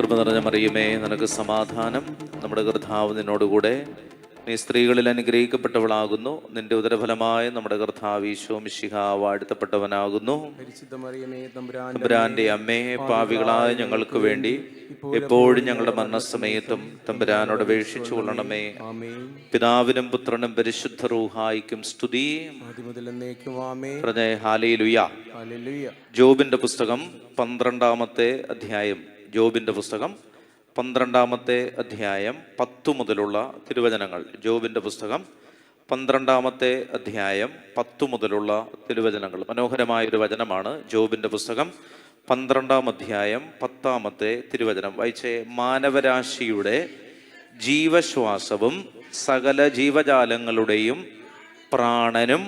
കൃപ നിറഞ്ഞ മറിയമേ, നിനക്ക് സമാധാനം. നമ്മുടെ കർത്താവ് നിന്നോടുകൂടെ. നീ സ്ത്രീകളിൽ അനുഗ്രഹിക്കപ്പെട്ടവളാകുന്നു. നിന്റെ ഉദരഫലമായ നമ്മുടെ കർത്താവ് ഈശോ മിശിഹാ വാഴ്ത്തപ്പെട്ടവനാകുന്നു. തമ്പുരാന്റെ അമ്മേ, പാപികളായ ഞങ്ങൾക്ക് വേണ്ടി എപ്പോഴും ഞങ്ങളുടെ മരണസമയത്തും തമ്പുരാനോട് അപേക്ഷിച്ചു കൊള്ളണമേ. പിതാവിനും പുത്രനും പരിശുദ്ധ റൂഹായിക്കും സ്തുതി. പറഞ്ഞേ ഹല്ലേലൂയ. ജോബിന്റെ പുസ്തകം 12-ാമത്തെ അധ്യായം. ജോബിന്റെ പുസ്തകം 12-ാമത്തെ അധ്യായം 10 മുതലുള്ള തിരുവചനങ്ങൾ. ജോബിന്റെ പുസ്തകം 12-ാമത്തെ അധ്യായം 10 മുതലുള്ള തിരുവചനങ്ങൾ. മനോഹരമായൊരു വചനമാണ്. ജോബിന്റെ പുസ്തകം 12-ാം അധ്യായം 10-ാമത്തെ തിരുവചനം വായിച്ചേ. മാനവരാശിയുടെ ജീവശ്വാസവും സകല ജീവജാലങ്ങളുടെയും പ്രാണനും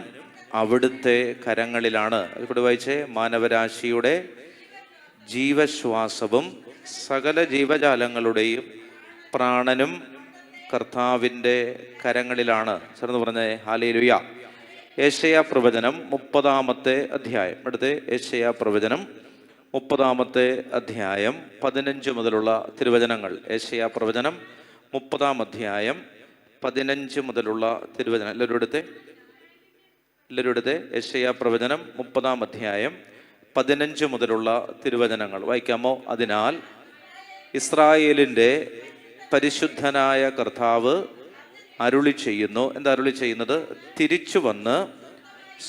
അവിടുത്തെ കരങ്ങളിലാണ്. അതുകൂടി വായിച്ചേ. മാനവരാശിയുടെ ജീവശ്വാസവും സകല ജീവജാലങ്ങളുടെയും പ്രാണനും കർത്താവിൻ്റെ കരങ്ങളിലാണ്. ചേർന്ന് പറഞ്ഞേ ഹല്ലേലൂയ. യെശയ്യാ പ്രവചനം 30-ാമത്തെ അധ്യായം. അടുത്ത് യെശയ്യാ പ്രവചനം 30-ാമത്തെ അധ്യായം 15 മുതലുള്ള തിരുവചനങ്ങൾ. യെശയ്യാ പ്രവചനം 30-ാം അധ്യായം 15 മുതലുള്ള തിരുവചനം. എല്ലാവരും എടുത്തേ. യെശയ്യാ പ്രവചനം 30-ാം അധ്യായം 15 മുതലുള്ള തിരുവചനങ്ങൾ വായിക്കാമോ? അതിനാൽ ഇസ്രായേലിൻ്റെ പരിശുദ്ധനായ കർത്താവ് അരുളി ചെയ്യുന്നു. എന്താ അരുളി ചെയ്യുന്നത്? തിരിച്ചു വന്ന്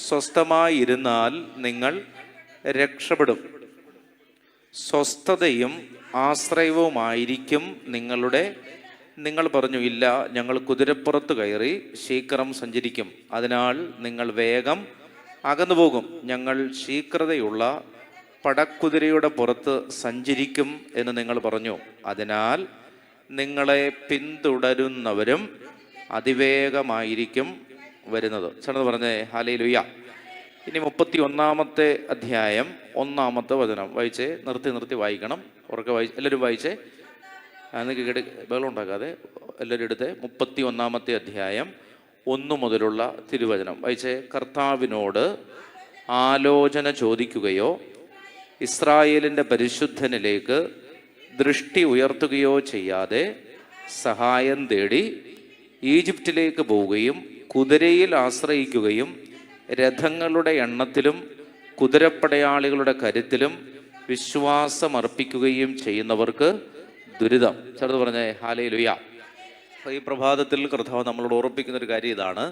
സ്വസ്ഥമായിരുന്നാൽ നിങ്ങൾ രക്ഷപ്പെടും. സ്വസ്ഥതയും ആശ്രയവുമായിരിക്കും നിങ്ങൾ പറഞ്ഞു, ഇല്ല, ഞങ്ങൾ കുതിരപ്പുറത്ത് കയറി ശീഘ്രം സഞ്ചരിക്കും. അതിനാൽ നിങ്ങൾ വേഗം അകന്നുപോകും. ഞങ്ങൾ ശീഘ്രതയുള്ള പടക്കുതിരയുടെ പുറത്ത് സഞ്ചരിക്കും എന്ന് നിങ്ങൾ പറഞ്ഞു. അതിനാൽ നിങ്ങളെ പിന്തുടരുന്നവരും അതിവേഗമായിരിക്കും വരുന്നത്. ചേർന്ന് പറഞ്ഞേ ഹല്ലേലൂയ. ഇനി 31-ാമത്തെ അധ്യായം 1-ാമത്തെ വചനം വായിച്ചേ. നിർത്തി വായിക്കണം. ഉറക്കെ എല്ലാവരും വായിച്ചേ. നിങ്ങൾക്ക് ബഹളം ഉണ്ടാക്കാതെ എല്ലാവരും എടുത്ത്. 31-ാമത്തെ അധ്യായം 1 മുതലുള്ള തിരുവചനം വായിച്ചേ. കർത്താവിനോട് ആലോചന ചോദിക്കുകയോ ഇസ്രായേലിൻ്റെ പരിശുദ്ധനിലേക്ക് ദൃഷ്ടി ഉയർത്തുകയോ ചെയ്യാതെ സഹായം തേടി ഈജിപ്തിലേക്ക് പോവുകയും കുതിരയിൽ ആശ്രയിക്കുകയും രഥങ്ങളുടെ എണ്ണത്തിലും കുതിരപ്പടയാളികളുടെ കരുത്തിലും വിശ്വാസമർപ്പിക്കുകയും ചെയ്യുന്നവർക്ക് ദുരിതം. ചേർത്ത് പറഞ്ഞേ ഹല്ലേലൂയ. ഈ പ്രഭാതത്തിൽ കർത്താവ് നമ്മളോട് ഓർമ്മിപ്പിക്കുന്ന ഒരു കാര്യം ഇതാണ്.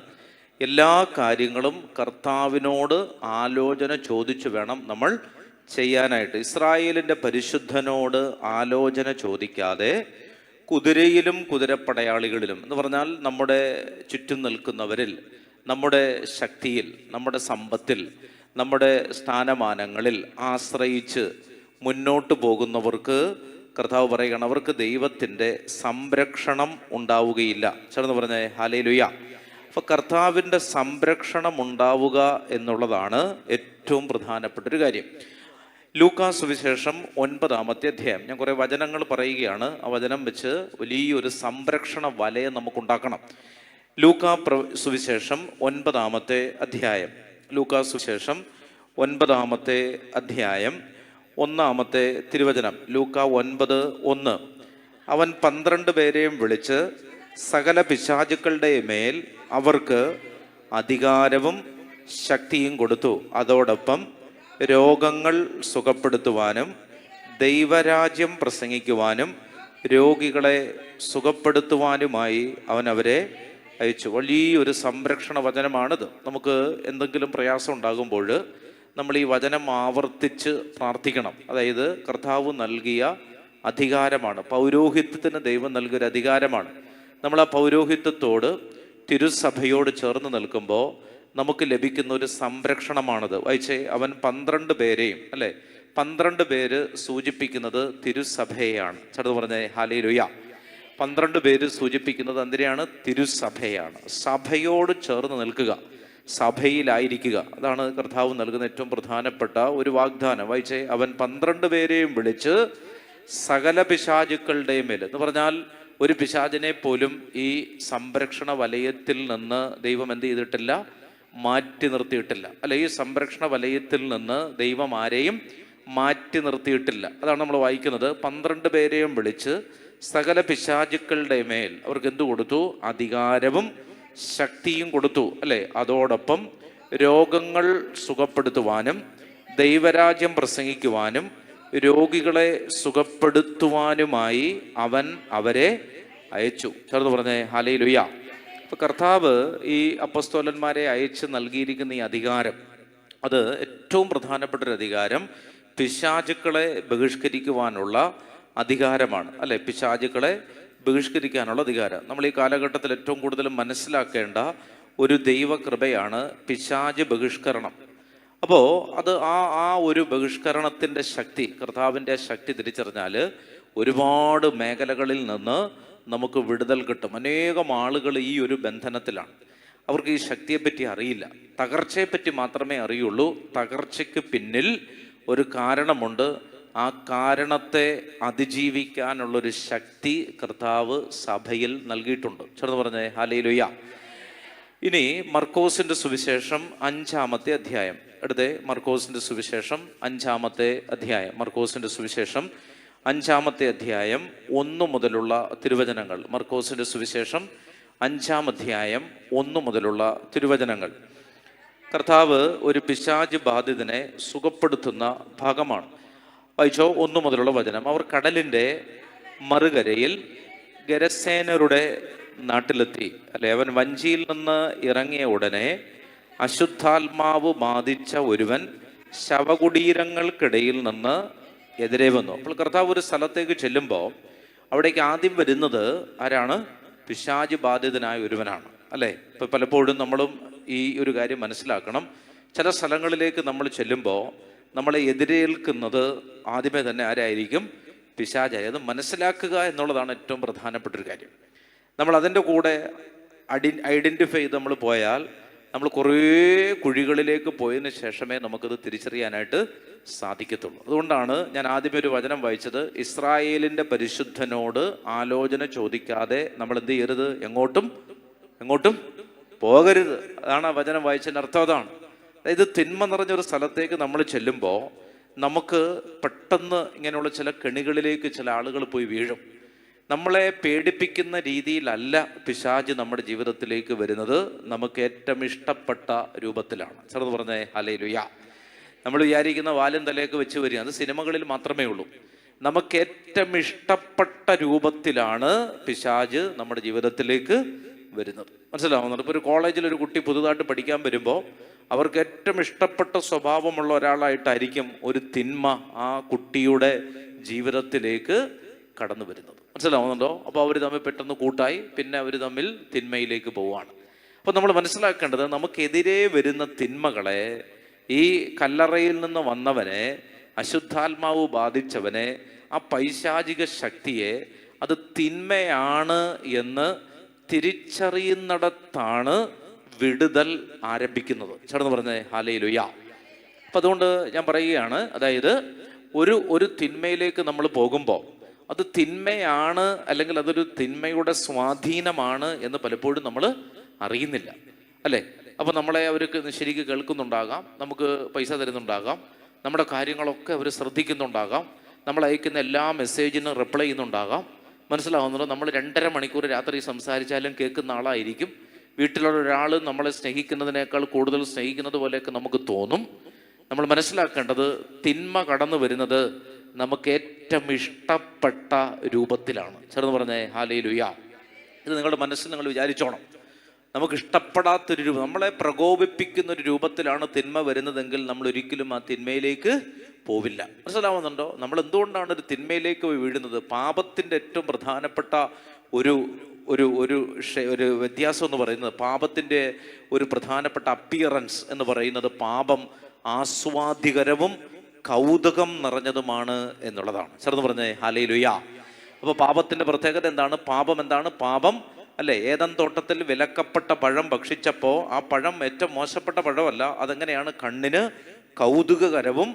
എല്ലാ കാര്യങ്ങളും കർത്താവിനോട് ആലോചന ചോദിച്ചു വേണം നമ്മൾ ചെയ്യാനായിട്ട്. ഇസ്രായേലിൻ്റെ പരിശുദ്ധനോട് ആലോചന ചോദിക്കാതെ കുതിരയിലും കുതിരപ്പടയാളികളിലും എന്ന് പറഞ്ഞാൽ നമ്മുടെ ചുറ്റും നിൽക്കുന്നവരിൽ, നമ്മുടെ ശക്തിയിൽ, നമ്മുടെ സമ്പത്തിൽ, നമ്മുടെ സ്ഥാനമാനങ്ങളിൽ ആശ്രയിച്ച് മുന്നോട്ട് പോകുന്നവർക്ക് കർത്താവ് പറയുകയാണ്, അവർക്ക് ദൈവത്തിൻ്റെ സംരക്ഷണം ഉണ്ടാവുകയില്ല. ചേർന്ന് പറഞ്ഞേ ഹല്ലേലൂയ. അപ്പോൾ കർത്താവിൻ്റെ സംരക്ഷണം ഉണ്ടാവുക എന്നുള്ളതാണ് ഏറ്റവും പ്രധാനപ്പെട്ടൊരു കാര്യം. ലൂക്കാ സുവിശേഷം 9-ാമത്തെ അധ്യായം. ഞാൻ കുറേ വചനങ്ങൾ പറയുകയാണ്. ആ വചനം വെച്ച് വലിയൊരു സംരക്ഷണ വലയം നമുക്കുണ്ടാക്കണം. ലൂക്കാ സുവിശേഷം 9-ാമത്തെ അധ്യായം. ലൂക്കാ സുവിശേഷം 9-ാമത്തെ അധ്യായം 1-ാമത്തെ തിരുവചനം. ലൂക്കാ 9:1. അവൻ 12 പേരെയും വിളിച്ച് സകല പിശാചുക്കളുടെ മേൽ അവർക്ക് അധികാരവും ശക്തിയും കൊടുത്തു. അതോടൊപ്പം രോഗങ്ങൾ സുഖപ്പെടുത്തുവാനും ദൈവരാജ്യം പ്രസംഗിക്കുവാനും രോഗികളെ സുഖപ്പെടുത്തുവാനുമായി അവൻ അവരെ അയച്ചു. വലിയൊരു സംരക്ഷണ വചനമാണിത്. നമുക്ക് എന്തെങ്കിലും പ്രയാസം ഉണ്ടാകുമ്പോൾ നമ്മൾ ഈ വചനം ആവർത്തിച്ച് പ്രാർത്ഥിക്കണം. അതായത് കർത്താവ് നൽകിയ അധികാരമാണ്. പൗരോഹിത്യത്തിന് ദൈവം നൽകിയൊരു അധികാരമാണ്. നമ്മൾ ആ പൗരോഹിത്യത്തോട്, തിരുസഭയോട് ചേർന്ന് നിൽക്കുമ്പോൾ നമുക്ക് ലഭിക്കുന്ന ഒരു സംരക്ഷണമാണത്. വായിച്ചേ. അവൻ 12 പേരെയും 12 പേര് സൂചിപ്പിക്കുന്നത് തിരുസഭയെയാണ്. ചേർന്ന് പറഞ്ഞേ ഹല്ലേലൂയ. 12 പേര് സൂചിപ്പിക്കുന്നത് എന്തിനെയാണ്? തിരുസഭയാണ്. സഭയോട് ചേർന്ന് നിൽക്കുക, സഭയിലായിരിക്കുക. അതാണ് കർത്താവ് നൽകുന്ന ഏറ്റവും പ്രധാനപ്പെട്ട ഒരു വാഗ്ദാനം. വായിച്ചേ. അവൻ 12 പേരെയും വിളിച്ച് സകല പിശാചുക്കളുടെയും മേൽ എന്ന് പറഞ്ഞാൽ ഒരു പിശാചിനെ പോലും ഈ സംരക്ഷണ വലയത്തിൽ നിന്ന് ദൈവം എന്ത് ചെയ്തിട്ടില്ല? മാറ്റി നിർത്തിയിട്ടില്ല. അല്ല, ഈ സംരക്ഷണ വലയത്തിൽ നിന്ന് ദൈവം ആരെയും മാറ്റി നിർത്തിയിട്ടില്ല. അതാണ് നമ്മൾ വായിക്കുന്നത്. 12 പേരെയും വിളിച്ച് സകല പിശാചുക്കളുടെ മേൽ അവർക്ക് എന്തു കൊടുത്തു? അധികാരവും ശക്തിയും കൊടുത്തു, അല്ലേ? അതോടൊപ്പം രോഗങ്ങൾ സുഖപ്പെടുത്തുവാനും ദൈവരാജ്യം പ്രസംഗിക്കുവാനും രോഗികളെ സുഖപ്പെടുത്തുവാനുമായി അവൻ അവരെ അയച്ചു. ചേർന്ന് പറഞ്ഞേ ഹല്ലേലൂയ. അപ്പൊ കർത്താവ് ഈ അപ്പസ്തോലന്മാരെ അയച്ച് നൽകിയിരിക്കുന്ന ഈ അധികാരം, അത് ഏറ്റവും പ്രധാനപ്പെട്ട ഒരു അധികാരം പിശാചുക്കളെ ബഹിഷ്കരിക്കുവാനുള്ള അധികാരമാണ്, അല്ലെ? പിശാചുക്കളെ ബഹിഷ്കരിക്കാനുള്ള അധികാരം. നമ്മൾ ഈ കാലഘട്ടത്തിൽ ഏറ്റവും കൂടുതൽ മനസ്സിലാക്കേണ്ട ഒരു ദൈവകൃപയാണ് പിശാച് ബഹിഷ്കരണം. അപ്പോൾ അത് ആ ഒരു ബഹിഷ്കരണത്തിൻ്റെ ശക്തി, കർത്താവിൻ്റെ ശക്തി തിരിച്ചറിഞ്ഞാൽ ഒരുപാട് മേഖലകളിൽ നിന്ന് നമുക്ക് വിടുതൽ കിട്ടും. അനേകം ആളുകൾ ഈ ഒരു ബന്ധനത്തിലാണ്. അവർക്ക് ഈ ശക്തിയെപ്പറ്റി അറിയില്ല, തകർച്ചയെപ്പറ്റി മാത്രമേ അറിയുള്ളൂ. തകർച്ചയ്ക്ക് പിന്നിൽ ഒരു കാരണമുണ്ട്. ആ കാരണത്തെ അതിജീവിക്കാനുള്ളൊരു ശക്തി കർത്താവ് സഭയിൽ നൽകിയിട്ടുണ്ട്. ചേർന്ന് പറഞ്ഞേ ഹല്ലേലൂയ. ഇനി മർക്കോസിന്റെ സുവിശേഷം 5-ാമത്തെ അധ്യായം എടുത്തേ. മർക്കോസിന്റെ സുവിശേഷം 5-ാമത്തെ അധ്യായം. മർക്കോസിന്റെ സുവിശേഷം 5-ാമത്തെ അധ്യായം 1 മുതലുള്ള തിരുവചനങ്ങൾ. മർക്കോസിന്റെ സുവിശേഷം 5-ാം അധ്യായം 1 മുതലുള്ള തിരുവചനങ്ങൾ. കർത്താവ് ഒരു പിശാച് ബാധിതനെ സുഖപ്പെടുത്തുന്ന ഭാഗമാണ്. വായിച്ചോ 1 മുതലുള്ള വചനം. അവർ കടലിൻ്റെ മറുകരയിൽ ഗരസേനരുടെ നാട്ടിലെത്തി, അല്ലെ? അവൻ വഞ്ചിയിൽ നിന്ന് ഇറങ്ങിയ ഉടനെ അശുദ്ധാത്മാവ് ബാധിച്ച ഒരുവൻ ശവകുടീരങ്ങൾക്കിടയിൽ നിന്ന് എതിരെ വന്നു. അപ്പോൾ കർത്താവ് ഒരു സ്ഥലത്തേക്ക് ചെല്ലുമ്പോൾ അവിടേക്ക് ആദ്യം വരുന്നത് ആരാണ്? പിശാച് ബാധിതനായ ഒരുവനാണ്, അല്ലേ? ഇപ്പം പലപ്പോഴും നമ്മളും ഈ ഒരു കാര്യം മനസ്സിലാക്കണം. ചില സ്ഥലങ്ങളിലേക്ക് നമ്മൾ ചെല്ലുമ്പോൾ നമ്മളെ എതിരേൽക്കുന്നത് ആദ്യമേ തന്നെ ആരായിരിക്കും? പിശാചായി. അത് മനസ്സിലാക്കുക എന്നുള്ളതാണ് ഏറ്റവും പ്രധാനപ്പെട്ട ഒരു കാര്യം. നമ്മൾ അതിൻ്റെ കൂടെ ഐഡൻറ്റിഫൈ ചെയ്ത് നമ്മൾ പോയാൽ നമ്മൾ കുറേ കുഴികളിലേക്ക് പോയതിന് ശേഷമേ നമുക്കത് തിരിച്ചറിയാനായിട്ട് സാധിക്കത്തുള്ളൂ. അതുകൊണ്ടാണ് ഞാൻ ആദ്യമേ ഒരു വചനം വായിച്ചത്. ഇസ്രായേലിൻ്റെ പരിശുദ്ധനോട് ആലോചന ചോദിക്കാതെ നമ്മൾ എന്ത് ചെയ്യരുത്? എങ്ങോട്ടും പോകരുത്. അതാണ് ആ വചനം വായിച്ചതിൻ്റെ അർത്ഥം. അതാണ്. അതായത് തിന്മ നിറഞ്ഞൊരു സ്ഥലത്തേക്ക് നമ്മൾ ചെല്ലുമ്പോൾ നമുക്ക് പെട്ടെന്ന് ഇങ്ങനെയുള്ള ചില കെണികളിലേക്ക് ചില ആളുകൾ പോയി വീഴും. നമ്മളെ പേടിപ്പിക്കുന്ന രീതിയിലല്ല പിശാച് നമ്മുടെ ജീവിതത്തിലേക്ക് വരുന്നത്. നമുക്ക് ഏറ്റവും ഇഷ്ടപ്പെട്ട രൂപത്തിലാണ്. ചെറുത് പറഞ്ഞേ ഹല്ലേലൂയ. നമ്മൾ വിചാരിക്കുന്ന വാലും തലയൊക്കെ വെച്ച് വരിക, അത് സിനിമകളിൽ മാത്രമേ ഉള്ളൂ. നമുക്ക് ഏറ്റവും ഇഷ്ടപ്പെട്ട രൂപത്തിലാണ് പിശാച് നമ്മുടെ ജീവിതത്തിലേക്ക് വരുന്നത്. മനസ്സിലാവുന്നുണ്ട്? ഇപ്പോൾ ഒരു കോളേജിൽ ഒരു കുട്ടി പുതുതായിട്ട് പഠിക്കാൻ വരുമ്പോൾ അവർക്ക് ഏറ്റവും ഇഷ്ടപ്പെട്ട സ്വഭാവമുള്ള ഒരാളായിട്ടായിരിക്കും ഒരു തിന്മ ആ കുട്ടിയുടെ ജീവിതത്തിലേക്ക് കടന്നു വരുന്നത്. മനസ്സിലാവുന്നുണ്ടോ? അപ്പോൾ അവർ തമ്മിൽ പെട്ടെന്ന് കൂട്ടായി, പിന്നെ അവർ തമ്മിൽ തിന്മയിലേക്ക് പോവുകയാണ്. അപ്പോൾ നമ്മൾ മനസ്സിലാക്കേണ്ടത്, നമുക്കെതിരെ വരുന്ന തിന്മകളെ, ഈ കല്ലറയിൽ നിന്ന് വന്നവനെ, അശുദ്ധാത്മാവ് ബാധിച്ചവനെ, ആ പൈശാചിക ശക്തിയെ, അത് തിന്മയാണ് എന്ന് തിരിച്ചറിയുന്നിടത്താണ് വിടുതൽ ആരംഭിക്കുന്നത്. ചേർന്ന് പറഞ്ഞേ ഹല്ലേലൂയ. അപ്പം അതുകൊണ്ട് ഞാൻ പറയുകയാണ്, അതായത് ഒരു തിന്മയിലേക്ക് നമ്മൾ പോകുമ്പോൾ അത് തിന്മയാണ്, അല്ലെങ്കിൽ അതൊരു തിന്മയുടെ സ്വാധീനമാണ് എന്ന് പലപ്പോഴും നമ്മൾ അറിയുന്നില്ല, അല്ലേ? അപ്പോൾ നമ്മളെ അവർക്ക് ശരിക്കും കേൾക്കുന്നുണ്ടാകാം, നമുക്ക് പൈസ തരുന്നുണ്ടാകാം, നമ്മുടെ കാര്യങ്ങളൊക്കെ അവർ ശ്രദ്ധിക്കുന്നുണ്ടാകാം, നമ്മൾ അയക്കുന്ന എല്ലാ മെസ്സേജിനും റിപ്ലൈ ചെയ്യുന്നുണ്ടാകാം. മനസ്സിലാവുന്നുണ്ടോ? നമ്മൾ 2.5 മണിക്കൂർ രാത്രി സംസാരിച്ചാലും കേൾക്കുന്ന ആളായിരിക്കും. വീട്ടിലുള്ള ഒരാൾ നമ്മളെ സ്നേഹിക്കുന്നതിനേക്കാൾ കൂടുതൽ സ്നേഹിക്കുന്നത് പോലെയൊക്കെ നമുക്ക് തോന്നും. നമ്മൾ മനസ്സിലാക്കേണ്ടത്, തിന്മ കടന്നു വരുന്നത് നമുക്ക് ഏറ്റവും ഇഷ്ടപ്പെട്ട രൂപത്തിലാണ്. ചേർന്ന് പറഞ്ഞേ ഹല്ലേലൂയ. ഇത് നിങ്ങളുടെ മനസ്സിൽ നിങ്ങൾ വിചാരിച്ചോണം. നമുക്ക് ഇഷ്ടപ്പെടാത്തൊരു രൂപം, നമ്മളെ പ്രകോപിപ്പിക്കുന്ന ഒരു രൂപത്തിലാണ് തിന്മ വരുന്നതെങ്കിൽ നമ്മൾ ഒരിക്കലും ആ തിന്മയിലേക്ക് പോവില്ല. മനസ്സിലാവുന്നുണ്ടോ? നമ്മൾ എന്തുകൊണ്ടാണ് ഒരു തിന്മയിലേക്ക് വീഴുന്നത്? പാപത്തിൻ്റെ ഏറ്റവും പ്രധാനപ്പെട്ട ഒരു ഒരു ഒരു വ്യത്യാസം എന്ന് പറയുന്നത്, പാപത്തിൻ്റെ ഒരു പ്രധാനപ്പെട്ട അപ്പിയറൻസ് എന്ന് പറയുന്നത്, പാപം ആസ്വാദ്യകരവും കൗതുകം നിറഞ്ഞതുമാണ് എന്നുള്ളതാണ്. ചേർന്ന് പറഞ്ഞേ ഹല്ലേലൂയ. അപ്പോൾ പാപത്തിൻ്റെ പ്രത്യേകത എന്താണ്? പാപം എന്താണ്? പാപം, അല്ലേ, ഏദൻ തോട്ടത്തിൽ വിലക്കപ്പെട്ട പഴം ഭക്ഷിച്ചപ്പോൾ ആ പഴം ഏറ്റവും മോശപ്പെട്ട പഴമല്ല. അതെങ്ങനെയാണ്? കണ്ണിന് കൗതുകകരവും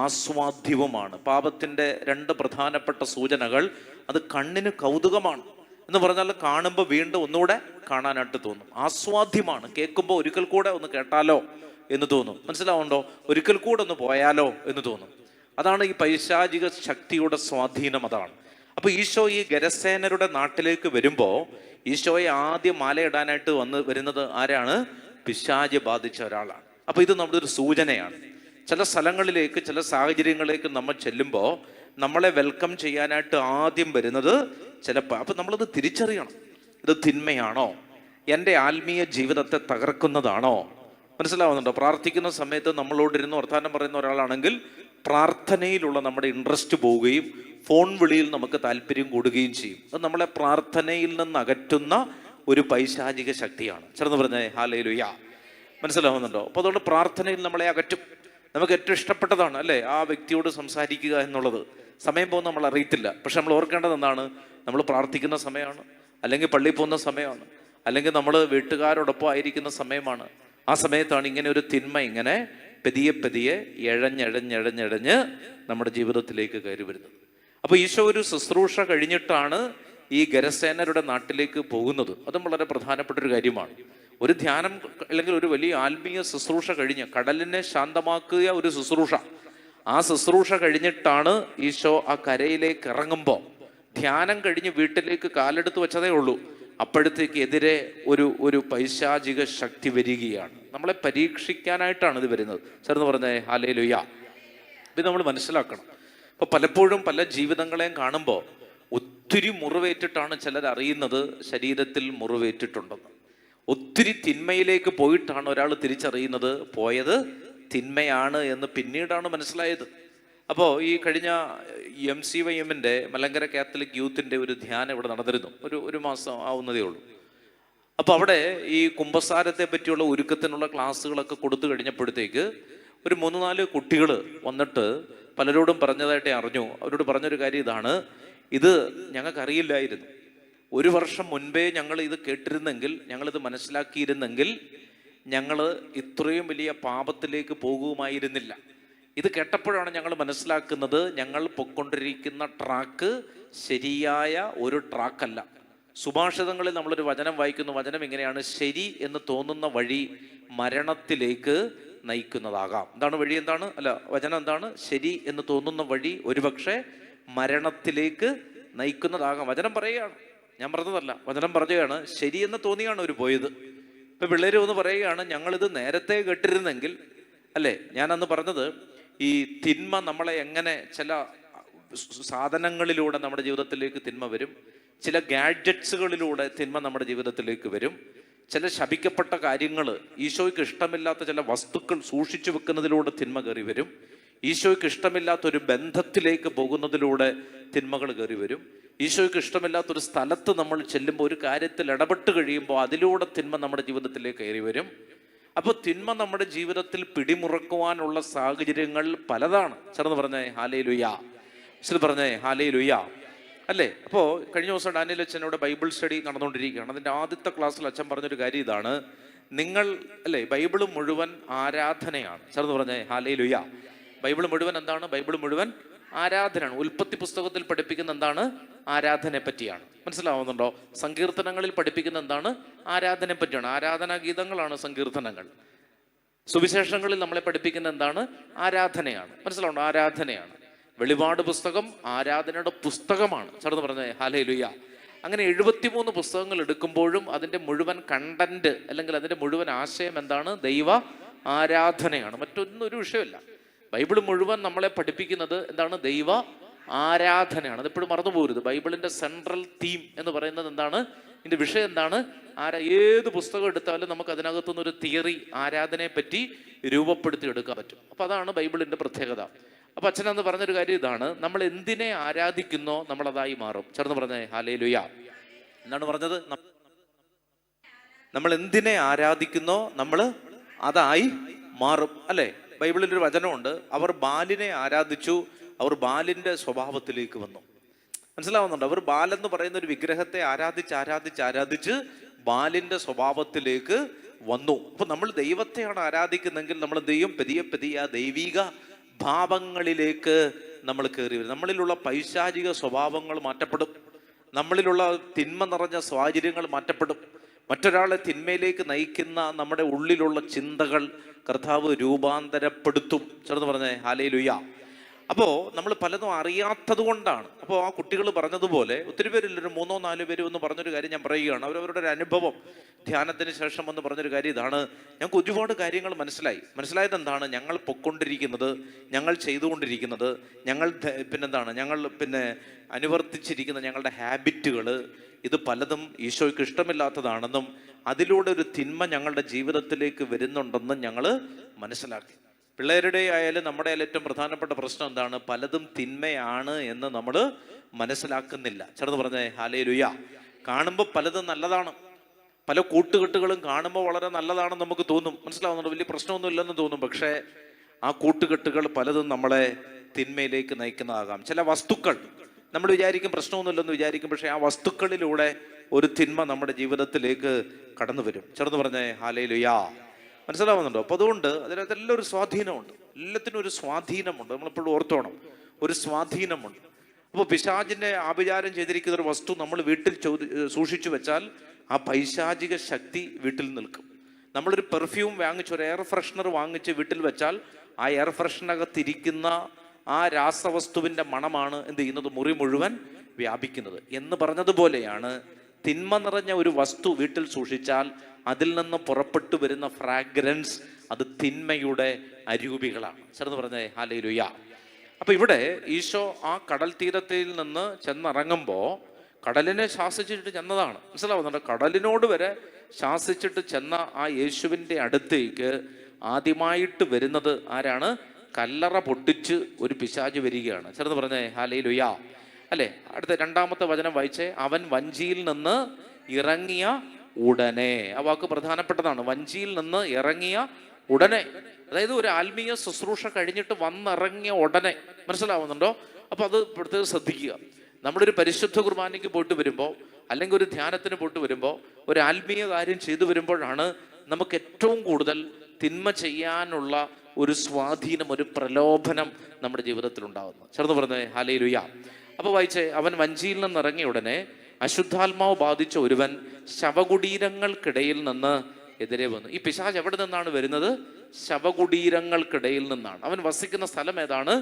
ആസ്വാദ്യവുമാണ്. പാപത്തിൻ്റെ 2 പ്രധാനപ്പെട്ട സൂചനകൾ, അത് കണ്ണിന് കൗതുകമാണ് എന്ന് പറഞ്ഞാൽ കാണുമ്പോൾ വീണ്ടും ഒന്നുകൂടെ കാണാനായിട്ട് തോന്നും. ആസ്വാദ്യമാണ്, കേൾക്കുമ്പോൾ ഒരിക്കൽ കൂടെ ഒന്ന് കേട്ടാലോ എന്ന് തോന്നും. മനസ്സിലാവുണ്ടോ? ഒരിക്കൽ കൂടെ ഒന്ന് പോയാലോ എന്ന് തോന്നും. അതാണ് ഈ പൈശാചിക ശക്തിയുടെ സ്വാധീനം. അതാണ്. അപ്പൊ ഈശോ ഈ ഗരസേനരുടെ നാട്ടിലേക്ക് വരുമ്പോൾ ഈശോയെ ആദ്യം മാലയിടാനായിട്ട് വരുന്നത് ആരാണ്? പിശാച് ബാധിച്ച ഒരാളാണ്. അപ്പൊ ഇത് നമ്മുടെ ഒരു സൂചനയാണ്. ചില സ്ഥലങ്ങളിലേക്ക്, ചില സാഹചര്യങ്ങളിലേക്ക് നമ്മൾ ചെല്ലുമ്പോൾ നമ്മളെ വെൽക്കം ചെയ്യാനായിട്ട് ആദ്യം വരുന്നത് ചിലപ്പോൾ, അപ്പൊ നമ്മളത് തിരിച്ചറിയണം. ഇത് തിന്മയാണോ? എൻ്റെ ആത്മീയ ജീവിതത്തെ തകർക്കുന്നതാണോ? മനസ്സിലാവുന്നുണ്ടോ? പ്രാർത്ഥിക്കുന്ന സമയത്ത് നമ്മളോടിരുന്ന് വർത്താനം പറയുന്ന ഒരാളാണെങ്കിൽ പ്രാർത്ഥനയിലുള്ള നമ്മുടെ ഇൻട്രസ്റ്റ് പോവുകയും ഫോൺ വിളിയിൽ നമുക്ക് താല്പര്യം കൂടുകയും ചെയ്യും. അത് നമ്മളെ പ്രാർത്ഥനയിൽ നിന്ന് അകറ്റുന്ന ഒരു പൈശാചിക ശക്തിയാണ്. ചേർന്ന് പറഞ്ഞേ ഹല്ലേലൂയ. മനസ്സിലാവുന്നുണ്ടോ? അപ്പോൾ അതുകൊണ്ട് പ്രാർത്ഥനയിൽ നമ്മളെ അകറ്റും. നമുക്ക് ഏറ്റവും ഇഷ്ടപ്പെട്ടതാണ് അല്ലേ ആ വ്യക്തിയോട് സംസാരിക്കുക എന്നുള്ളത്. സമയം പോകുന്ന നമ്മൾ അറിയത്തില്ല. പക്ഷെ നമ്മൾ ഓർക്കേണ്ടത് എന്താണ്? നമ്മൾ പ്രാർത്ഥിക്കുന്ന സമയമാണ്, അല്ലെങ്കിൽ പള്ളിയിൽ പോകുന്ന സമയമാണ്, അല്ലെങ്കിൽ നമ്മൾ വീട്ടുകാരോടൊപ്പം ആയിരിക്കുന്ന സമയമാണ്. ആ സമയത്താണ് ഇങ്ങനെ ഒരു തിന്മ ഇങ്ങനെ പതിയെ പതിയെ എഴഞ്ഞെഴഞ്ഞെഴഞ്ഞെഴഞ്ഞ് നമ്മുടെ ജീവിതത്തിലേക്ക് കയറി വരുന്നത്. അപ്പോൾ ഈശോ ഒരു ശുശ്രൂഷ കഴിഞ്ഞിട്ടാണ് ഈ ഗരസേനരുടെ നാട്ടിലേക്ക് പോകുന്നത്. അതും വളരെ പ്രധാനപ്പെട്ട ഒരു കാര്യമാണ്. ഒരു ധ്യാനം അല്ലെങ്കിൽ ഒരു വലിയ ആത്മീയ ശുശ്രൂഷ കഴിഞ്ഞ് കടലിനെ ശാന്തമാക്കുക ഒരു ശുശ്രൂഷ, ആ ശുശ്രൂഷ കഴിഞ്ഞിട്ടാണ് ഈശോ ആ കരയിലേക്ക് ഇറങ്ങുമ്പോൾ, ധ്യാനം കഴിഞ്ഞ് വീട്ടിലേക്ക് കാലെടുത്ത് വെച്ചതേ ഉള്ളൂ, അപ്പോഴത്തേക്ക് എതിരെ ഒരു പൈശാചിക ശക്തി വരികയാണ്. നമ്മളെ പരീക്ഷിക്കാനായിട്ടാണ് ഇത് വരുന്നത്. ചേർന്ന് പറഞ്ഞേ ഹല്ലേലൂയ. ഇത് നമ്മൾ മനസ്സിലാക്കണം. ഇപ്പൊ പലപ്പോഴും പല ജീവിതങ്ങളെയും കാണുമ്പോൾ ഒത്തിരി മുറിവേറ്റിട്ടാണ് ചിലർ അറിയുന്നത് ശരീരത്തിൽ മുറിവേറ്റിട്ടുണ്ടെന്ന്. ഒത്തിരി തിന്മയിലേക്ക് പോയിട്ടാണ് ഒരാൾ തിരിച്ചറിയുന്നത് പോയത് തിന്മയാണ് എന്ന് പിന്നീടാണ് മനസ്സിലായത്. അപ്പോൾ ഈ കഴിഞ്ഞ MCYMന്റെ മലങ്കര കാത്തലിക് യൂത്തിൻ്റെ ഒരു ധ്യാനം ഇവിടെ നടന്നിരുന്നു. ഒരു മാസം ആവുന്നതേ ഉള്ളൂ. അപ്പോൾ അവിടെ ഈ കുമ്പസാരത്തെ പറ്റിയുള്ള ഒരുക്കത്തിനുള്ള ക്ലാസ്സുകളൊക്കെ കൊടുത്തു കഴിഞ്ഞപ്പോഴത്തേക്ക് ഒരു 3-4 കുട്ടികൾ വന്നിട്ട് പലരോടും പറഞ്ഞതായിട്ട് അറിഞ്ഞു. അവരോട് പറഞ്ഞൊരു കാര്യം ഇതാണ്: ഇത് ഞങ്ങൾക്കറിയില്ലായിരുന്നു. 1 വർഷം മുൻപേ ഞങ്ങൾ ഇത് കേട്ടിരുന്നെങ്കിൽ, ഞങ്ങളിത് മനസ്സിലാക്കിയിരുന്നെങ്കിൽ ഞങ്ങൾ ഇത്രയും വലിയ പാപത്തിലേക്ക് പോകുമായിരുന്നില്ല. ഇത് കേട്ടപ്പോഴാണ് ഞങ്ങൾ മനസ്സിലാക്കുന്നത് ഞങ്ങൾ പൊക്കൊണ്ടിരിക്കുന്ന ട്രാക്ക് ശരിയായ ഒരു ട്രാക്കല്ല. സുഭാഷിതങ്ങളിൽ നമ്മളൊരു വചനം വായിക്കുന്നു. വചനം ഇങ്ങനെയാണ്: ശരി എന്ന് തോന്നുന്ന വഴി മരണത്തിലേക്ക് നയിക്കുന്നതാകാം. എന്താണ് വഴി? എന്താണ്? അല്ല, വചനം എന്താണ്? ശരി എന്ന് തോന്നുന്ന വഴി ഒരുപക്ഷെ മരണത്തിലേക്ക് നയിക്കുന്നതാകാം. വചനം പറയുകയാണ്, ഞാൻ പറഞ്ഞതല്ല. വചനം പറയുകയാണ് ശരിയെന്ന് തോന്നിയാണ് അവർ പോയത്. ഇപ്പൊ പിള്ളേര് ഒന്ന് പറയുകയാണ് ഞങ്ങളിത് നേരത്തെ കേട്ടിരുന്നെങ്കിൽ, അല്ലേ? ഞാനന്ന് പറഞ്ഞത് ഈ തിന്മ നമ്മളെ എങ്ങനെ ചില സാധനങ്ങളിലൂടെ നമ്മുടെ ജീവിതത്തിലേക്ക് തിന്മ വരും, ചില ഗാഡ്ജറ്റ്സുകളിലൂടെ തിന്മ നമ്മുടെ ജീവിതത്തിലേക്ക് വരും, ചില ശപിക്കപ്പെട്ട കാര്യങ്ങൾ, ഈശോയ്ക്ക് ഇഷ്ടമില്ലാത്ത ചില വസ്തുക്കൾ സൂക്ഷിച്ചു വെക്കുന്നതിലൂടെ തിന്മ കയറി വരും, ഈശോയ്ക്ക് ഇഷ്ടമില്ലാത്തൊരു ബന്ധത്തിലേക്ക് പോകുന്നതിലൂടെ തിന്മകൾ കയറി വരും, ഈശോയ്ക്ക് ഇഷ്ടമില്ലാത്തൊരു സ്ഥലത്ത് നമ്മൾ ചെല്ലുമ്പോൾ, ഒരു കാര്യത്തിൽ ഇടപെട്ട് കഴിയുമ്പോൾ അതിലൂടെ തിന്മ നമ്മുടെ ജീവിതത്തിലേക്ക് കയറി വരും. അപ്പോൾ തിന്മ നമ്മുടെ ജീവിതത്തിൽ പിടിമുറക്കുവാനുള്ള സാഹചര്യങ്ങൾ പലതാണ്. ചേർന്ന് പറഞ്ഞേ ഹല്ലേലൂയ. പറഞ്ഞേ ഹല്ലേലൂയ. അല്ലേ? അപ്പോൾ കഴിഞ്ഞ ദിവസം ഡാനിയൽ അച്ഛനോട് ബൈബിൾ സ്റ്റഡി നടന്നുകൊണ്ടിരിക്കുകയാണ്. അതിൻ്റെ ആദ്യത്തെ ക്ലാസ്സിൽ അച്ഛൻ പറഞ്ഞൊരു കാര്യം ഇതാണ്: നിങ്ങൾ അല്ലേ, ബൈബിൾ മുഴുവൻ ആരാധനയാണ്. ചേർന്ന് പറഞ്ഞേ ഹല്ലേലൂയ. ബൈബിൾ മുഴുവൻ എന്താണ്? ബൈബിൾ മുഴുവൻ ആരാധനയാണ്. ഉൽപ്പത്തി പുസ്തകത്തിൽ പഠിപ്പിക്കുന്ന എന്താണ്? ആരാധനയെ പറ്റിയാണ്. മനസ്സിലാവുന്നുണ്ടോ? സങ്കീർത്തനങ്ങളിൽ പഠിപ്പിക്കുന്ന എന്താണ്? ആരാധനയെ പറ്റിയാണ്. ആരാധനാ ഗീതങ്ങളാണ് സങ്കീർത്തനങ്ങൾ. സുവിശേഷങ്ങളിൽ നമ്മളെ പഠിപ്പിക്കുന്ന എന്താണ്? ആരാധനയാണ്. മനസ്സിലാവുണ്ടോ? ആരാധനയാണ്. വെളിപാട് പുസ്തകം ആരാധനയുടെ പുസ്തകമാണ്. ചേർന്ന് പറഞ്ഞേ ഹല്ലേലൂയ. അങ്ങനെ 73 പുസ്തകങ്ങൾ എടുക്കുമ്പോഴും അതിൻ്റെ മുഴുവൻ കണ്ടന്റ് അല്ലെങ്കിൽ അതിൻ്റെ മുഴുവൻ ആശയം എന്താണ്? ദൈവ ആരാധനയാണ്. മറ്റൊന്നൊരു വിഷയമില്ല. ബൈബിൾ മുഴുവൻ നമ്മളെ പഠിപ്പിക്കുന്നത് എന്താണ്? ദൈവ ആരാധനയാണ്. അതെപ്പോഴും മറന്നു പോകരുത്. ബൈബിളിന്റെ സെൻട്രൽ തീം എന്ന് പറയുന്നത് എന്താണ്? ഇതിന്റെ വിഷയം എന്താണ്? ഏത് പുസ്തകം എടുത്താലും നമുക്ക് അതിനകത്തുനിന്ന് ഒരു തിയറി ആരാധനയെ പറ്റി രൂപപ്പെടുത്തി എടുക്കാൻ പറ്റും. അപ്പൊ അതാണ് ബൈബിളിന്റെ പ്രത്യേകത. അപ്പൊ അച്ഛനെന്ന് പറഞ്ഞൊരു കാര്യം ഇതാണ്: നമ്മൾ എന്തിനെ ആരാധിക്കുന്നോ നമ്മൾ അതായി മാറും. ചേർന്ന് പറഞ്ഞേ ഹല്ലേലൂയ. എന്താണ് പറഞ്ഞത്? നമ്മൾ എന്തിനെ ആരാധിക്കുന്നോ നമ്മൾ അതായി മാറും, അല്ലേ? ബൈബിളിലൊരു വചനമുണ്ട്: അവർ ബാലിനെ ആരാധിച്ചു, അവർ ബാലിന്റെ സ്വഭാവത്തിലേക്ക് വന്നു. മനസ്സിലാവുന്നുണ്ട്? അവർ ബാലെന്ന് പറയുന്ന ഒരു വിഗ്രഹത്തെ ആരാധിച്ച് ബാലിന്റെ സ്വഭാവത്തിലേക്ക് വന്നു. അപ്പൊ നമ്മൾ ദൈവത്തെയാണ് ആരാധിക്കുന്നെങ്കിൽ നമ്മൾ ദൈവം പതിയെ ആ ദൈവിക ഭാവങ്ങളിലേക്ക് നമ്മൾ കയറി വരും. നമ്മളിലുള്ള പൈശാചിക സ്വഭാവങ്ങൾ മാറ്റപ്പെടും, നമ്മളിലുള്ള തിന്മ നിറഞ്ഞ സാഹചര്യങ്ങൾ മാറ്റപ്പെടും, മറ്റൊരാളെ തിന്മയിലേക്ക് നയിക്കുന്ന നമ്മുടെ ഉള്ളിലുള്ള ചിന്തകൾ കർത്താവ് രൂപാന്തരപ്പെടുത്തും. ചേർന്ന് പറഞ്ഞേ ഹല്ലേലൂയ. അപ്പോൾ നമ്മൾ പലതും അറിയാത്തത് കൊണ്ടാണ്. അപ്പോൾ ആ കുട്ടികൾ പറഞ്ഞതുപോലെ ഒത്തിരി പേരില്ല, ഒരു 3-4 പേര് എന്ന് പറഞ്ഞൊരു കാര്യം ഞാൻ പറയുകയാണ്. അവരവരുടെ ഒരു അനുഭവം ധ്യാനത്തിന് ശേഷം എന്ന് പറഞ്ഞൊരു കാര്യം ഇതാണ്: ഞങ്ങൾക്ക് ഒരുപാട് കാര്യങ്ങൾ മനസ്സിലായത് എന്താണ്? ഞങ്ങൾ പൊക്കൊണ്ടിരിക്കുന്നത്, ഞങ്ങൾ ചെയ്തുകൊണ്ടിരിക്കുന്നത്, ഞങ്ങൾ അനുവർത്തിച്ചിരിക്കുന്ന ഞങ്ങളുടെ ഹാബിറ്റുകൾ, ഇത് പലതും ഈശോയ്ക്ക് ഇഷ്ടമില്ലാത്തതാണെന്നും അതിലൂടെ ഒരു തിന്മ ഞങ്ങളുടെ ജീവിതത്തിലേക്ക് വരുന്നുണ്ടെന്നും ഞങ്ങൾ മനസ്സിലാക്കി. പിള്ളേരുടെ ആയാലും നമ്മുടെ ആയാലും ഏറ്റവും പ്രധാനപ്പെട്ട പ്രശ്നം എന്താണ്? പലതും തിന്മയാണ് എന്ന് നമ്മൾ മനസ്സിലാക്കുന്നില്ല. ചെറുത് പറഞ്ഞേ ഹല്ലേലൂയ. കാണുമ്പോൾ പലതും നല്ലതാണ്, പല കൂട്ടുകെട്ടുകളും കാണുമ്പോൾ വളരെ നല്ലതാണെന്ന് നമുക്ക് തോന്നും, മനസ്സിലാവുന്നുണ്ട്, വലിയ പ്രശ്നമൊന്നും ഇല്ലെന്ന് തോന്നും. പക്ഷേ ആ കൂട്ടുകെട്ടുകൾ പലതും നമ്മളെ തിന്മയിലേക്ക് നയിക്കുന്നതാകാം. ചില വസ്തുക്കൾ നമ്മൾ വിചാരിക്കും പ്രശ്നമൊന്നുമില്ലെന്ന് വിചാരിക്കും, പക്ഷേ ആ വസ്തുക്കളിലൂടെ ഒരു തിന്മ നമ്മുടെ ജീവിതത്തിലേക്ക് കടന്നു വരും. ചെറുത് പറഞ്ഞേ ഹല്ലേലൂയ. മനസ്സിലാവുന്നുണ്ടോ? അപ്പോൾ അതുകൊണ്ട് അതിനകത്തെല്ലാം ഒരു സ്വാധീനമുണ്ട്, എല്ലാത്തിനും ഒരു സ്വാധീനമുണ്ട്. നമ്മളെപ്പോഴും ഓർത്തോണം, ഒരു സ്വാധീനമുണ്ട്. അപ്പോൾ പിശാചിൻ്റെ ആഭിചാരം ചെയ്തിരിക്കുന്ന ഒരു വസ്തു നമ്മൾ വീട്ടിൽ സൂക്ഷിച്ചു വെച്ചാൽ ആ പൈശാചിക ശക്തി വീട്ടിൽ നിൽക്കും. നമ്മളൊരു പെർഫ്യൂം വാങ്ങിച്ച്, ഒരു എയർ ഫ്രഷ്നർ വാങ്ങിച്ച് വീട്ടിൽ വെച്ചാൽ ആ എയർ ഫ്രഷ്നകത്തിരിക്കുന്ന ആ രാസവസ്തുവിൻ്റെ മണമാണ് എന്ത് ചെയ്യുന്നത്? മുറി മുഴുവൻ വ്യാപിക്കുന്നത്. എന്ന് പറഞ്ഞതുപോലെയാണ്, തിന്മ നിറഞ്ഞ ഒരു വസ്തു വീട്ടിൽ സൂക്ഷിച്ചാൽ അതിൽ നിന്ന് പുറപ്പെട്ടു വരുന്ന ഫ്രാഗ്രൻസ് അത് തിന്മയുടെ അരൂപികളാണ്. ചേർന്ന് പറഞ്ഞേ ഹല്ലേലൂയ. അപ്പൊ ഇവിടെ ഈശോ ആ കടൽ തീരത്തിൽ നിന്ന് ചെന്നിറങ്ങുമ്പോൾ കടലിനെ ശാസിച്ചിട്ട് ചെന്നതാണ്, മനസ്സിലാവുന്നുണ്ട്? കടലിനോട് വരെ ശാസിച്ചിട്ട് ചെന്ന ആ യേശുവിൻ്റെ അടുത്തേക്ക് ആദ്യമായിട്ട് വരുന്നത് ആരാണ്? കല്ലറ പൊട്ടിച്ച് ഒരു പിശാച് വരികയാണ്. ചേർന്ന് പറഞ്ഞേ ഹല്ലേലൂയ അല്ലേ? അടുത്ത 2-ാമത്തെ വചനം വായിച്ചേ. അവൻ വഞ്ചിയിൽ നിന്ന് ഇറങ്ങിയ ഉടനെ. ആ വാക്ക് പ്രധാനപ്പെട്ടതാണ്. വഞ്ചിയിൽ നിന്ന് ഇറങ്ങിയ ഉടനെ, അതായത് ഒരു ആത്മീയ ശുശ്രൂഷ കഴിഞ്ഞിട്ട് വന്നിറങ്ങിയ ഉടനെ. മനസ്സിലാവുന്നുണ്ടോ? അപ്പൊ അത് പ്രത്യേകം ശ്രദ്ധിക്കുക. നമ്മളൊരു പരിശുദ്ധ കുർബാനയ്ക്ക് പോയിട്ട് വരുമ്പോൾ, അല്ലെങ്കിൽ ഒരു ധ്യാനത്തിന് പോയിട്ട് വരുമ്പോൾ, ഒരു ആത്മീയ കാര്യം ചെയ്തു വരുമ്പോഴാണ് നമുക്ക് ഏറ്റവും കൂടുതൽ തിന്മ ചെയ്യാനുള്ള ഒരു സ്വാധീനം, ഒരു പ്രലോഭനം നമ്മുടെ ജീവിതത്തിൽ ഉണ്ടാകുന്നത്. ചേർന്ന് പറഞ്ഞേ ഹല്ലേലൂയ. അപ്പൊ വായിച്ചേ. അവൻ വഞ്ചിയിൽ നിന്ന് ഇറങ്ങിയ ഉടനെ അശുദ്ധാത്മാവ് ബാധിച്ച ഒരുവൻ ശവകുടീരങ്ങൾക്കിടയിൽ നിന്ന് എതിരെ വന്നു. ഈ പിശാച് എവിടെ നിന്നാണ് വരുന്നത്? ശവകുടീരങ്ങൾക്കിടയിൽ നിന്നാണ്. അവൻ വസിക്കുന്ന സ്ഥലം ഏതാണ്?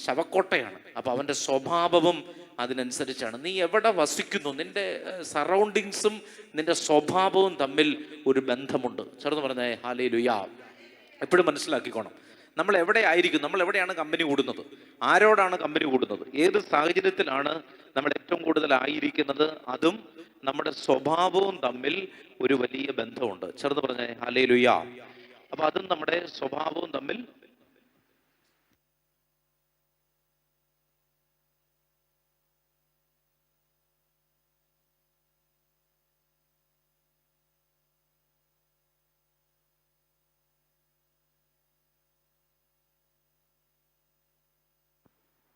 ശവക്കോട്ടയാണ്. അപ്പൊ അവന്റെ സ്വഭാവവും അതിനനുസരിച്ചാണ്. നീ എവിടെ വസിക്കുന്നു, നിന്റെ സറൗണ്ടിങ്സും നിന്റെ സ്വഭാവവും തമ്മിൽ ഒരു ബന്ധമുണ്ട്. ചേർന്ന് പറഞ്ഞേ ഹല്ലേലൂയ. എപ്പോഴും മനസ്സിലാക്കിക്കോണം, നമ്മൾ എവിടെ ആയിരിക്കും, നമ്മൾ എവിടെയാണ് കമ്പനി കൂടുന്നത്, ആരോടാണ് കമ്പനി കൂടുന്നത്, ഏത് സാഹചര്യത്തിലാണ് നമ്മൾ ഏറ്റവും കൂടുതൽ ആയിരിക്കുന്നത്, അതും നമ്മുടെ സ്വഭാവവും തമ്മിൽ ഒരു വലിയ ബന്ധമുണ്ട്. ചേർന്ന് പറഞ്ഞേ ഹല്ലേലൂയ. അപ്പൊ അതും നമ്മുടെ സ്വഭാവവും തമ്മിൽ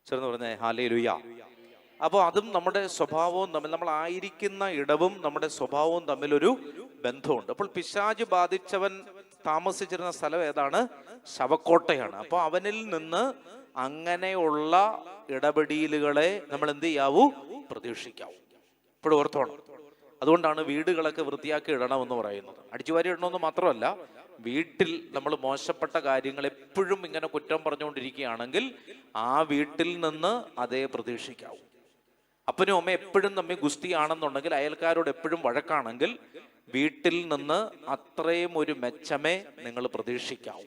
ചേർന്ന് പറഞ്ഞേ ഹല്ലേലൂയ. അപ്പോൾ അതും നമ്മുടെ സ്വഭാവവും തമ്മിൽ, നമ്മൾ ആയിരിക്കുന്ന ഇടവും നമ്മുടെ സ്വഭാവവും തമ്മിലൊരു ബന്ധമുണ്ട്. അപ്പോൾ പിശാച് ബാധിച്ചവൻ താമസിച്ചിരുന്ന സ്ഥലം ഏതാണ്? ശവക്കോട്ടയാണ്. അപ്പോൾ അവനിൽ നിന്ന് അങ്ങനെയുള്ള ഇടപെടലുകളെ നമ്മൾ എന്ത് ചെയ്യാവൂ? പ്രതീക്ഷിക്കാവൂ. ഇപ്പോഴും ഓർത്തോണം. അതുകൊണ്ടാണ് വീടുകളൊക്കെ വൃത്തിയാക്കി ഇടണമെന്ന് പറയുന്നത്. അടിച്ചുവാരി ഇടണമെന്ന് മാത്രമല്ല, വീട്ടിൽ നമ്മൾ മോശപ്പെട്ട കാര്യങ്ങൾ എപ്പോഴും ഇങ്ങനെ കുറ്റം പറഞ്ഞുകൊണ്ടിരിക്കുകയാണെങ്കിൽ ആ വീട്ടിൽ നിന്ന് അതേ പ്രതീക്ഷിക്കാവൂ. അപ്പനും അമ്മ എപ്പോഴും തമ്മിൽ ഗുസ്തിയാണെന്നുണ്ടെങ്കിൽ, അയൽക്കാരോട് എപ്പോഴും വഴക്കാണെങ്കിൽ, വീട്ടിൽ നിന്ന് അത്രയും ഒരു മെച്ചമേ നിങ്ങൾ പ്രതീക്ഷിക്കാവൂ.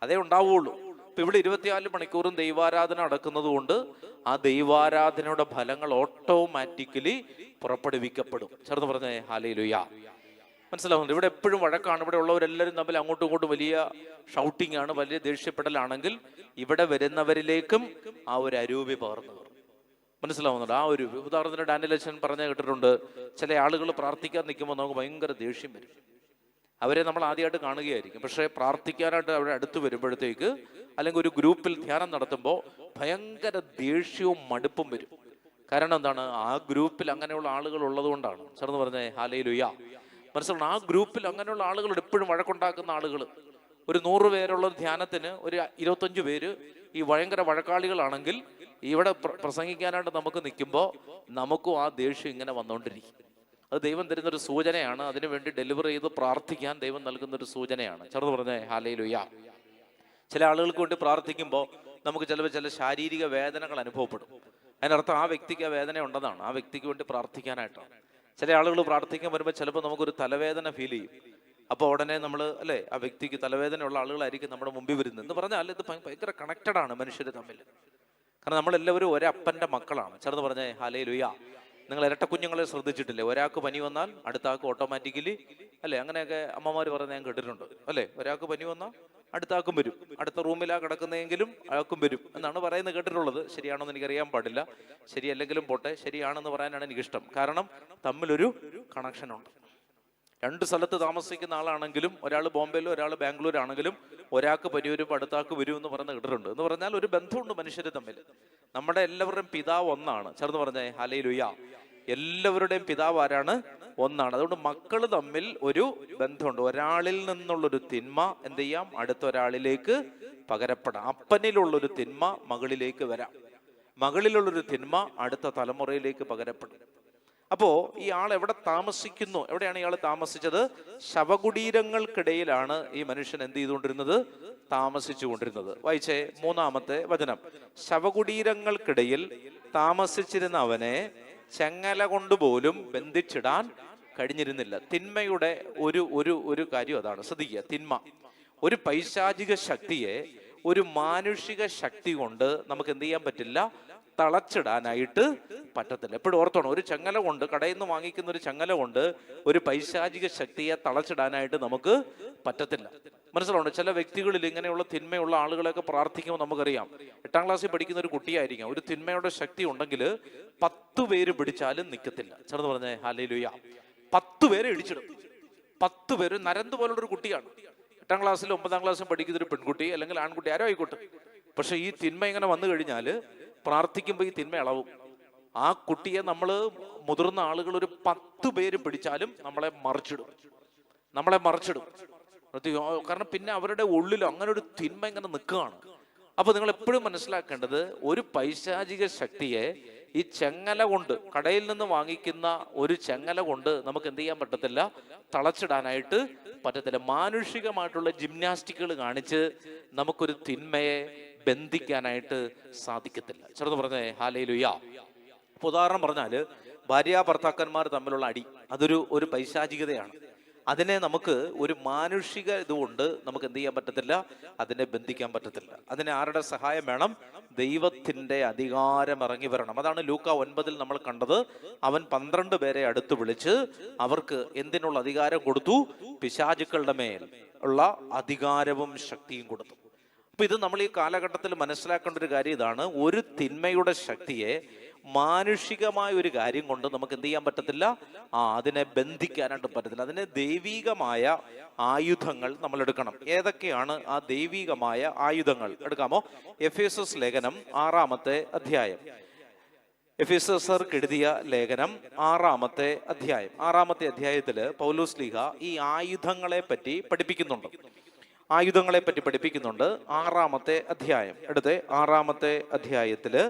അതേ ഉണ്ടാവുള്ളൂ. ഇപ്പൊ ഇവിടെ 24 മണിക്കൂറും ദൈവാരാധന നടക്കുന്നത് കൊണ്ട് ആ ദൈവാരാധനയുടെ ഫലങ്ങൾ ഓട്ടോമാറ്റിക്കലി പുറപ്പെടുവിക്കപ്പെടും. ചേർന്ന് പറഞ്ഞേ ഹല്ലേലൂയ. മനസ്സിലാവുന്നുണ്ട്? ഇവിടെ എപ്പോഴും വഴക്കാണ്, ഇവിടെ ഉള്ളവരെല്ലാവരും തമ്മിൽ അങ്ങോട്ടും ഇങ്ങോട്ടും വലിയ ഷൗട്ടിംഗ് ആണ്, വലിയ ദേഷ്യപ്പെടലാണെങ്കിൽ ഇവിടെ വരുന്നവരിലേക്കും ആ ഒരു അരൂപി പകർന്നു വരും. മനസ്സിലാവുന്നുണ്ട്? ആ ഒരു ഉദാഹരണത്തിന് ഡാനിയലച്ചൻ പറഞ്ഞ കേട്ടിട്ടുണ്ട്, ചില ആളുകൾ പ്രാർത്ഥിക്കാൻ നിൽക്കുമ്പോൾ നമുക്ക് ഭയങ്കര ദേഷ്യം വരും. അവരെ നമ്മൾ ആദ്യമായിട്ട് കാണുകയായിരിക്കും, പക്ഷേ പ്രാർത്ഥിക്കാനായിട്ട് അവിടെ അടുത്ത് വരുമ്പോഴത്തേക്ക്, അല്ലെങ്കിൽ ഒരു ഗ്രൂപ്പിൽ ധ്യാനം നടത്തുമ്പോൾ ഭയങ്കര ദേഷ്യവും മടുപ്പും വരും. കാരണം എന്താണ്? ആ ഗ്രൂപ്പിൽ അങ്ങനെയുള്ള ആളുകൾ ഉള്ളത് കൊണ്ടാണ്. ചേർന്ന് പറഞ്ഞേ ഹല്ലേലൂയ. മനസ്സിലാണ്? ആ ഗ്രൂപ്പിൽ അങ്ങനെയുള്ള ആളുകൾ എപ്പോഴും വഴക്കുണ്ടാക്കുന്ന ആളുകൾ. ഒരു 100 പേരുള്ള ധ്യാനത്തിന് ഒരു 25 പേര് ഈ ഭയങ്കര വഴക്കാളികളാണെങ്കിൽ, ഇവിടെ പ്രസംഗിക്കാനായിട്ട് നമുക്ക് നിൽക്കുമ്പോൾ നമുക്കും ആ ദേഷ്യം ഇങ്ങനെ വന്നുകൊണ്ടിരിക്കും. അത് ദൈവം തരുന്നൊരു സൂചനയാണ്. അതിനുവേണ്ടി ഡെലിവർ ചെയ്ത് പ്രാർത്ഥിക്കാൻ ദൈവം നൽകുന്നൊരു സൂചനയാണ്. ചേർന്ന് പറഞ്ഞേ ഹല്ലേലൂയ. ചില ആളുകൾക്ക് വേണ്ടി പ്രാർത്ഥിക്കുമ്പോൾ നമുക്ക് ചിലപ്പോൾ ചില ശാരീരിക വേദനകൾ അനുഭവപ്പെടും. അതിനർത്ഥം ആ വ്യക്തിക്ക് ആ വേദന ഉണ്ടെന്നാണ്, ആ വ്യക്തിക്ക് വേണ്ടി പ്രാർത്ഥിക്കാനായിട്ടാണ്. ചില ആളുകൾ പ്രാർത്ഥിക്കാൻ വരുമ്പോൾ ചിലപ്പോൾ നമുക്കൊരു തലവേദന ഫീൽ ചെയ്യും. അപ്പോൾ ഉടനെ നമ്മൾ അല്ലേ, ആ വ്യക്തിക്ക് തലവേദനയുള്ള ആളുകളായിരിക്കും നമ്മുടെ മുമ്പിൽ വരുന്നത്. എന്ന് പറഞ്ഞാൽ ഇത് ഭയങ്കര കണക്റ്റഡ് ആണ് മനുഷ്യർ തമ്മിൽ. കാരണം നമ്മളെല്ലാവരും ഒരപ്പൻ്റെ മക്കളാണ്. ചേർന്ന് പറഞ്ഞേ ഹല്ലേലൂയ. നിങ്ങൾ ഇരട്ട കുഞ്ഞുങ്ങളെ ശ്രദ്ധിച്ചിട്ടില്ലേ? ഒരാൾക്ക് പനി വന്നാൽ അടുത്ത ആൾക്ക് ഓട്ടോമാറ്റിക്കലി അല്ലേ, അങ്ങനെയൊക്കെ അമ്മമാർ പറഞ്ഞ് ഞാൻ കേട്ടിട്ടുണ്ട് അല്ലേ. ഒരാൾക്ക് പനി വന്നാൽ അടുത്ത ആൾക്കും വരും, അടുത്ത റൂമിലാണ് കിടക്കുന്നതെങ്കിലും അയാൾക്കും വരും എന്നാണ് പറയുന്നത് കേട്ടിട്ടുള്ളത്. ശരിയാണോന്ന് എനിക്കറിയാൻ പാടില്ല, ശരിയല്ലെങ്കിലും പോട്ടെ, ശരിയാണെന്ന് പറയാനാണ് എനിക്കിഷ്ടം. കാരണം തമ്മിലൊരു കണക്ഷൻ ഉണ്ട്. രണ്ട് സ്ഥലത്ത് താമസിക്കുന്ന ആളാണെങ്കിലും, ഒരാൾ ബോംബെയിലും ഒരാൾ ബാംഗ്ലൂരാണെങ്കിലും, ഒരാൾക്ക് പനി വരുമ്പോൾ അടുത്ത ആൾക്ക് വരും എന്ന് പറഞ്ഞ് കേട്ടിട്ടുണ്ട്. എന്ന് പറഞ്ഞാൽ ഒരു ബന്ധമുണ്ട് മനുഷ്യർ തമ്മിൽ. നമ്മുടെ എല്ലാവരുടെയും പിതാവ് ഒന്നാണ്. ചേർന്ന് പറഞ്ഞേ ഹല്ലേലൂയ. എല്ലാവരുടെയും പിതാവ് ആരാണ്? ഒന്നാണ്. അതുകൊണ്ട് മക്കൾ തമ്മിൽ ഒരു ബന്ധമുണ്ട്. ഒരാളിൽ നിന്നുള്ളൊരു തിന്മ എന്ത് ചെയ്യാം? അടുത്ത ഒരാളിലേക്ക് പകരപ്പെടാം. അപ്പനിലുള്ളൊരു തിന്മ മകളിലേക്ക് വരാം, മകളിലുള്ളൊരു തിന്മ അടുത്ത തലമുറയിലേക്ക് പകരപ്പെടും. അപ്പോ ഈ ആൾ എവിടെ താമസിക്കുന്നു? എവിടെയാണ് ഇയാൾ താമസിച്ചത്? ശവകുടീരങ്ങൾക്കിടയിലാണ് ഈ മനുഷ്യൻ എന്ത് ചെയ്തുകൊണ്ടിരുന്നത്? താമസിച്ചു കൊണ്ടിരുന്നത്. വായിച്ചേ 3-ാമത്തെ വചനം. ശവകുടീരങ്ങൾക്കിടയിൽ താമസിച്ചിരുന്ന അവനെ ചെങ്ങല കൊണ്ടുപോലും ബന്ധിച്ചിടാൻ കഴിഞ്ഞിരുന്നില്ല. തിന്മയുടെ ഒരു ഒരു ഒരു കാര്യം അതാണ്. ശ്രദ്ധിക്കുക, തിന്മ ഒരു പൈശാചിക ശക്തിയെ ഒരു മാനുഷിക ശക്തി കൊണ്ട് നമുക്ക് എന്ത് ചെയ്യാൻ പറ്റില്ല? തളച്ചിടാനായിട്ട് പറ്റത്തില്ല. എപ്പോഴും ഓർത്തോണം, ഒരു ചങ്ങല കൊണ്ട്, കടയിൽ നിന്ന് വാങ്ങിക്കുന്ന ഒരു ചങ്ങല കൊണ്ട് ഒരു പൈശാചിക ശക്തിയെ തളച്ചിടാനായിട്ട് നമുക്ക് പറ്റത്തില്ല. മനസ്സിലാവുണ്ട്? ചില വ്യക്തികളിൽ ഇങ്ങനെയുള്ള തിന്മയുള്ള ആളുകളൊക്കെ പ്രാർത്ഥിക്കുമ്പോൾ നമുക്കറിയാം, 8ാം ക്ലാസ്സിൽ പഠിക്കുന്ന ഒരു കുട്ടിയായിരിക്കാം, ഒരു തിന്മയുടെ ശക്തി ഉണ്ടെങ്കിൽ 10 പേര് പിടിച്ചാലും നിൽക്കത്തില്ല. ചേർന്ന് പറഞ്ഞേ ഹല്ലേലൂയ. 10 പേരെ ഇടിച്ചിടും. 10 പേര്. നരന്ത് പോലുള്ളൊരു കുട്ടിയാണ്. 8ാം ക്ലാസ്സിലും 9ാം ക്ലാസ്സിലും പഠിക്കുന്ന ഒരു പെൺകുട്ടി അല്ലെങ്കിൽ ആൺകുട്ടി ആരോ ആയിക്കോട്ടെ. പക്ഷെ ഈ തിന്മ ഇങ്ങനെ വന്നു കഴിഞ്ഞാൽ പ്രാർത്ഥിക്കുമ്പോൾ ഈ തിന്മ ഇളവും. ആ കുട്ടിയെ നമ്മൾ മുതിർന്ന ആളുകൾ ഒരു 10 പേര് പിടിച്ചാലും നമ്മളെ മറിച്ചിടും. കാരണം പിന്നെ അവരുടെ ഉള്ളിൽ അങ്ങനെ ഒരു തിന്മ ഇങ്ങനെ നിൽക്കുകയാണ്. അപ്പൊ നിങ്ങൾ എപ്പോഴും മനസ്സിലാക്കേണ്ടത്, ഒരു പൈശാചിക ശക്തിയെ ഈ ചെങ്ങല കൊണ്ട്, കടയിൽ നിന്ന് വാങ്ങിക്കുന്ന ഒരു ചെങ്ങല കൊണ്ട് നമുക്ക് എന്ത് ചെയ്യാൻ പറ്റത്തില്ല? തളച്ചിടാനായിട്ട് പറ്റത്തില്ല. മാനുഷികമായിട്ടുള്ള ജിംനാസ്റ്റിക്കുകൾ കാണിച്ച് നമുക്കൊരു തിന്മയെ ബന്ധിക്കാനായിട്ട് സാധിക്കത്തില്ല. ചെറുത് പറഞ്ഞേ ഹല്ലേലൂയ. ഉദാഹരണം പറഞ്ഞാല്, ഭാര്യ ഭർത്താക്കന്മാർ തമ്മിലുള്ള അടി, അതൊരു പൈശാചികതയാണ്. അതിനെ നമുക്ക് ഒരു മാനുഷിക ഇതുകൊണ്ട് നമുക്ക് എന്ത് ചെയ്യാൻ പറ്റത്തില്ല? അതിനെ ബന്ധിക്കാൻ പറ്റത്തില്ല. അതിന് ആരുടെ സഹായം വേണം? ദൈവത്തിന്റെ അധികാരം ഇറങ്ങി വരണം. അതാണ് ലൂക്ക 9 നമ്മൾ കണ്ടത്. അവൻ 12 പേരെ അടുത്ത് വിളിച്ച് അവർക്ക് എന്തിനുള്ള അധികാരം കൊടുത്തു? പിശാചുക്കളുടെ മേൽ ഉള്ള അധികാരവും ശക്തിയും കൊടുത്തു. അപ്പൊ ഇത് നമ്മൾ ഈ കാലഘട്ടത്തിൽ മനസ്സിലാക്കേണ്ട ഒരു കാര്യം ഇതാണ്. ഒരു തിന്മയുടെ ശക്തിയെ മാനുഷികമായ ഒരു കാര്യം കൊണ്ട് നമുക്ക് എന്ത് ചെയ്യാൻ പറ്റത്തില്ല? അതിനെ ബന്ധിക്കാനായിട്ട് പറ്റത്തില്ല. അതിന് ദൈവികമായ ആയുധങ്ങൾ നമ്മൾ എടുക്കണം. ഏതൊക്കെയാണ് ആ ദൈവികമായ ആയുധങ്ങൾ? എടുക്കാമോ? എഫേസസ് ലേഖനം 6-ാമത്തെ അധ്യായം. എഫേസർക്ക് എഴുതിയ ലേഖനം 6-ാമത്തെ അധ്യായം. 6-ാമത്തെ അധ്യായത്തില് പൗലോസ് ശ്ലീഹ ഈ ആയുധങ്ങളെ പറ്റി പഠിപ്പിക്കുന്നുണ്ട്. 6-ാമത്തെ അധ്യായം എടുത്ത് 6-ാമത്തെ അധ്യായത്തില്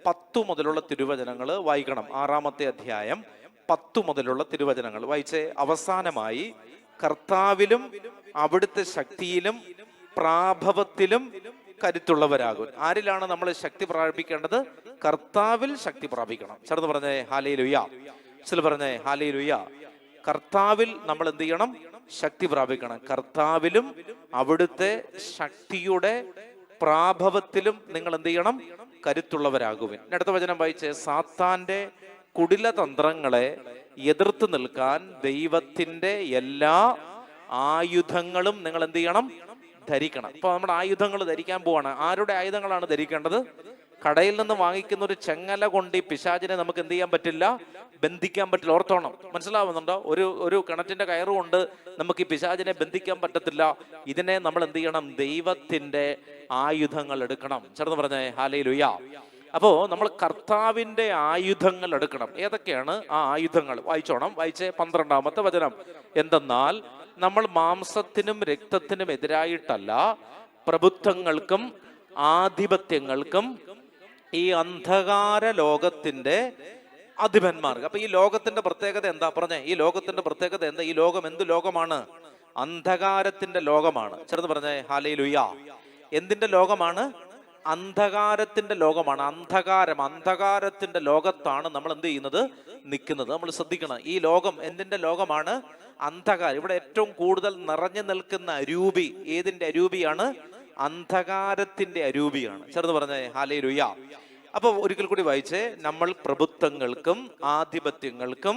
10 മുതലുള്ള തിരുവചനങ്ങൾ വായിക്കണം. 6-ാമത്തെ അധ്യായം 10 മുതലുള്ള തിരുവചനങ്ങൾ വായിച്ച്, അവസാനമായി കർത്താവിലും അവിടുത്തെ ശക്തിയിലും പ്രാഭവത്തിലും കരുത്തുള്ളവരാകും. ആരിലാണ് നമ്മൾ ശക്തി പ്രാപിക്കേണ്ടത്? കർത്താവിൽ ശക്തി പ്രാപിക്കണം. ചേർന്ന് പറഞ്ഞേ ഹല്ലേലൂയ. പറഞ്ഞേ ഹല്ലേലൂയ. കർത്താവിൽ നമ്മൾ എന്ത് ചെയ്യണം? ശക്തി പ്രാപിക്കണം. കർത്താവിലും അവിടുത്തെ ശക്തിയുടെ പ്രാഭവത്തിലും നിങ്ങൾ എന്ത് ചെയ്യണം? കരുത്തുള്ളവരാകുവിൻ. അടുത്ത വചനം വായിച്ച്, സാത്താന്റെ കുടിലതന്ത്രങ്ങളെ എതിർത്ത് നിൽക്കാൻ ദൈവത്തിന്റെ എല്ലാ ആയുധങ്ങളും നിങ്ങൾ എന്ത് ചെയ്യണം? ധരിക്കണം. അപ്പൊ നമ്മുടെ ആയുധങ്ങൾ ധരിക്കാൻ പോവാണ്. ആരുടെ ആയുധങ്ങളാണ് ധരിക്കേണ്ടത്? കടയിൽ നിന്ന് വാങ്ങിക്കുന്ന ഒരു ചെങ്ങല കൊണ്ട് ഈ പിശാചിനെ നമുക്ക് എന്ത് ചെയ്യാൻ പറ്റില്ല? ബന്ധിക്കാൻ പറ്റില്ല. ഓർത്തോണം. മനസ്സിലാവുന്നുണ്ടോ? ഒരു കിണറ്റിന്റെ കയറ് കൊണ്ട് നമുക്ക് ഈ പിശാചിനെ ബന്ധിക്കാൻ പറ്റത്തില്ല. ഇതിനെ നമ്മൾ എന്ത് ചെയ്യണം? ദൈവത്തിന്റെ ആയുധങ്ങൾ എടുക്കണം. ചേർന്ന് പറഞ്ഞേ ഹല്ലേലൂയ. അപ്പോ നമ്മൾ കർത്താവിന്റെ ആയുധങ്ങൾ എടുക്കണം. ഏതൊക്കെയാണ് ആ ആയുധങ്ങൾ? വായിച്ചോണം. വായിച്ചേ 12-ാമത്തെ വചനം. എന്തെന്നാൽ നമ്മൾ മാംസത്തിനും രക്തത്തിനും എതിരായിട്ടല്ല, പ്രഭുത്വങ്ങൾക്കും ആധിപത്യങ്ങൾക്കും ഈ അന്ധകാര ലോകത്തിന്റെ അധിപന്മാർക്ക്. അപ്പൊ ഈ ലോകത്തിന്റെ പ്രത്യേകത എന്താ? പറഞ്ഞേ, ഈ ലോകത്തിന്റെ പ്രത്യേകത എന്താ? ഈ ലോകം എന്ത് ലോകമാണ്? അന്ധകാരത്തിന്റെ ലോകമാണ്. ചെറുത് പറഞ്ഞേ ഹല്ലേലൂയ. എന്തിന്റെ ലോകമാണ്? അന്ധകാരത്തിന്റെ ലോകമാണ്. അന്ധകാരത്തിന്റെ ലോകത്താണ് നമ്മൾ എന്ത് ചെയ്യുന്നത്, നിൽക്കുന്നത്. നമ്മൾ ശ്രദ്ധിക്കണം. ഈ ലോകം എന്തിന്റെ ലോകമാണ്? അന്ധകാരം. ഇവിടെ ഏറ്റവും കൂടുതൽ നിറഞ്ഞു നിൽക്കുന്ന അരൂപി ഏതിന്റെ അരൂപിയാണ്? അന്ധകാരത്തിന്റെ അരൂപിയാണ്. ചേർന്ന് പറഞ്ഞേ ഹല്ലേലൂയ. അപ്പൊ ഒരിക്കൽ കൂടി വായിച്ചേ. നമ്മൾ പ്രഭുത്വങ്ങൾക്കും ആധിപത്യങ്ങൾക്കും